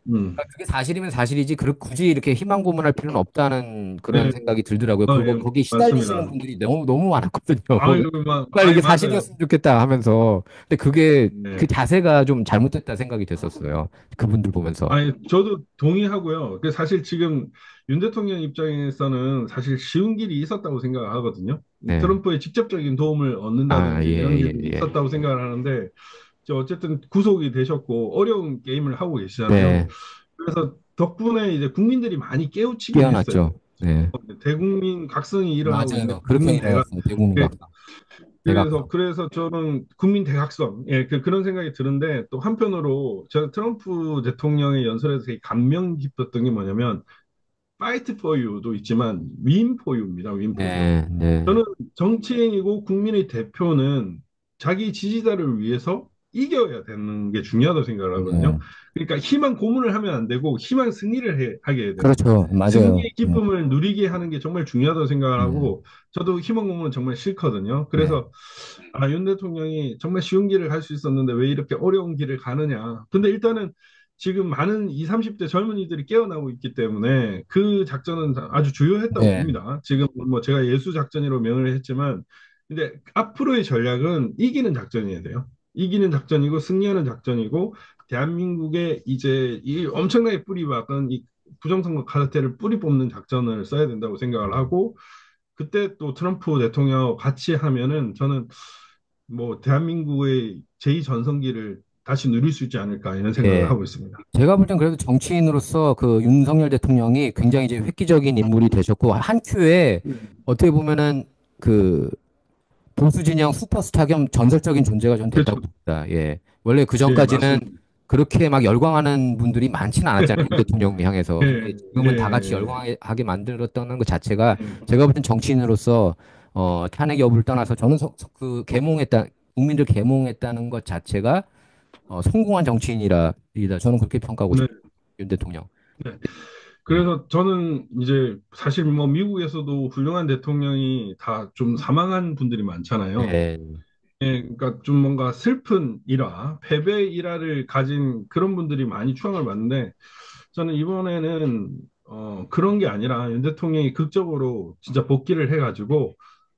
S2: 음.
S1: 그러니까 그게 사실이면 사실이지, 굳이 이렇게 희망 고문할 필요는 없다는 그런
S2: 네,
S1: 생각이 들더라고요.
S2: 예,
S1: 거기 시달리시는
S2: 맞습니다.
S1: 분들이 너무 많았거든요.
S2: 아유,
S1: 빨리 이게
S2: 맞아요.
S1: 사실이었으면 좋겠다 하면서. 근데 그
S2: 네.
S1: 자세가 좀 잘못됐다 생각이 됐었어요. 그분들 보면서.
S2: 아니, 저도 동의하고요. 사실 지금 윤 대통령 입장에서는 사실 쉬운 길이 있었다고 생각을 하거든요.
S1: 네.
S2: 트럼프의 직접적인 도움을
S1: 아,
S2: 얻는다든지
S1: 예,
S2: 이런
S1: 예,
S2: 길이
S1: 예.
S2: 있었다고 생각을 하는데, 어쨌든 구속이 되셨고 어려운 게임을 하고 계시잖아요.
S1: 네.
S2: 그래서 덕분에 이제 국민들이 많이 깨우치긴 했어요.
S1: 깨어났죠. 네.
S2: 대국민 각성이 일어나고 있는
S1: 맞아요. 그렇게
S2: 국민 대각.
S1: 일어났어요. 대국민
S2: 예,
S1: 각성. 대각성.
S2: 그래서 저는 국민 대각성, 예, 그런 생각이 드는데 또 한편으로 저는 트럼프 대통령의 연설에서 되게 감명 깊었던 게 뭐냐면 Fight for you도 있지만 Win for you입니다. Win for you.
S1: 네, 네,
S2: 저는 정치인이고 국민의 대표는 자기 지지자를 위해서 이겨야 되는 게 중요하다고 생각을 하거든요.
S1: 네.
S2: 그러니까 희망 고문을 하면 안 되고 희망 승리를 하게 해야 됩니다.
S1: 그렇죠. 맞아요.
S2: 승리의 기쁨을 누리게 하는 게 정말 중요하다고 생각을
S1: 네,
S2: 하고 저도 희망 고문은 정말 싫거든요.
S1: 네,
S2: 그래서 윤 대통령이 정말 쉬운 길을 갈 수 있었는데 왜 이렇게 어려운 길을 가느냐. 근데 일단은 지금 많은 20, 30대 젊은이들이 깨어나고 있기 때문에 그 작전은 아주 주요했다고
S1: 네,
S2: 봅니다. 지금 뭐 제가 예수 작전이라고 명을 했지만, 근데 앞으로의 전략은 이기는 작전이어야 돼요. 이기는 작전이고 승리하는 작전이고 대한민국의 이제 이 엄청나게 뿌리 박은 이 부정선거 카르텔을 뿌리 뽑는 작전을 써야 된다고 생각을 하고 그때 또 트럼프 대통령하고 같이 하면은 저는 뭐 대한민국의 제2전성기를 다시 누릴 수 있지 않을까 이런 생각을
S1: 예.
S2: 하고 있습니다.
S1: 제가 볼 땐 그래도 정치인으로서 그 윤석열 대통령이 굉장히 이제 획기적인 인물이 되셨고, 한 큐에 어떻게 보면은 그 보수 진영 슈퍼스타 겸 전설적인 존재가 전
S2: 그렇죠.
S1: 됐다고 봅니다. 예. 원래 그
S2: 예,
S1: 전까지는
S2: 맞습니다.
S1: 그렇게 막 열광하는 분들이 많지는 않았잖아요. 윤 대통령 향해서. 근데
S2: 예,
S1: 지금은 다 같이
S2: 예,
S1: 열광하게 만들었다는 것 자체가
S2: 예.
S1: 제가 볼 땐 정치인으로서 탄핵 여부를 떠나서 저는 그 국민들 계몽했다는 것 자체가 성공한 정치인이다. 저는 그렇게 평가하고
S2: 네,
S1: 싶어요. 윤 대통령.
S2: 네.
S1: 네.
S2: 그래서 저는 이제 사실 뭐 미국에서도 훌륭한 대통령이 다 좀 사망한 분들이 많잖아요.
S1: 네.
S2: 예, 그러니까 좀 뭔가 슬픈 일화, 패배 일화를 가진 그런 분들이 많이 추앙을 받는데 저는 이번에는 그런 게 아니라 윤 대통령이 극적으로 진짜 복귀를 해가지고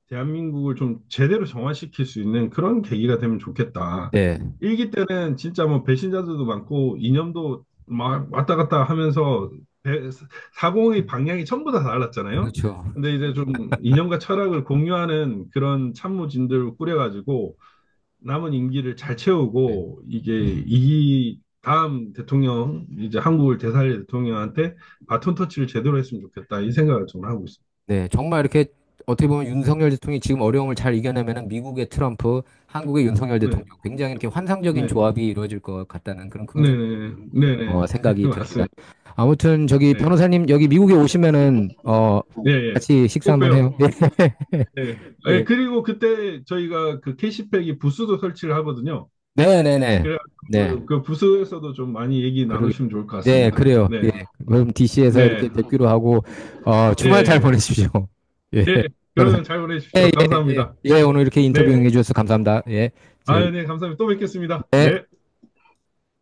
S2: 대한민국을 좀 제대로 정화시킬 수 있는 그런 계기가 되면 좋겠다.
S1: 네.
S2: 일기 때는 진짜 뭐 배신자들도 많고 이념도 막 왔다 갔다 하면서 사고의 방향이 전부 다 달랐잖아요.
S1: 그렇죠.
S2: 근데 이제 좀 이념과 철학을 공유하는 그런 참모진들을 꾸려가지고 남은 임기를 잘
S1: 네.
S2: 채우고 이게 이 다음 대통령 이제 한국을 되살릴 대통령한테 바톤 터치를 제대로 했으면 좋겠다 이 생각을 저는 하고 있습니다.
S1: 네. 정말 이렇게 어떻게 보면 윤석열 대통령이 지금 어려움을 잘 이겨내면은 미국의 트럼프, 한국의 윤석열
S2: 네,
S1: 대통령 굉장히 이렇게 환상적인
S2: 네,
S1: 조합이 이루어질 것 같다는 그런
S2: 네,
S1: 긍정
S2: 네, 네,
S1: 생각이 듭니다.
S2: 맞습니다.
S1: 아무튼 저기
S2: 네,
S1: 변호사님 여기 미국에 오시면은
S2: 예, 예,
S1: 같이 식사
S2: 꼭
S1: 한번
S2: 봬요.
S1: 해요.
S2: 네.
S1: 예.
S2: 그리고 그때 저희가 그 캐시백이 부스도 설치를 하거든요.
S1: 네, 네, 네.
S2: 그래
S1: 네.
S2: 그 부스에서도 좀 많이 얘기
S1: 그러게.
S2: 나누시면 좋을 것
S1: 네,
S2: 같습니다.
S1: 그래요.
S2: 네,
S1: 예. 그럼 DC에서 이렇게
S2: 네,
S1: 뵙기로 하고 주말 잘
S2: 예,
S1: 보내십시오. 예.
S2: 예.
S1: 변호사.
S2: 그러면 잘
S1: 예,
S2: 보내십시오.
S1: 예, 예.
S2: 감사합니다.
S1: 예, 오늘 이렇게 인터뷰
S2: 네.
S1: 응해 주셔서 감사합니다. 예. 저
S2: 네, 감사합니다. 또 뵙겠습니다.
S1: 예.
S2: 네.